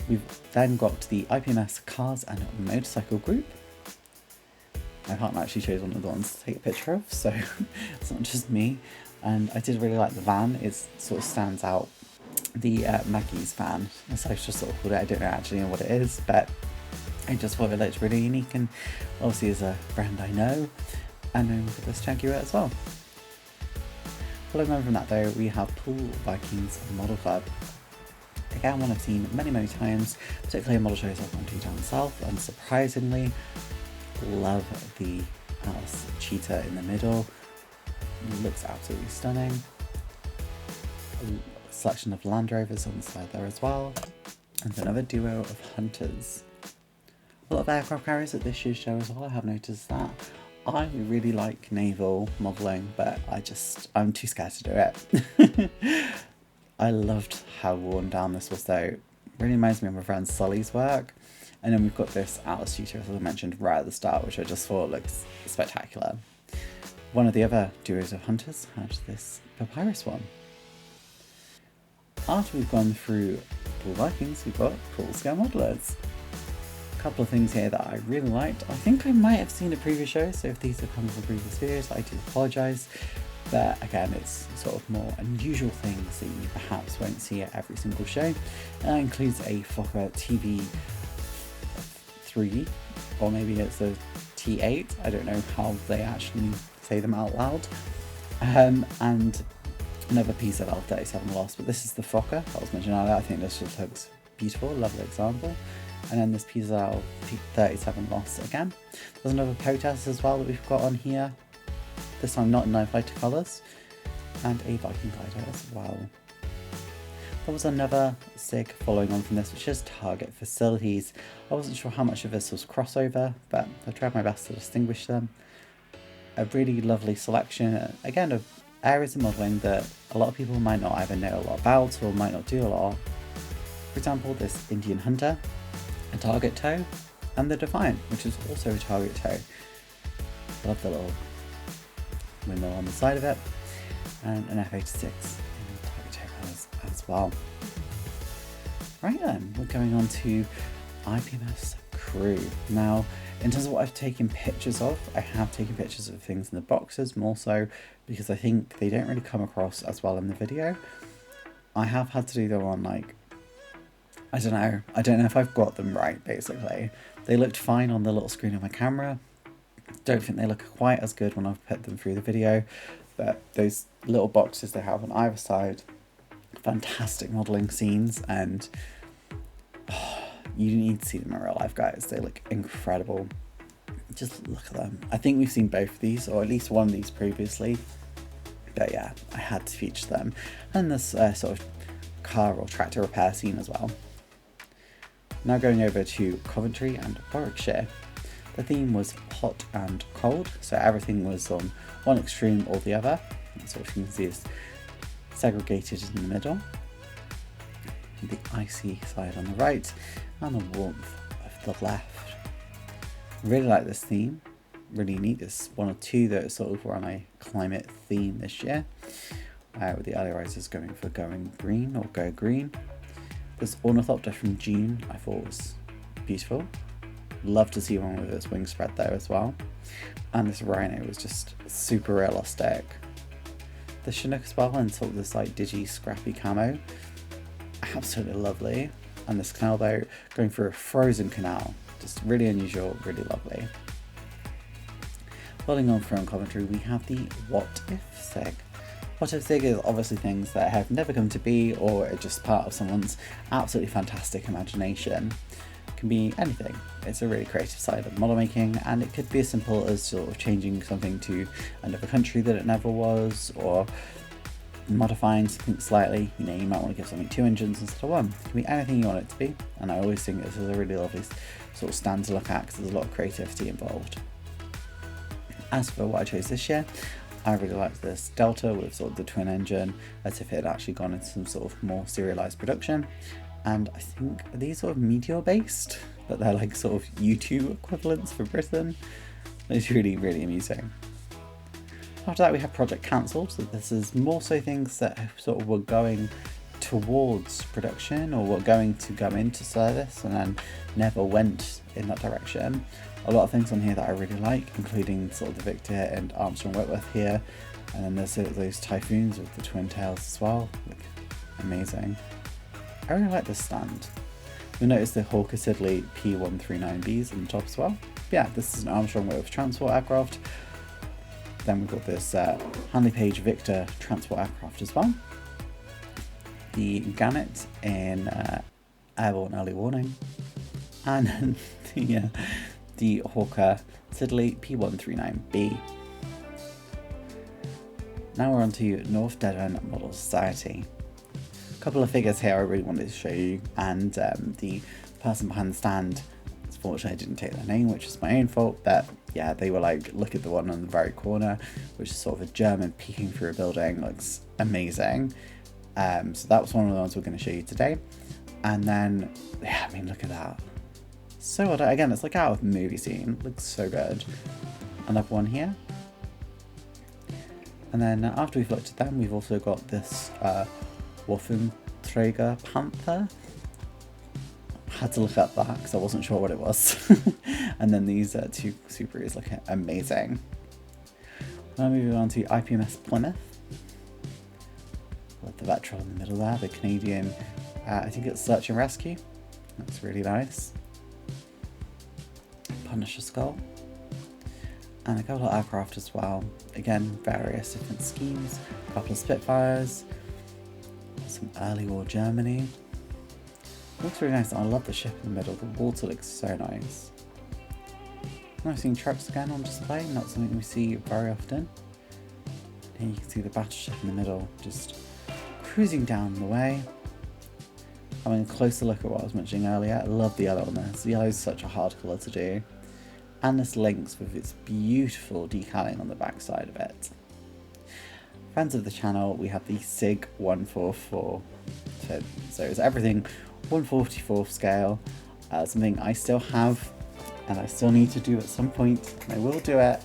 We've then got the IPMS Cars and Motorcycle Group. My partner actually chose one of the ones to take a picture of, so it's not just me. And I did really like the van. It sort of stands out. The Maquettiste van, as I've just sort of called it. I don't actually know what it is, but I just thought it looked really unique, and obviously is a brand I know. And then we've got this Jaguar as well. Following on from that though, we have Pool Vikings Model Club. Again, one I've seen many times, particularly in model shows I've gone to down south, and surprisingly, love the Alice Cheetah in the middle. It looks absolutely stunning. A selection of Land Rovers on the side there as well, and another duo of Hunters. A lot of aircraft carriers at this year's show as well, I have noticed that. I really like naval modelling, but I'm too scared to do it. I loved how worn down this was though. It really reminds me of my friend Sully's work. And then we've got this Atlas shooter, as I mentioned right at the start, which I just thought looks spectacular. One of the other duos of hunters had this papyrus one. After we've gone through full Vikings, we've got full scale modelers. A couple of things here that I really liked. I think I might have seen a previous show, so if these have come from previous videos, I do apologise. But again, it's sort of more unusual things that you perhaps won't see at every single show. And that includes a Fokker TV3, or maybe it's a T8, I don't know how they actually say them out loud. And another piece of L37 Lost, but this is the Fokker that was mentioned earlier. I think this just looks beautiful, lovely example. And then this piece of L37 Lost again. There's another protest as well that we've got on here. This time not in Knife Fighter colours. And a Viking glider as well. There was another SIG following on from this, which is Target Facilities. I wasn't sure how much of this was crossover, but I tried my best to distinguish them. A really lovely selection, again, of areas of modelling that a lot of people might not either know a lot about or might not do a lot. For example, this Indian Hunter, a target tow, and the Defiant, which is also a target tow. Love the little window on the side of it, and an F86 in target tow as well. Right then, we're going on to IPMS Crew. Now, in terms of what I've taken pictures of, I have taken pictures of things in the boxes, more so because I think they don't really come across as well in the video. I have had to do them on, like, I don't know if I've got them right, basically. They looked fine on the little screen of my camera. Don't think they look quite as good when I've put them through the video, but those little boxes they have on either side, fantastic modelling scenes, and you need to see them in real life, guys. They look incredible. Just look at them. I think we've seen both of these, or at least one of these previously. But yeah, I had to feature them. And this sort of car or tractor repair scene as well. Now going over to Coventry and Warwickshire. The theme was hot and cold, so everything was on one extreme or the other. So what you can see is segregated in the middle. The icy side on the right, and the warmth of the left. Really like this theme, really neat. This one or two that sort of were on a climate theme this year, with the early risers going for going green or go green. This ornithopter from June I thought was beautiful. Love to see one with its wing spread there as well. And this rhino was just super realistic. The Chinook as well, and sort of this like digi scrappy camo. Absolutely lovely. And this canal boat going through a frozen canal, just really unusual, really lovely. Following on from Coventry, we have the What If SIG. What If SIG is obviously things that have never come to be, or are just part of someone's absolutely fantastic imagination. It can be anything. It's a really creative side of model making, and it could be as simple as sort of changing something to another country that it never was, or modifying something slightly. You know, you might want to give something 2 engines instead of 1. It can be anything you want it to be, and I always think this is a really lovely sort of stand to look at because there's a lot of creativity involved. As for what I chose this year, I really liked this Delta with sort of the twin engine, as if it had actually gone into some sort of more serialized production. And I think these sort of Meteor based, but they're like sort of U2 equivalents for Britain. It's really, really amusing. After that we have Project Cancelled, so this is more so things that sort of were going towards production or were going to go into service and then never went in that direction. A lot of things on here that I really like, including sort of the Victor and Armstrong Whitworth here, and then there's those Typhoons with the twin tails as well. Look amazing. I really like this stand. You'll notice the Hawker Siddeley P139Bs on the top as well. But yeah, this is an Armstrong Whitworth transport aircraft. Then we've got this Handley Page Victor transport aircraft as well. The Gannet in Airborne Early Warning. And then the Hawker Siddeley P139B. Now we're on to North Devon Model Society. A couple of figures here I really wanted to show you, and the person behind the stand Unfortunately, I didn't take their name, which is my own fault, but yeah, they were like, look at the one on the very corner, which is sort of a German peeking through a building, looks amazing. So that was one of the ones we're going to show you today. And then, yeah, I mean, look at that. So well done. Again, it's like out of a movie scene, looks so good. Another one here. And then after we've looked at them, we've also got this Waffenträger Panther. Had to look up that because I wasn't sure what it was. And then these two Superiors look amazing. Now moving on to IPMS Plymouth. With the Veteran in the middle there, the Canadian, I think it's Search and Rescue. That's really nice. Punisher Skull. And a couple of aircraft as well. Again, various different schemes. A couple of Spitfires. Some early war Germany. Looks really nice. I love the ship in the middle. The water looks so nice. Nice seeing tropes again on display. Not something we see very often. Here you can see the battleship in the middle, just cruising down the way. Having a closer look at what I was mentioning earlier. I love the yellow on this. The yellow is such a hard colour to do. And this links with its beautiful decaling on the back side of it. Fans of the channel, we have the SIG 144. So it's everything 1/44 scale. Something I still have and I still need to do at some point. I will do it.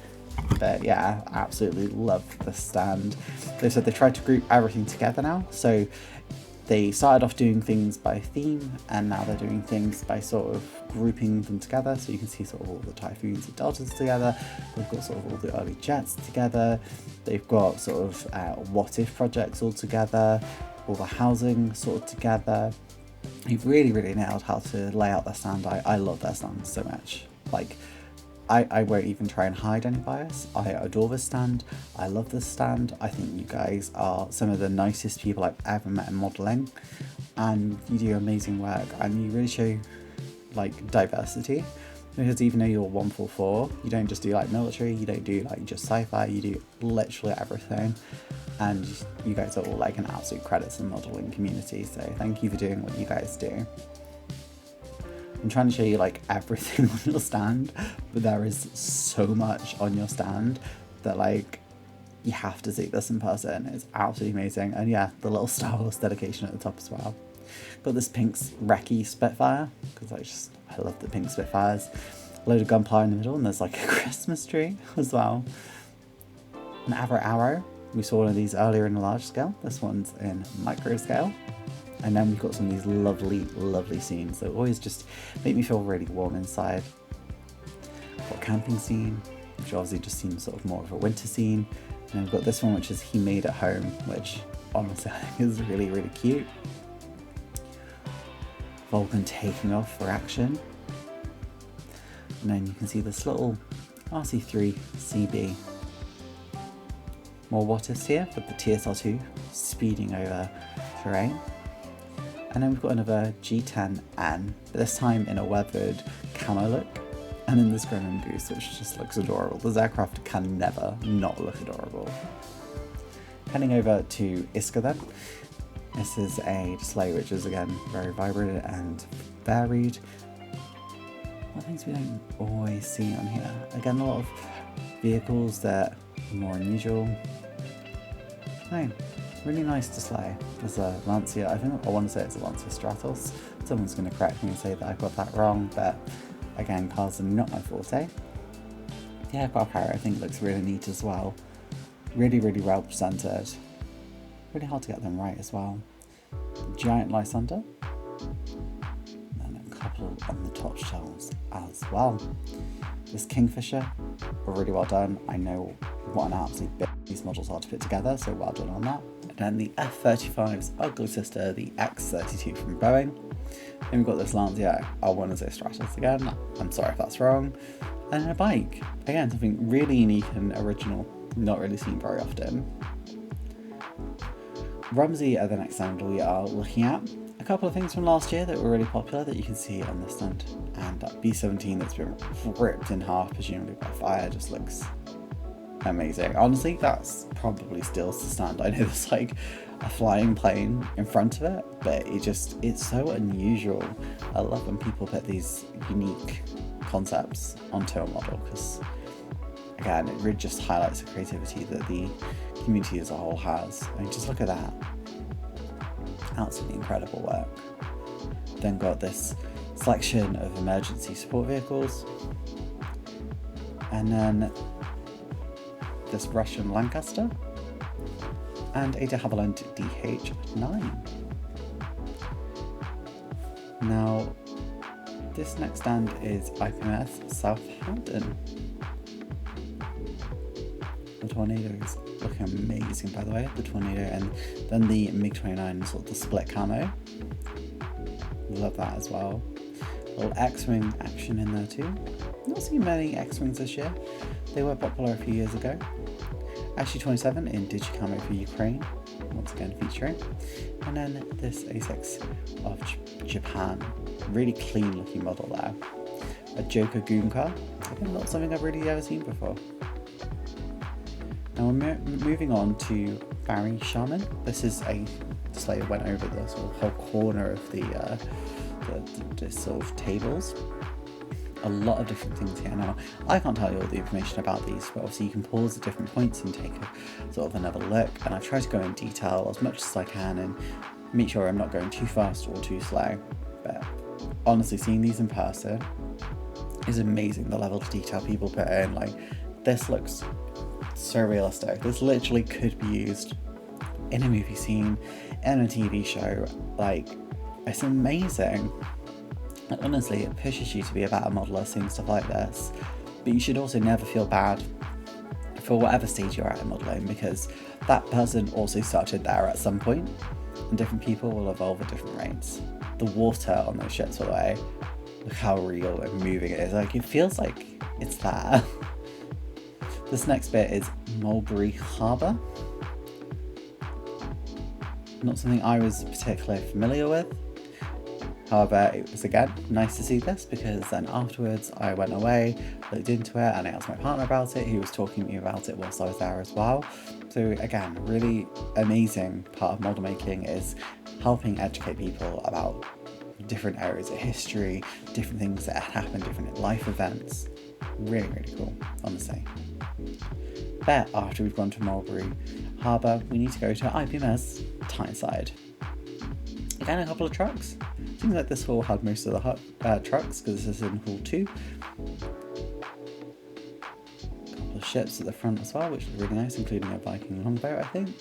But yeah, I absolutely love the stand. They said they tried to group everything together now. So they started off doing things by theme, and now they're doing things by sort of grouping them together. So you can see sort of all the Typhoons and Deltas together. They've got sort of all the early jets together. They've got sort of what if projects all together, all the housing sort of together. You've really, really nailed how to lay out their stand. I love their stand so much. Like, I won't even try and hide any bias. I adore this stand. I love this stand. I think you guys are some of the nicest people I've ever met in modelling, and you do amazing work, and you really show like diversity, because even though you're 144, you don't just do like military, you don't do like just sci-fi, you do literally everything, and you guys are all like an absolute credit to the modelling community, so thank you for doing what you guys do. I'm trying to show you like everything on your stand, but there is so much on your stand that like you have to see this in person. It's absolutely amazing. And yeah, the little Star Wars dedication at the top as well. Got this pink recce Spitfire, because I love the pink Spitfires. A load of gunpowder in the middle, and there's like a Christmas tree as well. An arrow. We saw one of these earlier in a large scale. This one's in micro scale. And then we've got some of these lovely, lovely scenes that always just make me feel really warm inside. Got a camping scene, which obviously just seems sort of more of a winter scene. And then we've got this one, which is He Made at Home, which honestly I think is really, really cute. Vulcan taking off for action. And then you can see this little RC3 CB. More what ifs here with the TSR2 speeding over terrain. And then we've got another G10N, but this time in a weathered camo look, and then this Gremlin Goose, which just looks adorable. This aircraft can never not look adorable. Heading over to ISCA then. This is a display which is again very vibrant and varied. What things we don't always see on here. Again, a lot of vehicles that are more unusual. No. Really nice display. There's a Lancia, I want to say it's a Lancia Stratos. Someone's going to correct me and say that I got that wrong, but again, cars are not my forte. The aircraft carrier I think looks really neat as well. Really, really well presented. Really hard to get them right as well. Giant Lysander. And a couple on the top shelves as well. This Kingfisher, really well done. I know what an absolute bit these models are to put together, so well done on that. And then the F-35's ugly sister, the X-32 from Boeing. Then we've got this Lancia, I want to say Stratos again, I'm sorry if that's wrong. And then a bike, again something really unique and original, not really seen very often. Rumsey are the next stand we are looking at. A couple of things from last year that were really popular that you can see on this stand. And that B-17 that's been ripped in half, presumably by fire, just looks amazing. Honestly, that's probably still the stand. I know there's like a flying plane in front of it, but it's so unusual. I love when people put these unique concepts onto a model, because again, it really just highlights the creativity that the community as a whole has. I mean, just look at that. Absolutely incredible work. Then got this selection of emergency support vehicles, and then this Russian Lancaster, and a de Havilland DH9. Now, this next stand is IPMS Southampton. The Tornado is looking amazing, by the way, the Tornado, and then the MiG-29, sort of the split camo. Love that as well. A little X-Wing action in there too. Not seeing many X-Wings this year. They were popular a few years ago. Actually 27 in Digicamo for Ukraine, once again featuring. And then this A6 of Japan. Really clean looking model there. A Joker Goon car. Again, not something I've really ever seen before. Now we're moving on to Barry Sharman. This is a display that went over the sort of whole corner of the sort of tables. A lot of different things here. Now, I can't tell you all the information about these, but obviously you can pause at different points and take a sort of another look. And I've tried to go in detail as much as I can and make sure I'm not going too fast or too slow. But honestly, seeing these in person is amazing. The level of detail people put in, like, this looks so realistic. This literally could be used in a movie scene, in a TV show. Like, it's amazing. And honestly, it pushes you to be a better modeler seeing stuff like this. But you should also never feel bad for whatever stage you're at in modelling, because that person also started there at some point, and different people will evolve at different rates. The water on those ships, by the way, look how real and moving it is. Like, it feels like it's there. This next bit is Mulberry Harbour. Not something I was particularly familiar with. However, it was again nice to see this, because then afterwards I went away, looked into it, and I asked my partner about it. He was talking to me about it whilst I was there as well. So again, really amazing part of model making is helping educate people about different areas of history, different things that happened, different life events. Really, really cool, honestly. But after we've gone to Mulberry Harbour, we need to go to IPMS Tyneside. Again, a couple of trucks. Seems like this hall had most of the trucks, because this is in Hall 2. A couple of ships at the front as well, which is really nice, including a Viking longboat, I think.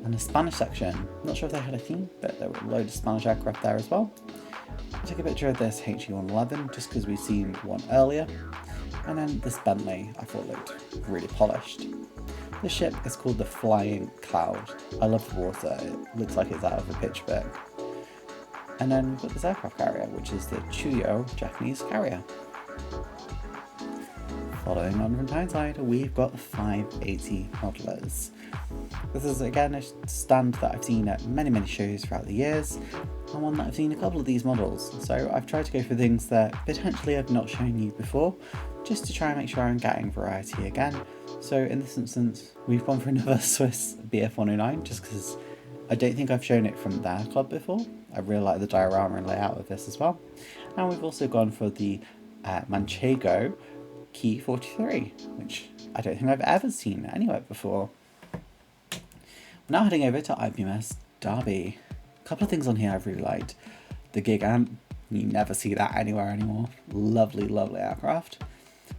And a Spanish section. Not sure if they had a theme, but there were a load of Spanish aircraft there as well. I took a picture of this HE-111 just because we've seen one earlier. And then this Bentley I thought looked really polished. The ship is called the Flying Cloud. I love the water, it looks like it's out of a picture book. And then we've got this aircraft carrier, which is the Chuyo Japanese carrier. Following on from Tyneside, we've got the 580 modelers. This is again a stand that I've seen at many shows throughout the years, and one that I've seen a couple of these models. So I've tried to go for things that potentially I've not shown you before, just to try and make sure I'm getting variety again. So in this instance, we've gone for another Swiss BF-109, just because I don't think I've shown it from their club before. I really like the diorama and layout of this as well. And we've also gone for the Manchego Key 43, which I don't think I've ever seen anywhere before. We're now heading over to IPMS Derby. A couple of things on here I've really liked. The Gigant, you never see that anywhere anymore. Lovely, lovely aircraft.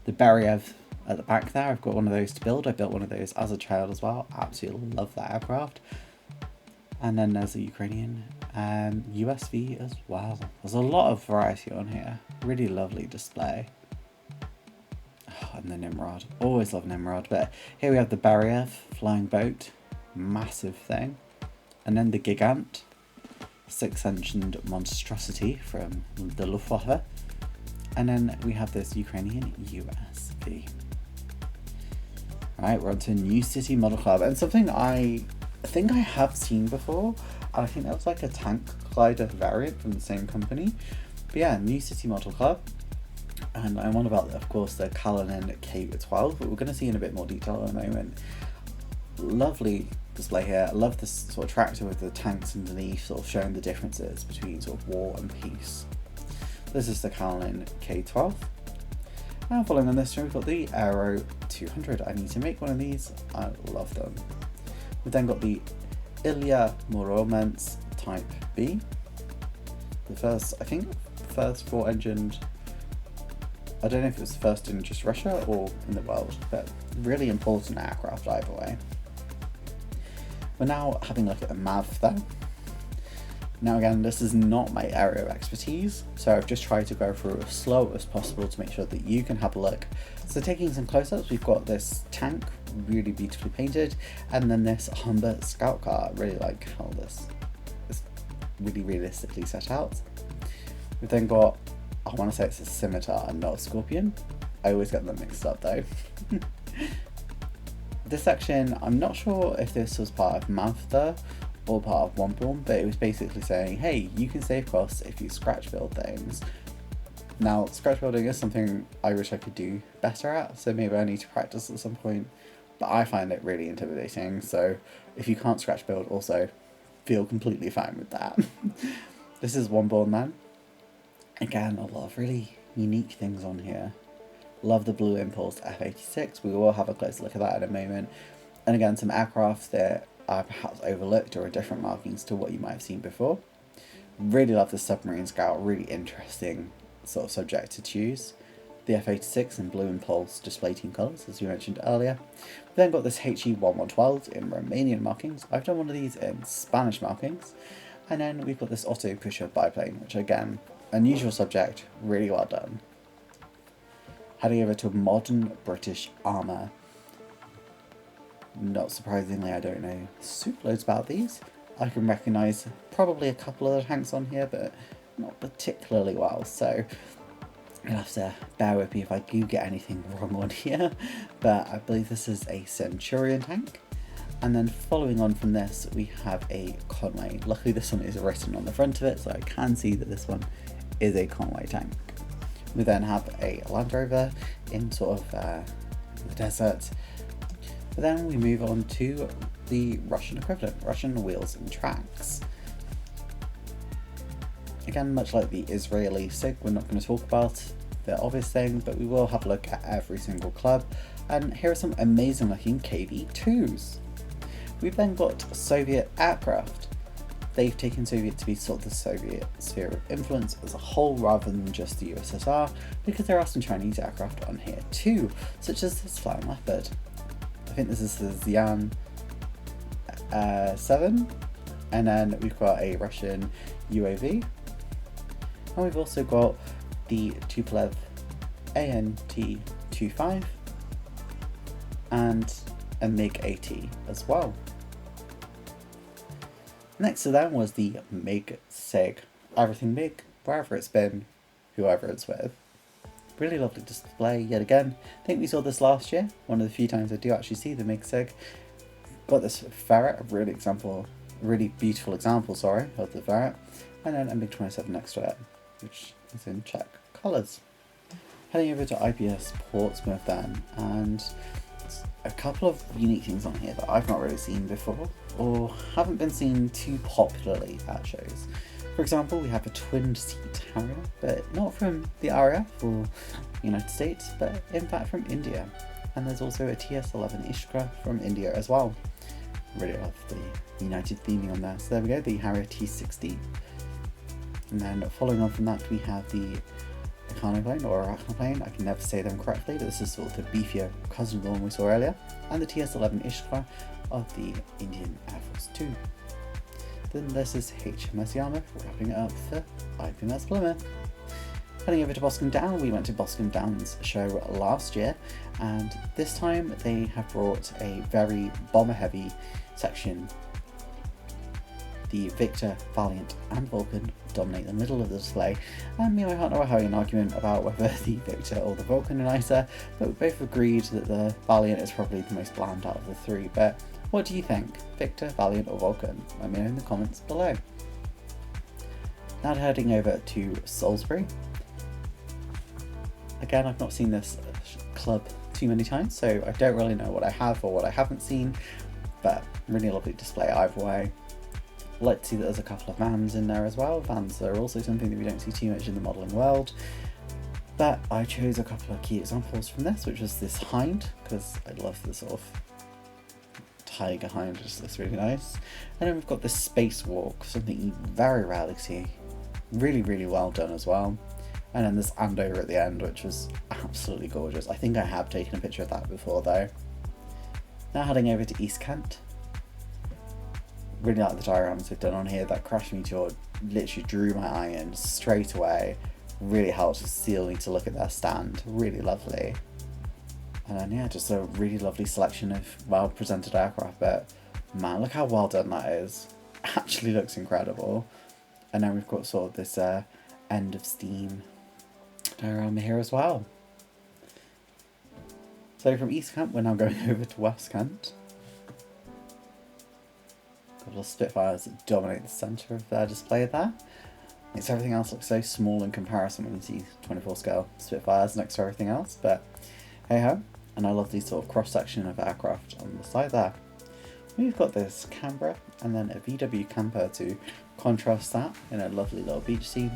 The Beriev at the back there, I've got one of those to build. I built one of those as a child as well. Absolutely love that aircraft. And then there's the Ukrainian USV as well. There's a lot of variety on here. Really lovely display. Oh, and the Nimrod. Always love Nimrod. But here we have the Beriev flying boat. Massive thing. And then the Gigant. 6-engined monstrosity from the Luftwaffe. And then we have this Ukrainian USV. Right, we're on to New City Model Club. And something I think I have seen before. And I think that was like a tank glider variant from the same company. But yeah, New City Model Club. And I'm on about, of course, the Kalinin K-12, but we're going to see in a bit more detail in a moment. Lovely display here. I love this sort of tractor with the tanks underneath, sort of showing the differences between sort of war and peace. This is the Callan K12. And following on this, we've got the Aero 200. I need to make one of these. I love them. We've then got the Ilya Muromets Type B. The first, I think, first 4-engined. I don't know if it was the first in just Russia or in the world, but really important aircraft either way. We're now having a look at the MAV though. Now again, this is not my area of expertise, so I've just tried to go through as slow as possible to make sure that you can have a look. So taking some close-ups, we've got this tank, really beautifully painted, and then this Humber scout car. I really like how this is really realistically set out. We've then got, I want to say it's a scimitar and not a scorpion. I always get them mixed up though. This section, I'm not sure if this was part of MAVDA or part of Womborn, but it was basically saying, hey, you can save costs if you scratch build things. Now, scratch building is something I wish I could do better at, so maybe I need to practice at some point, but I find it really intimidating, so if you can't scratch build, also feel completely fine with that. This is Womborn then. Again, a lot of really unique things on here. Love the Blue Impulse F-86, we will have a closer look at that in a moment. And again, some aircraft that are perhaps overlooked or are different markings to what you might have seen before. Really love the Submarine Scout, really interesting sort of subject to choose. The F-86 in Blue Impulse display team colours, as we mentioned earlier. We've then got this HE-1112 in Romanian markings. I've done one of these in Spanish markings. And then we've got this Otto Pusher biplane, which again, unusual subject, really well done. Heading over to modern British armour. Not surprisingly, I don't know super loads about these. I can recognise probably a couple of the tanks on here, but not particularly well, so you'll have to bear with me if I do get anything wrong on here. But I believe this is a Centurion tank. And then following on from this, we have a Conway. Luckily this one is written on the front of it, so I can see that this one is a Conway tank. We then have a Land Rover in sort of the desert. But then we move on to the Russian equivalent, Russian Wheels and Tracks. Again, much like the Israeli SIG, we're not going to talk about the obvious thing, but we will have a look at every single club. And here are some amazing looking KV-2s. We've then got Soviet aircraft. They've taken Soviet to be sort of the Soviet sphere of influence as a whole rather than just the USSR, because there are some Chinese aircraft on here too, such as this Flying Leopard. I think this is the Xi'an 7, and then we've got a Russian UAV, and we've also got the Tupolev ANT-25 and a MiG-AT as well. Next to them was the MiG SIG. Everything MiG, wherever it's been, whoever it's with. Really lovely display yet again. I think we saw this last year, one of the few times I do actually see the MiG SIG. Got this ferret, a really beautiful example, of the ferret, and then a MiG-27 next to it, which is in Czech colours. Heading over to IPMS Portsmouth then, and a couple of unique things on here that I've not really seen before, or haven't been seen too popularly at shows. For example, we have a twin-seat Harrier, but not from the RAF or United States, but in fact from India. And there's also a TS-11 Ishka from India as well. Really love the United theming on there. So there we go, the Harrier T-60. And then following on from that, we have the Echinoplane or Arachnoplane, I can never say them correctly, but this is sort of the beefier cousin of the one we saw earlier, and the TS-11 Ishka of the Indian Air Force 2. Then this is HMS Yarmouth, wrapping it up for IPMS Plymouth. Heading over to Boscombe Down, we went to Boscombe Down's show last year, and this time they have brought a very bomber-heavy section. The Victor, Valiant and Vulcan dominate the middle of the display, and me and my partner were having an argument about whether the Victor or the Vulcan are nicer, but we both agreed that the Valiant is probably the most bland out of the three. But what do you think? Victor, Valiant or Vulcan? Let me know in the comments below. Now heading over to Salisbury. Again, I've not seen this club too many times, so I don't really know what I have or what I haven't seen, but really lovely display either way. like to see that there's a couple of vans in there as well. Vans are also something that we don't see too much in the modelling world. But I chose a couple of key examples from this, which was this hind, because I love the sort of tiger hind, just looks really nice. And then we've got this spacewalk, something you very rarely see. Really, really well done as well. And then this Andover at the end, which was absolutely gorgeous. I think I have taken a picture of that before though. Now heading over to East Kent. Really like the diagrams they've done on here. That Crash Meteor literally drew my eye in straight away. Really helped to steal me to look at their stand. Really lovely. And then yeah, just a really lovely selection of well presented aircraft, but man, look how well done that is. Actually looks incredible. And then we've got sort of this end of steam diorama here as well. So from East Kent, we're now going over to West Kent. A couple of Spitfires that dominate the centre of their display there. Makes everything else look so small in comparison when you see 24 scale Spitfires next to everything else, but hey ho. And I love these sort of cross section of aircraft on the side there. We've got this Canberra and then a VW camper to contrast that in a lovely little beach scene.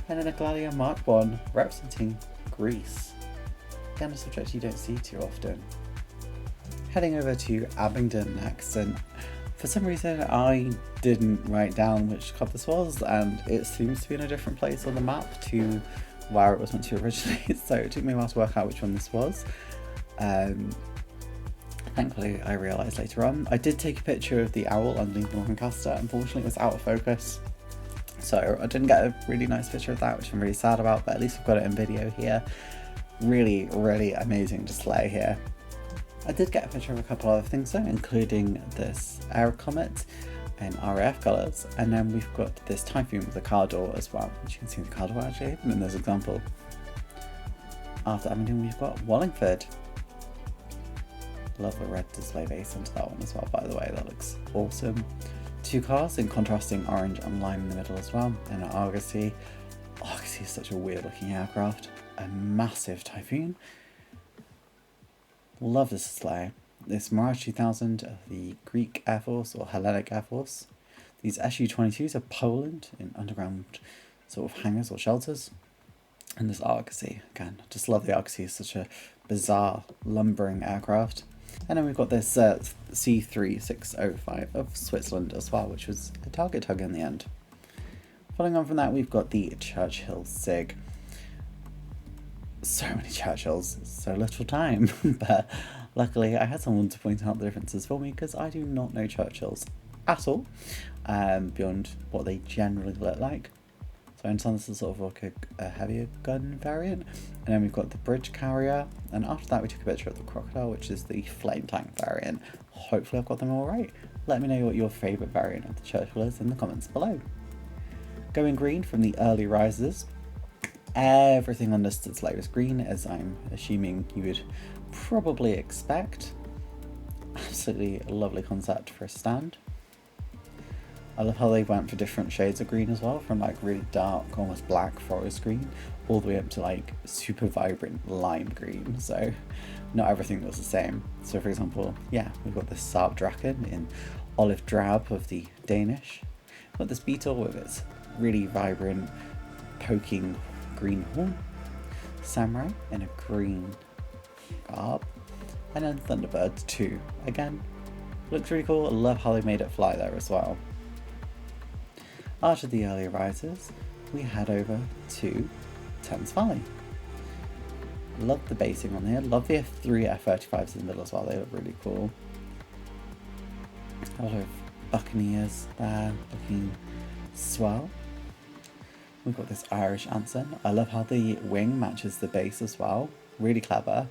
And then a Gladio Mark 1 representing Greece. Again, a subject you don't see too often. Heading over to Abingdon next, and for some reason I didn't write down which club this was, and it seems to be in a different place on the map to where it was meant to originally, so it took me a while to work out which one this was. Thankfully I realised later on. I did take a picture of the owl underneath the Lancaster. Unfortunately it was out of focus, so I didn't get a really nice picture of that, which I'm really sad about, but at least we've got it in video here. Really, really amazing display here. I did get a picture of a couple other things though, including this Air Comet in RAF colours, and then we've got this Typhoon with a car door as well, which you can see the car door actually open in this example. After Abingdon we've got Wallingford. Love the red display base into that one as well, by the way, that looks awesome. Two cars in contrasting orange and lime in the middle as well, and an Argosy. Argosy is such a weird looking aircraft. A massive Typhoon. Love this display. This Mirage 2000 of the Greek Air Force or Hellenic Air Force. These Su-22s are Poland in underground sort of hangars or shelters. And this Argosy, again, I just love the Argosy, it's such a bizarre lumbering aircraft. And then we've got this C3605 of Switzerland as well, which was a target hug in the end. Following on from that, we've got the Churchill SIG. So many Churchills, so little time, but luckily I had someone to point out the differences for me, because I do not know Churchills at all, beyond what they generally look like. So I understand this is sort of like a heavier gun variant. And then we've got the bridge carrier, and after that we took a picture of the crocodile, which is the flame tank variant. Hopefully I've got them all right. Let me know what your favourite variant of the Churchill is in the comments below. Going green from the early risers. Everything on this display was green, as I'm assuming you would probably expect. Absolutely lovely concept for a stand. I love how they went for different shades of green as well, from like really dark, almost black forest green, all the way up to like super vibrant lime green, so not everything was the same. So for example, yeah, we've got this Saab Draken in olive drab of the Danish. We've got this Beetle with its really vibrant, poking green horn, Samurai in a green garb, and then Thunderbird 2. Again, looks really cool. I love how they made it fly there as well. After the early risers, we head over to Thames Valley. Love the basing on here. Love the F3 F-35s in the middle as well. They look really cool. A lot of Buccaneers there looking swell. We've got this Irish Anson. I love how the wing matches the base as well. Really clever.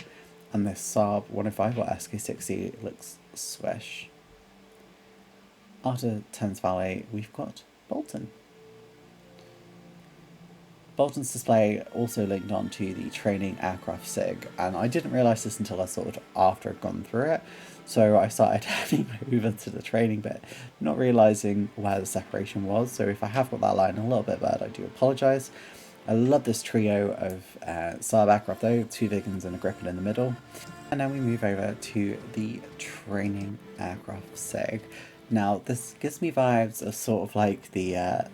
And this Saab 105 or SK60 looks swish. After Thames Valley, we've got Bolton. Bolton's display also linked on to the training aircraft SIG, and I didn't realise this until I sort of after I'd gone through it. So I started heading over to the training bit, not realising where the separation was. So if I have got that line a little bit bad, I do apologise. I love this trio of Saab aircraft though, two Vigans and a Gripen in the middle. And then we move over to the training aircraft SIG. Now, this gives me vibes of sort of like the air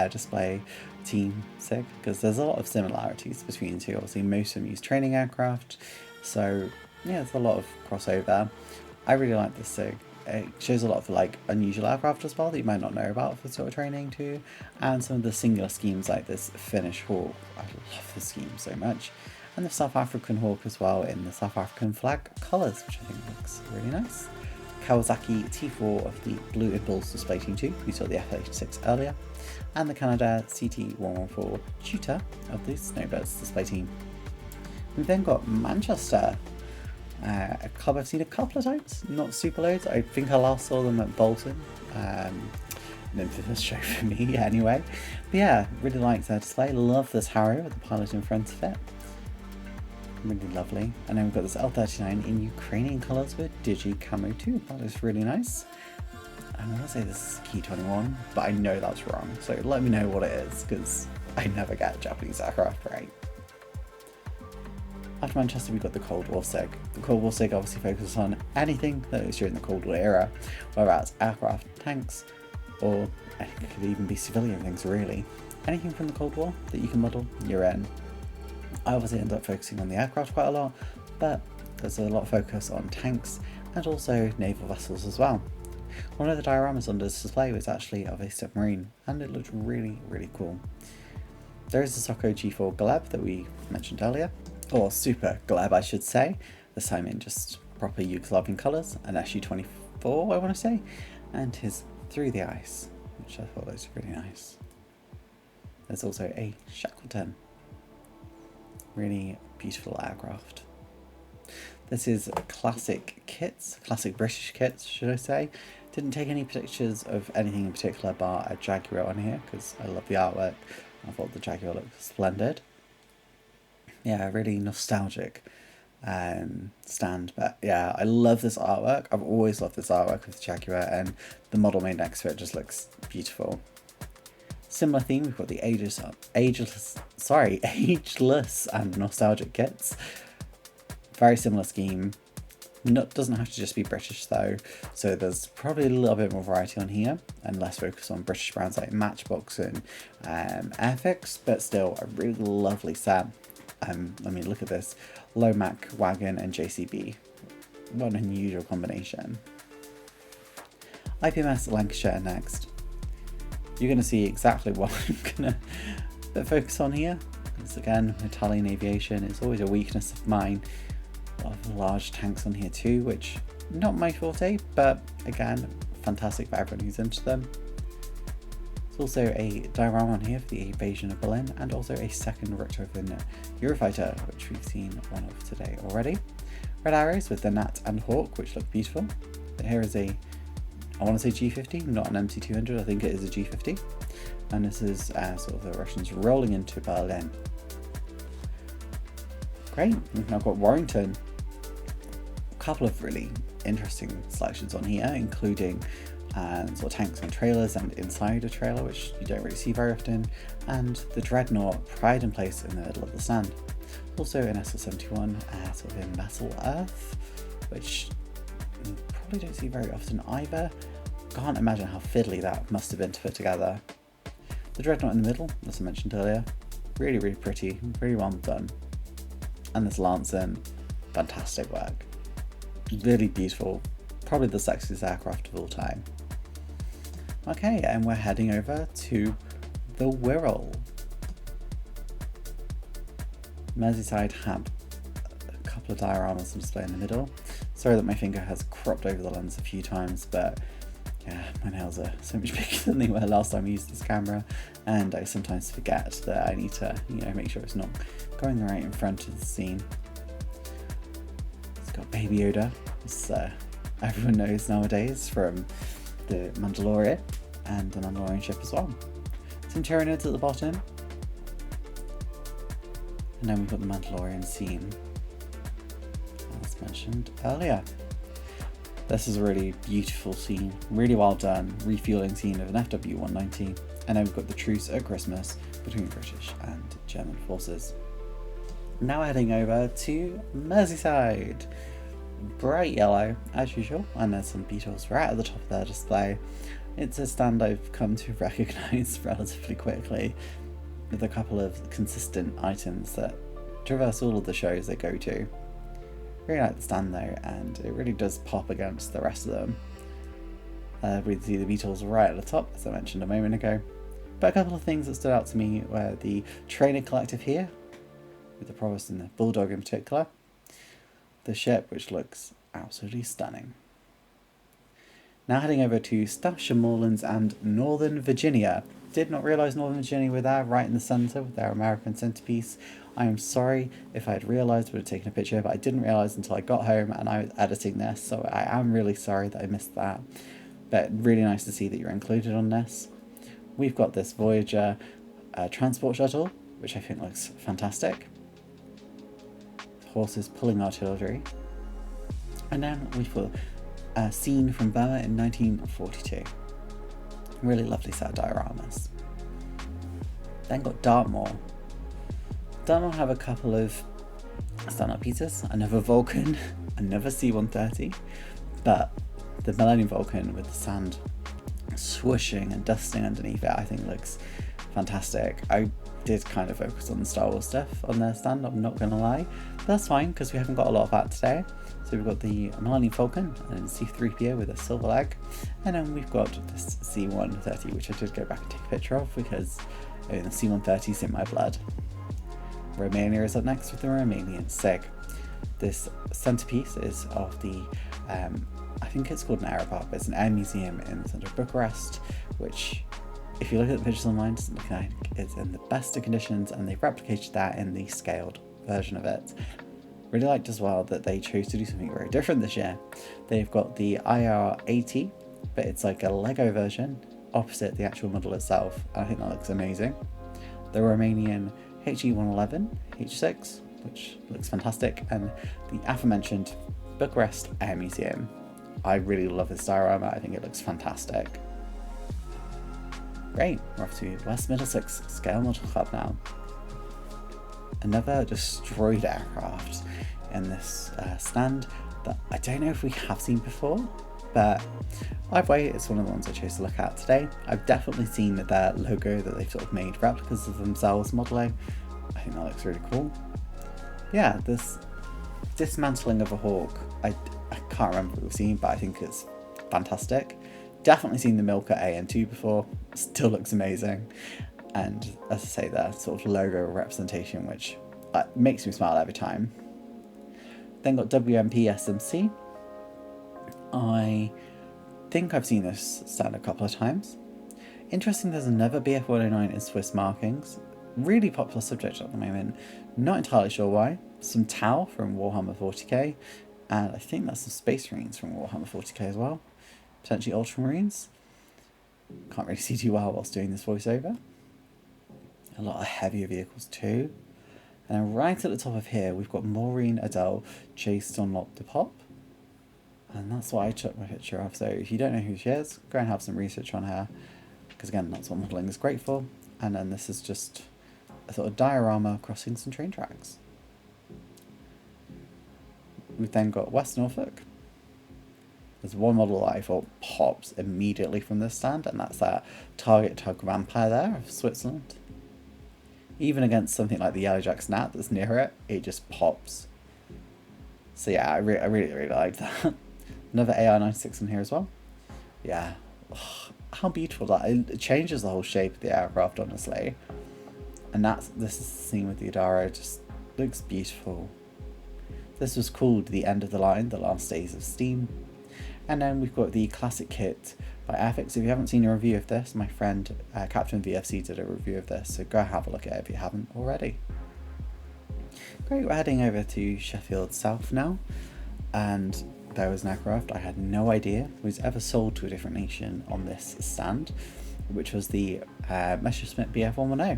display Team SIG, because there's a lot of similarities between the two. Obviously, most of them use training aircraft, so yeah, there's a lot of crossover. I really like this SIG. It shows a lot of like unusual aircraft as well that you might not know about for sort of training too, and some of the singular schemes like this Finnish Hawk. I love the scheme so much, and the South African Hawk as well in the South African flag colours, which I think looks really nice. Kawasaki T4 of the Blue Impulse display team 2, we saw the F86 earlier, and the Canada CT114 Tutor of the Snowbirds display team. We've then got Manchester, a club I've seen a couple of times, not super loads. I think I last saw them at Bolton, an infamous show for me anyway. But yeah, really liked their display, love this Harrier with the pilot in front of it. Really lovely. And then we've got this L39 in Ukrainian colours with Digi Camo 2. That is really nice. I'm going to say this is Key 21, but I know that's wrong. So let me know what it is, because I never get Japanese aircraft right. After Manchester, we've got the Cold War SIG. The Cold War SIG obviously focuses on anything that was during the Cold War era, whether that's aircraft, tanks, or it could even be civilian things really. Anything from the Cold War that you can model, you're in. I obviously end up focusing on the aircraft quite a lot, but there's a lot of focus on tanks and also naval vessels as well. One of the dioramas on this display was actually of a submarine, and it looked really, really cool. There is the Soko G4 Gleb that we mentioned earlier, or Super Gleb I should say, this time in just proper Yugoslavian colours, an SU-24 I want to say, and his Through the Ice, which I thought was really nice. There's also a Shackleton. Really beautiful aircraft. This is classic kits, classic British kits should I say. Didn't take any pictures of anything in particular bar a Jaguar on here because I love the artwork. I thought the Jaguar looked splendid. Yeah, really nostalgic stand, but yeah, I love this artwork. I've always loved this artwork with the Jaguar, and the model made next to it just looks beautiful. Similar theme, we've got the ageless and nostalgic kits. Very similar scheme. Doesn't have to just be British though, so there's probably a little bit more variety on here and less focus on British brands like Matchbox and Airfix, but still a really lovely set. I mean, look at this. Lomac, Wagon and JCB. What an unusual combination. IPMS Lancashire next. You're going to see exactly what I'm going to focus on here. Because again, Italian aviation is always a weakness of mine. A lot of large tanks on here too, which not my forte, but again, fantastic for everyone who's into them. There's also a diorama on here for the Invasion of Berlin, and also a second Richthofen Eurofighter, which we've seen one of today already. Red arrows with the Nat and Hawk, which look beautiful. But here is a, I want to say G50, not an MC200, I think it is a G50. And this is sort of the Russians rolling into Berlin. Great, we've now got Warrington. A couple of really interesting selections on here, including sort of tanks and trailers and inside a trailer, which you don't really see very often, and the Dreadnought Pride in Place in the middle of the stand. Also an SL-71 sort of in Metal Earth, which you probably don't see very often either. Can't imagine how fiddly that must have been to put together. The Dreadnought in the middle, as I mentioned earlier, really, really pretty, really well done. And this Lanson, fantastic work. Really beautiful, probably the sexiest aircraft of all time. Okay, and we're heading over to the Wirral. Merseyside had a couple of dioramas on display in the middle. Sorry that my finger has cropped over the lens a few times, but yeah, my nails are so much bigger than they were last time I used this camera, and I sometimes forget that I need to, make sure it's not going right in front of the scene. It's got Baby Yoda, as everyone knows nowadays from the Mandalorian and the Mandalorian ship as well. Some Tyranids at the bottom, and then we've got the Mandalorian scene, as mentioned earlier. This is a really beautiful scene, really well done, refueling scene of an FW-190, and then we've got the truce at Christmas between British and German forces. Now heading over to Merseyside. bright yellow as usual, and there's some beetles right at the top of their display. It's a stand I've come to recognise relatively quickly, with a couple of consistent items that traverse all of the shows they go to. Really like the stand though, and it really does pop against the rest of them. We see the beetles right at the top, as I mentioned a moment ago. But a couple of things that stood out to me were the training collective here, with the Provost and the Bulldog in particular. The ship, which looks absolutely stunning. Now heading over to Staffordshire Moorlands and Northern Virginia. Did not realise Northern Virginia were there, right in the centre with their American centrepiece. I am sorry, if I had realised, I would have taken a picture, but I didn't realise until I got home and I was editing this, so I am really sorry that I missed that. But really nice to see that you're included on this. We've got this Voyager transport shuttle, which I think looks fantastic. Horses pulling artillery. And then we've got a scene from Burma in 1942. Really lovely set of dioramas. Then got Dartmoor. Dartmoor have a couple of stand-up pieces. Another Vulcan, another C-130, but the Millennium Vulcan with the sand swooshing and dusting underneath it, I think looks fantastic. I did kind of focus on the Star Wars stuff on their stand, I'm not going to lie. But that's fine, because we haven't got a lot of that today. So we've got the Millennium Falcon and C-3PO with a silver leg. And then we've got this C-130, which I did go back and take a picture of, because the C-130 is in my blood. Romania is up next with the Romanian SIG. This centrepiece is of the, I think it's called an aeropark, but it's an air museum in the centre of Bucharest, which, if you look at the pictures online, doesn't look like it's in the best of conditions, and they've replicated that in the scaled version of it. Really liked as well that they chose to do something very different this year. They've got the IR-80, but it's like a Lego version opposite the actual model itself, and I think that looks amazing. The Romanian HE-111 H6, which looks fantastic, and the aforementioned Bucharest Air Museum. I really love this diorama, I think it looks fantastic. Great, we're off to West Middlesex Scale Model Club now. Another destroyed aircraft in this stand that I don't know if we have seen before, but either way, it's one of the ones I chose to look at today. I've definitely seen their logo that they've sort of made replicas of themselves modelling. I think that looks really cool. Yeah, this dismantling of a Hawk, I can't remember what we've seen, but I think it's fantastic. Definitely seen the Milka AN2 before, still looks amazing. And as I say, their sort of logo representation, which makes me smile every time. Then got WMP SMC. I think I've seen this stand a couple of times. Interesting, there's another BF-109 in Swiss markings. Really popular subject at the moment. Not entirely sure why. Some Tau from Warhammer 40k, and I think that's some Space Marines from Warhammer 40k as well. Potentially Ultramarines. Can't really see too well whilst doing this voiceover. A lot of heavier vehicles too. And then right at the top of here, we've got Maureen Adele Chase Dunlop de Pop. And that's what I took my picture of. So if you don't know who she is, go and have some research on her. Because again, that's what modelling is great for. And then this is just a sort of diorama crossing some train tracks. We've then got West Norfolk. There's one model that I thought pops immediately from this stand, and that's that Target Tug Vampire there of Switzerland. Even against something like the Yellowjack Snap that's near it, it just pops. So yeah, I really like that. Another AR-96 in here as well. Yeah, how beautiful that it changes the whole shape of the aircraft, honestly. And this is the scene with the Adaro, just looks beautiful. This was called The End of the Line, The Last Days of Steam. And then we've got the classic kit by Affix. If you haven't seen a review of this, my friend Captain VFC did a review of this, so go have a look at it if you haven't already. Great, we're heading over to Sheffield South now, and there was an aircraft I had no idea was ever sold to a different nation on this stand, which was the Messerschmitt Bf-110.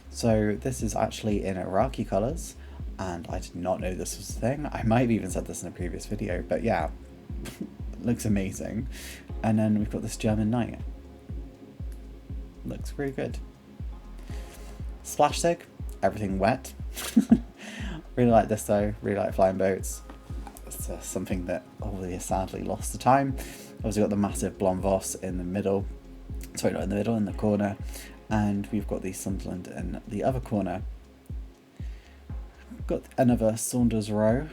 So this is actually in Iraqi colours, and I did not know this was a thing. I might have even said this in a previous video, but yeah, looks amazing. And then we've got this German Knight. Looks really good. Splash SIG, everything wet. Really like this though, really like flying boats. It's it's something that obviously sadly lost to time. Obviously got the massive blonde Voss in the middle, sorry, not in the middle, in the corner, and we've got the Sunderland in the other corner. Got another Saunders Row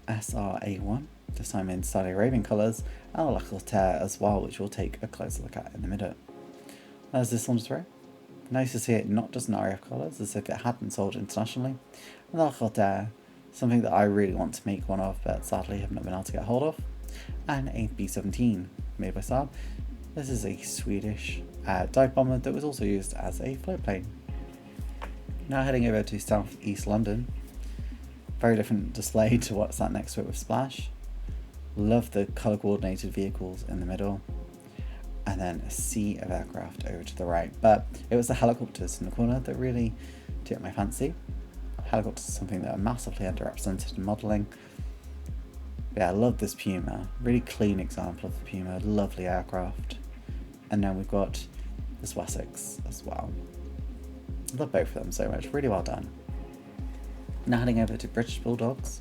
SRA1, this time in Saudi Arabian colours, and a LEd'A as well, which we'll take a closer look at in a minute. There's this Saunders Row. Nice to see it not just in RAF colours, as if it had been sold internationally. And LEd'A, something that I really want to make one of, but sadly have not been able to get hold of. And a B-17, made by Saab. This is a Swedish dive bomber that was also used as a float plane. Now heading over to South East London. Very different display to what's sat next to it with Splash. Love the colour coordinated vehicles in the middle. And then a sea of aircraft over to the right. But it was the helicopters in the corner that really took my fancy. Helicopters are something that are massively underrepresented in modelling. Yeah, I love this Puma. Really clean example of the Puma. Lovely aircraft. And then we've got this Wessex as well. I love both of them so much. Really well done. Now heading over to British Bulldogs.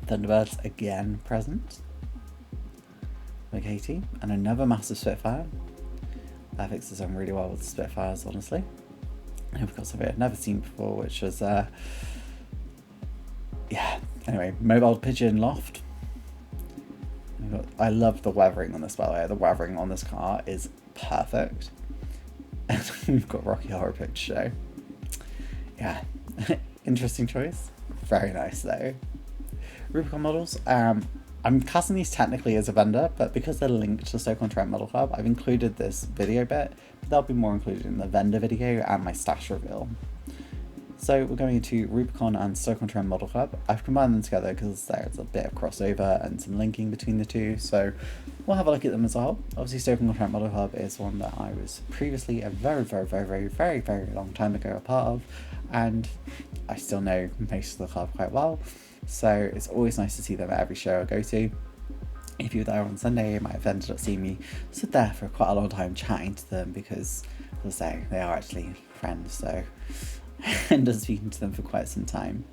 Thunderbirds again present. Maquettiste, and another massive Spitfire. That fixes them really well with the Spitfires, honestly. And we've got something I've never seen before, which was, yeah, anyway, mobile pigeon loft. I love the weathering on this, by the way. The weathering on this car is perfect. And we've got Rocky Horror Picture Show. Yeah, interesting choice. Very nice, though. Rubicon models. I'm casting these technically as a vendor, but because they're linked to Stoke-on-Trent Model Club, I've included this video bit, but there'll be more included in the vendor video and my stash reveal. So we're going into Rubicon and Stoke-on-Trent Model Club. I've combined them together because there's a bit of crossover and some linking between the two, so we'll have a look at them as a whole. Obviously Stoke-on-Trent Model Club is one that I was previously a very long time ago a part of, and I still know most of the club quite well. So it's always nice to see them at every show I go to. If you were there on Sunday, you might have ended up seeing me sit there for quite a long time chatting to them because, as I say, they are actually friends, so I ended up speaking to them for quite some time.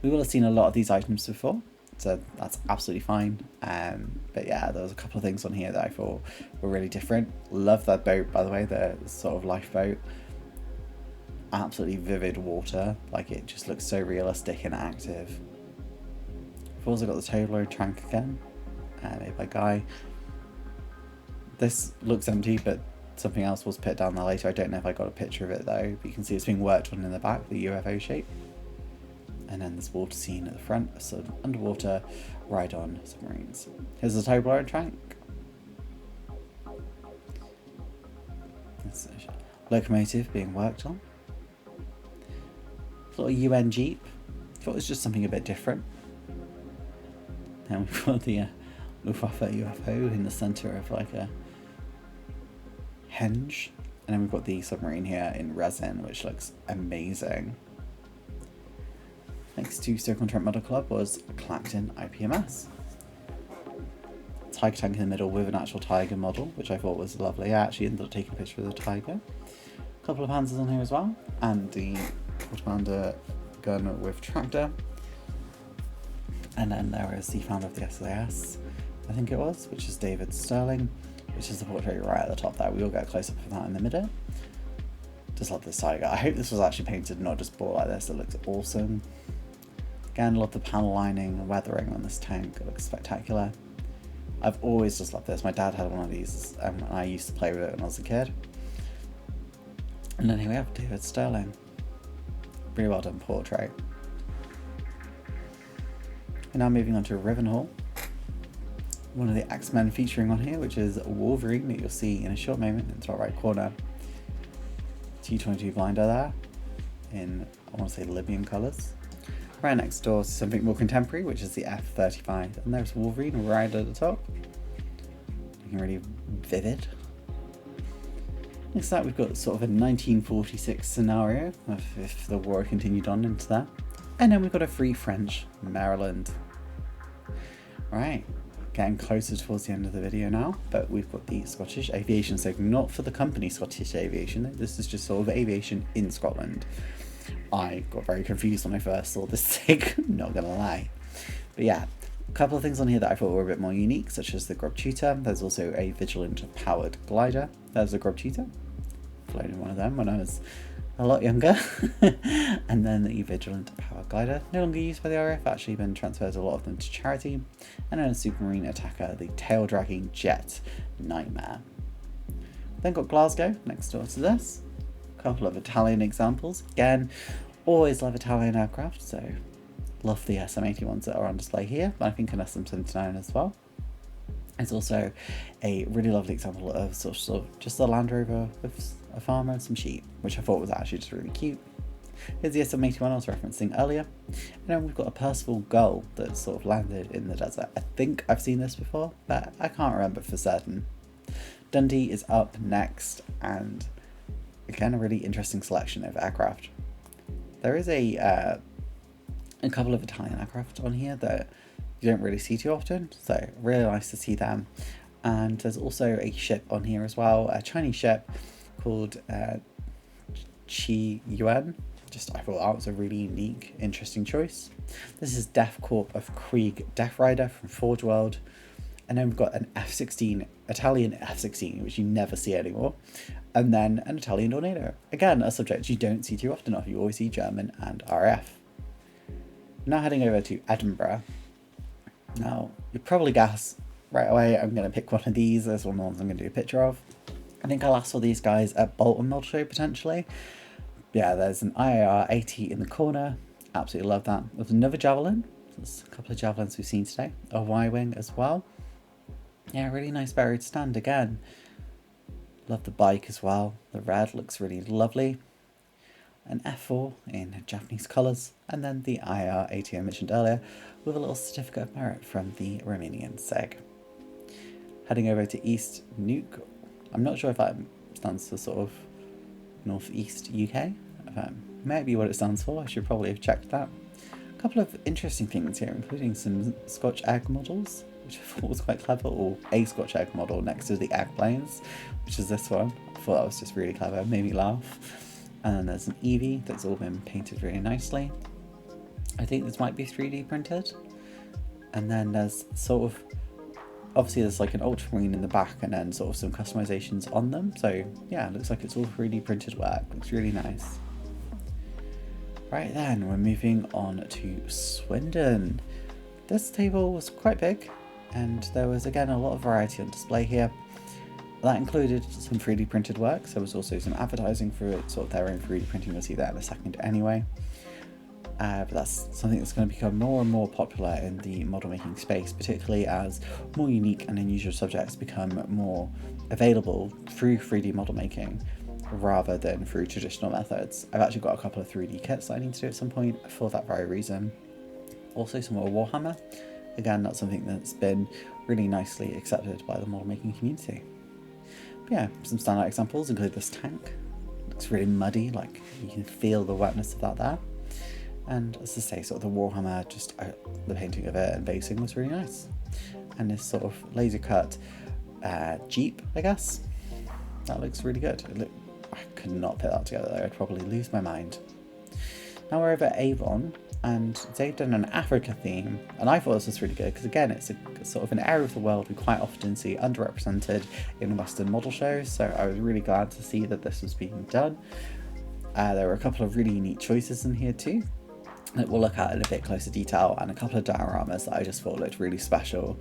We will have seen a lot of these items before, so that's absolutely fine. But yeah, there was a couple of things on here that I thought were really different. Love that boat, by the way, the sort of lifeboat. Absolutely vivid water, like it just looks so realistic and active. We've also got the Toblerone tank again, made by Guy. This looks empty, but something else was put down there later. I don't know if I got a picture of it though, but you can see it's being worked on in the back, the UFO shape. And then this water scene at the front, so underwater ride-on submarines. Here's the Toblerone tank. This locomotive being worked on. Little UN Jeep. Thought it was just something a bit different. And we've got the Luftwaffe UFO in the centre of like a henge. And then we've got the submarine here in resin, which looks amazing. Next to Stoke-on-Trent Model Club was Clacton IPMS. Tiger tank in the middle with an actual Tiger model, which I thought was lovely. I actually ended up taking a picture of the Tiger. A couple of Panzers on here as well. And the Commander gun with tractor. And then there is the founder of the SAS, I think it was, which is David Sterling, which is the portrait right at the top there. We will get a close up of that in a minute. Just love this Tiger. I hope this was actually painted, not just bought like this. It looks awesome. Again, love the panel lining and weathering on this tank. It looks spectacular. I've always just loved this. My dad had one of these and I used to play with it when I was a kid. And then here we have David Sterling. Really well done portrait. We're now moving on to Rivenhall. One of the X-Men featuring on here, which is Wolverine, that you'll see in a short moment in the top right corner. T-22 blinder there, in, I want to say, Libyan colours. Right next door to something more contemporary, which is the F-35, and there's Wolverine right at the top. Looking really vivid. Next up, we've got sort of a 1946 scenario, if the war continued on into that. And then we've got a Free French Maryland. Right, getting closer towards the end of the video now, but we've got the Scottish Aviation SIG, not for the company Scottish Aviation, this is just sort of aviation in Scotland. I got very confused when I first saw this SIG, not gonna lie. But yeah, a couple of things on here that I thought were a bit more unique, such as the Grub Tutor. There's also a Vigilant powered glider. There's a Grub Tutor. Flown in one of them when I was a lot younger. And then the Vigilant powered glider, no longer used by the RAF, actually been transferred a lot of them to charity. And then a Supermarine attacker, the tail dragging jet Nightmare. Then got Glasgow next door to this. A couple of Italian examples. Again, always love Italian aircraft, so love the SM-81s that are on display here, but I think an SM-79 as well. It's also a really lovely example of sort of just a Land Rover with a farmer and some sheep, which I thought was actually just really cute. Here's the SM-81 I was referencing earlier. And then we've got a Percival Gull that sort of landed in the desert. I think I've seen this before, but I can't remember for certain. Dundee is up next, and again, a really interesting selection of aircraft. There is a couple of Italian aircraft on here that you don't really see too often, so really nice to see them. And there's also a ship on here as well, a Chinese ship called Chi Yuan. I thought that was a really unique, interesting choice. This is Death Corp of Krieg Death Rider from Forge World. And then we've got an F-16, Italian F-16, which you never see anymore. And then an Italian Tornado. Again, a subject you don't see too often, you always see German and RAF. Now heading over to Edinburgh. Now, you'll probably guess right away I'm going to pick one of these. There's one of the ones I'm going to do a picture of. I think I last saw these guys at Bolton Model Show, potentially. Yeah, there's an IAR 80 in the corner. Absolutely love that. There's another Javelin. There's a couple of Javelins we've seen today. A Y-Wing as well. Yeah, really nice buried stand again. Love the bike as well. The red looks really lovely. An F4 in Japanese colours. And then the IAR 80 I mentioned earlier with a little certificate of merit from the Romanian SIG. Heading over to East Nuke. I'm not sure if that stands for sort of Northeast UK. Maybe what it stands for. I should probably have checked that. A couple of interesting things here, including some Scotch egg models, which I thought was quite clever, or a Scotch egg model next to the egg planes, which is this one. I thought that was just really clever, made me laugh. And then there's an Eevee that's all been painted really nicely. I think this might be 3D printed. And then there's sort of, obviously there's like an ultramarine in the back and then sort of some customizations on them. So yeah, it looks like it's all 3D printed work. Looks really nice. Right then, we're moving on to Swindon. This table was quite big and there was again a lot of variety on display here. That included some 3D printed work. So there was also some advertising for it, sort of their own 3D printing. You'll see that in a second anyway. But that's something that's going to become more and more popular in the model making space, particularly as more unique and unusual subjects become more available through 3D model making rather than through traditional methods. I've actually got a couple of 3D kits that I need to do at some point for that very reason. Also some more Warhammer. Again, that's something that's been really nicely accepted by the model making community. But yeah, some standout examples include this tank. Looks really muddy, like you can feel the wetness of that there. And as I say, sort of the Warhammer, just the painting of it and basing was really nice. And this sort of laser cut Jeep, I guess. That looks really good. I could not put that together though, I'd probably lose my mind. Now we're over at Avon, and they've done an Africa theme, and I thought this was really good because again, it's a sort of an area of the world we quite often see underrepresented in Western model shows, so I was really glad to see that this was being done. There were a couple of really unique choices in here too, that we'll look at in a bit closer detail, and a couple of dioramas that I just thought looked really special.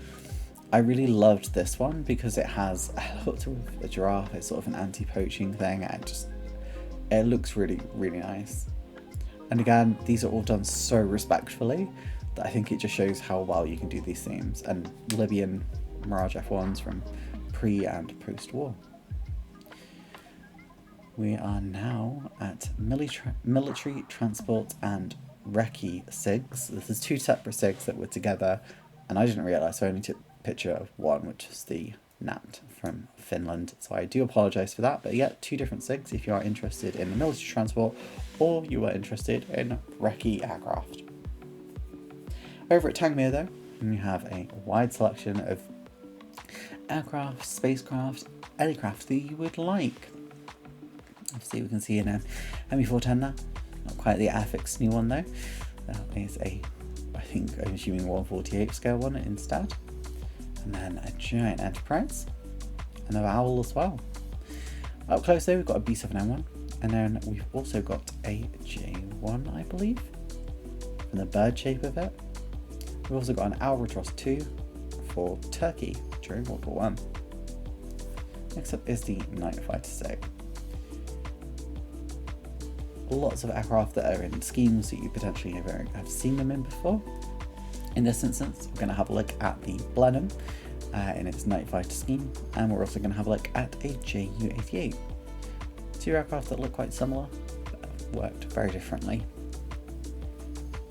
I really loved this one because it has a lot with a giraffe. It's sort of an anti-poaching thing, and it looks really, really nice. And again, these are all done so respectfully that I think it just shows how well you can do these themes, and Libyan Mirage F1s from pre and post-war. We are now at military transport and recce SIGs. This is two separate SIGs that were together, and I didn't realise, so I only took a picture of one, which is the Nat from Finland. So I do apologise for that, but yeah, two different SIGs if you are interested in the military transport or you are interested in recce aircraft. Over at Tangmere though, we have a wide selection of aircraft, spacecraft, any craft that you would like. Obviously we can see an ME410 there. Not quite the Airfix new one though. That is I think I'm assuming 1/48 scale one instead. And then a giant Enterprise. And a Owl as well. Up close though, we've got a B7M1. And then we've also got a J1, I believe, from the bird shape of it. We've also got an Albatros 2 for Turkey during World War I. Next up is the Night Fighter SIG. Lots of aircraft that are in schemes that you potentially have seen them in before. In this instance, we're going to have a look at the Blenheim in its Night Fighter scheme, and we're also going to have a look at a Ju-88. Two aircraft that look quite similar, but worked very differently.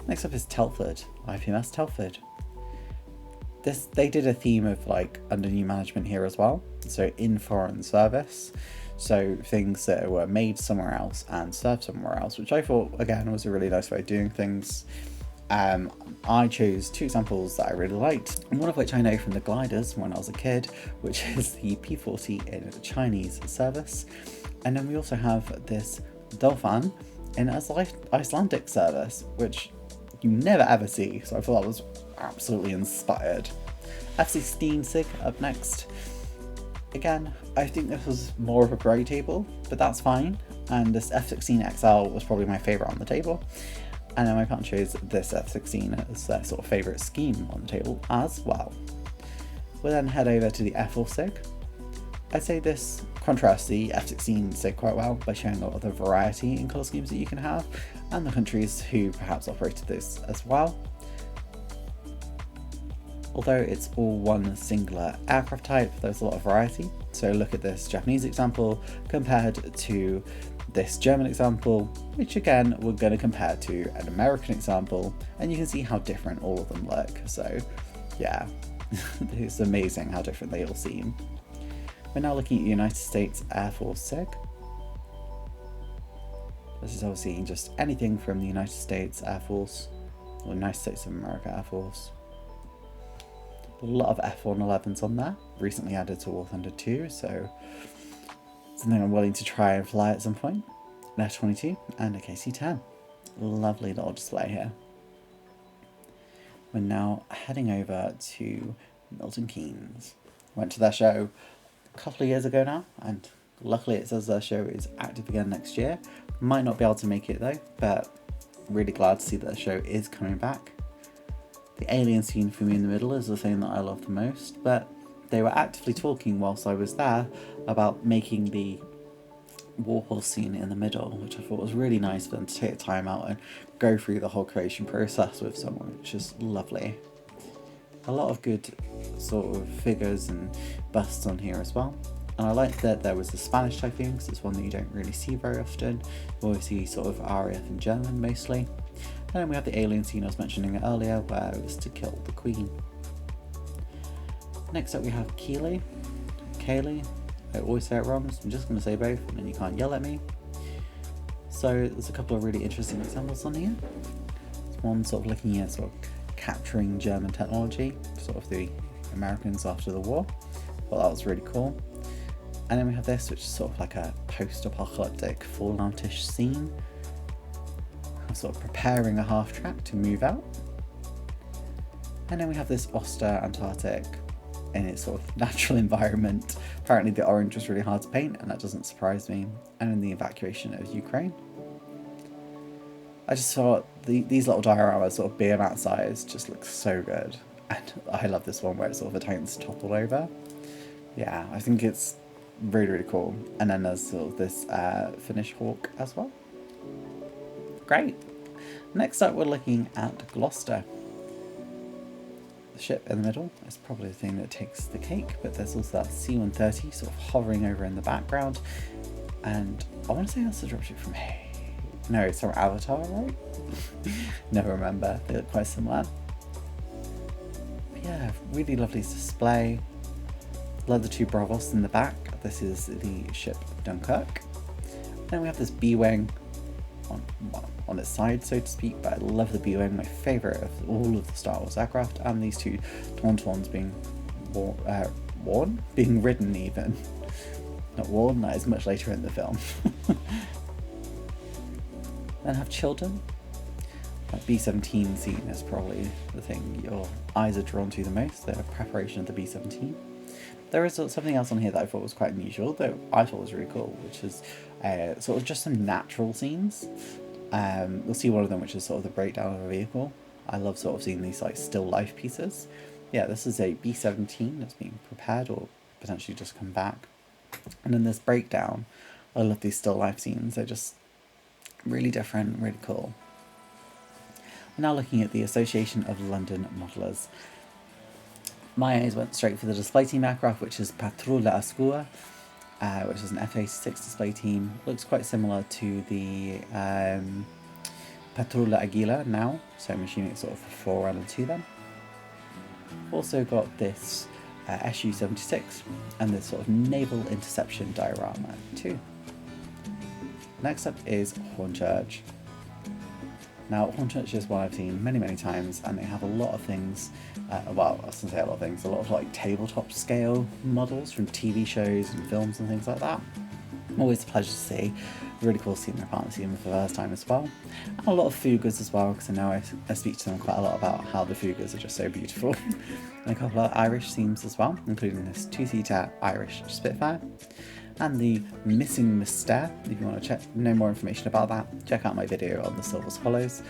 Next up is Telford, IPMS Telford. They did a theme of like under new management here as well, so in foreign service, so things that were made somewhere else and served somewhere else, which I thought again was a really nice way of doing things. I chose two examples that I really liked, and one of which I know from the gliders when I was a kid, which is the P-40 in the Chinese service, and then we also have this Dolphin in Icelandic service, which you never ever see, so I thought that was absolutely inspired. F-16 SIG up next. Again, I think this was more of a grey table, but that's fine, and this F-16 XL was probably my favourite on the table, and then my partner chose this F-16 as their sort of favourite scheme on the table as well. We'll then head over to the F-4 SIG. I'd say this contrasts the F-16 SIG quite well by showing a lot of the variety in colour schemes that you can have, and the countries who perhaps operated this as well. Although it's all one singular aircraft type, there's a lot of variety. So look at this Japanese example compared to this German example, which again we're going to compare to an American example, and you can see how different all of them look. So yeah, it's amazing how different they all seem. We're now looking at the United States Air Force SIG. This is obviously just anything from the United States Air Force, or United States of America Air Force. A lot of F111s on there, recently added to War Thunder 2, so something I'm willing to try and fly at some point. An F-22 and a KC-10. Lovely little display here. We're now heading over to Milton Keynes. Went to their show a couple of years ago now, and luckily it says their show is active again next year. Might not be able to make it though, but really glad to see that the show is coming back. The alien scene for me in the middle is the thing that I love the most, but they were actively talking whilst I was there about making the Warhorse scene in the middle, which I thought was really nice for them to take the time out and go through the whole creation process with someone, which is lovely. A lot of good sort of figures and busts on here as well. And I like that there was the Spanish typing, because it's one that you don't really see very often. You always see sort of RAF and German mostly. And then we have the alien scene I was mentioning earlier, where it was to kill the Queen. Next up we have Kaylee. I always say it wrong, so I'm just going to say both, and then you can't yell at me. So there's a couple of really interesting examples on here. There's one sort of looking at sort of capturing German technology, sort of the Americans after the war. Well, that was really cool. And then we have this, which is sort of like a post-apocalyptic Fallout-ish scene. Sort of preparing a half-track to move out. And then we have this Oster Antarctic in its sort of natural environment. Apparently the orange was really hard to paint, and that doesn't surprise me. And in the evacuation of Ukraine. I just thought these little dioramas, sort of being that size, just look so good. And I love this one where it's sort of a tank that's toppled over. Yeah, I think it's really, really cool. And then there's sort of this Finnish Hawk as well. Great. Next up we're looking at Gloucester. The ship in the middle is probably the thing that takes the cake, but there's also that C-130 sort of hovering over in the background, and I want to say that's a dropship from no, it's from Avatar, right? Never remember, they look quite similar. But yeah, really lovely display. Love the two Bravos in the back. This is the ship Dunkirk. Then we have this B-Wing on its side, so to speak, but I love the B-Wing, my favourite of all of the Star Wars aircraft, and these two Tauntauns being being ridden even. Not worn, that is much later in the film. Then have children. That B-17 scene is probably the thing your eyes are drawn to the most, the preparation of the B-17. There is something else on here that I thought was quite unusual, that I thought was really cool, which is sort of just some natural scenes. We'll see one of them, which is sort of the breakdown of a vehicle. I love sort of seeing these like still life pieces. Yeah, this is a B-17 that's being prepared or potentially just come back. And then this breakdown, I love these still life scenes. They're just really different, really cool. We're now looking at the Association of London Modellers. My eyes went straight for the display team aircraft, which is Patrouille Ascua, which is an F-86 display team. Looks quite similar to the Patrouille Aguila now, so I'm assuming it's sort of a forerunner to them. Also got this Su-76 and this sort of naval interception diorama too. Next up is Hornchurch. Now, Hornchurch is one I've seen many, many times, and they have a lot of things, well, I was going to say a lot of things, a lot of like tabletop scale models from TV shows and films and things like that. Always a pleasure to see. Really cool seeing their partner team for the first time as well. And a lot of Fugas as well, because I know I speak to them quite a lot about how the Fugas are just so beautiful. And a couple of Irish themes as well, including this two-seater Irish Spitfire. And the Missing Mystère. If you want to know more information about that, check out my video on the Silver Swallows.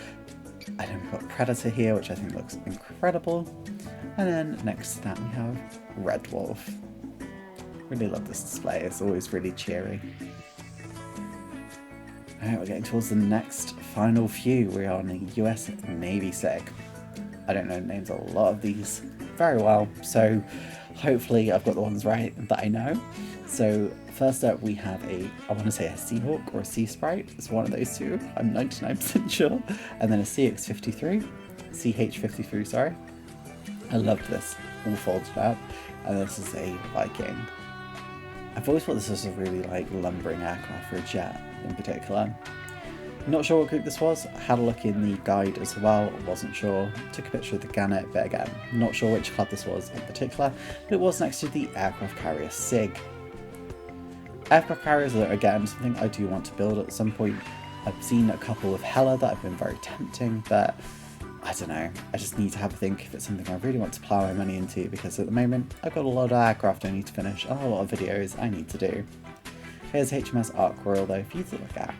And then we've got Predator here, which I think looks incredible. And then next to that we have Red Wolf. Really love this display, it's always really cheery. Alright, we're getting towards the next final few. We are on the US Navy SIG. I don't know the names of a lot of these very well, so hopefully I've got the ones right that I know. So first up we have I want to say a Seahawk or a Sea Sprite, it's one of those two, I'm 99% sure, and then a CX-53, CH-53, sorry. I loved this, all folded up, and this is a Viking. I've always thought this was a really like lumbering aircraft for a jet in particular. Not sure what group this was, I had a look in the guide as well, wasn't sure, took a picture of the Gannet, but again, not sure which club this was in particular, but it was next to the aircraft carrier SIG. Aircraft carriers are again something I do want to build at some point. I've seen a couple of Hella that have been very tempting, but I don't know, I just need to have a think if it's something I really want to plough my money into, because at the moment I've got a lot of aircraft I need to finish and a lot of videos I need to do. Here's HMS Ark Royal though for you to look at.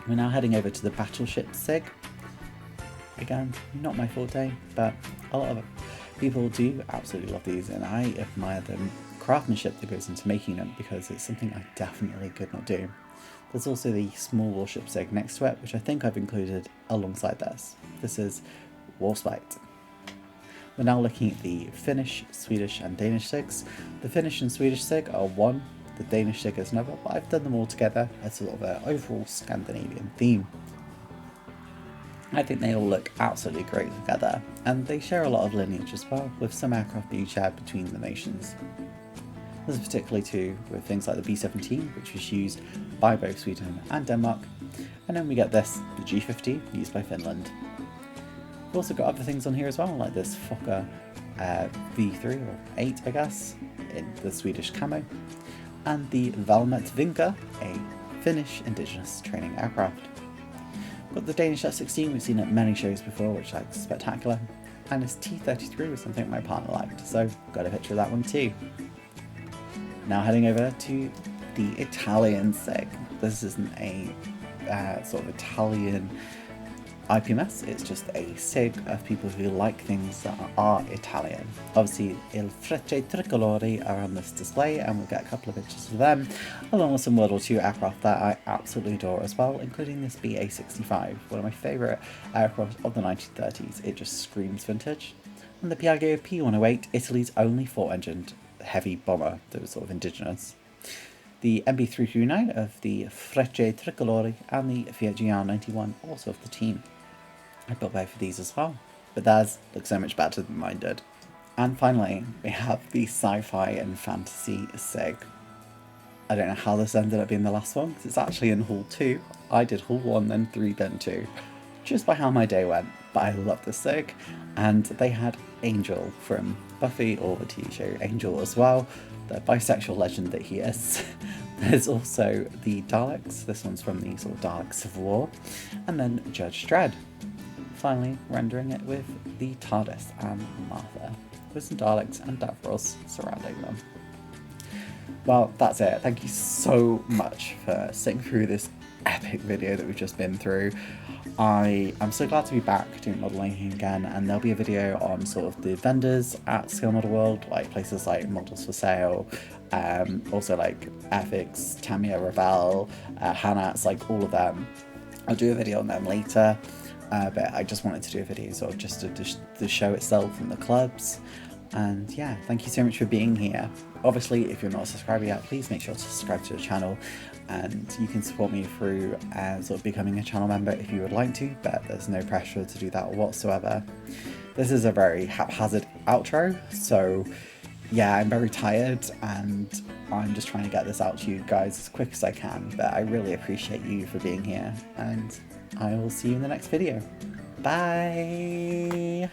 We're now heading over to the Battleship SIG. Again, not my forte, but a lot of people do absolutely love these, and I admire the craftsmanship that goes into making them, because it's something I definitely could not do. There's also the small warship SIG next to it, which I think I've included alongside this. This is Warspite. We're now looking at the Finnish, Swedish and Danish SIGs. The Finnish and Swedish SIG are one, the Danish SIG is another, but I've done them all together as sort of an overall Scandinavian theme. I think they all look absolutely great together, and they share a lot of lineage as well, with some aircraft being shared between the nations. This is particularly true with things like the B-17, which was used by both Sweden and Denmark, and then we get this, the G-50, used by Finland. We've also got other things on here as well, like this Fokker V3 or 8 I guess, in the Swedish camo, and the Valmet Vinka, a Finnish indigenous training aircraft. Got the Danish F-16 we've seen at many shows before, which looks spectacular, and this T-33 was something my partner liked, so got a picture of that one too. Now heading over to the Italian SIG. This isn't a sort of Italian IPMS, it's just a SIG of people who like things that are Italian. Obviously, Il Frecce Tricolori are on this display, and we'll get a couple of pictures of them, along with some World War II aircraft that I absolutely adore as well, including this BA-65, one of my favourite aircraft of the 1930s. It just screams vintage. And the Piaggio P108, Italy's only 4-engined heavy bomber that was sort of indigenous. The MB339 of the Frecce Tricolori and the Fiat GR91 also of the team. I built both of these as well, but theirs looks so much better than mine did. And finally, we have the Sci-Fi and Fantasy SIG. I don't know how this ended up being the last one, because it's actually in Hall 2. I did Hall 1, then 3, then 2. Just by how my day went, but I love the SIG. And they had Angel from Buffy or the TV show Angel as well, the bisexual legend that he is. There's also the Daleks, this one's from the sort of Dalek Civil War, and then Judge Dredd. Finally, rendering it with the TARDIS and Martha, with some Daleks and Davros surrounding them. Well, that's it. Thank you so much for sitting through this epic video that we've just been through. I'm so glad to be back doing modelling again, and there'll be a video on sort of the vendors at Scale Model World, like places like Models for Sale, also like Ethics, Tamiya Ravel, Hanats, like all of them. I'll do a video on them later, but I just wanted to do a video sort of just to the show itself and the clubs. And yeah, thank you so much for being here. Obviously, if you're not a subscriber yet, please make sure to subscribe to the channel, and you can support me through sort of becoming a channel member if you would like to, but there's no pressure to do that whatsoever. This is a very haphazard outro, so yeah, I'm very tired and I'm just trying to get this out to you guys as quick as I can, but I really appreciate you for being here, and I will see you in the next video. Bye!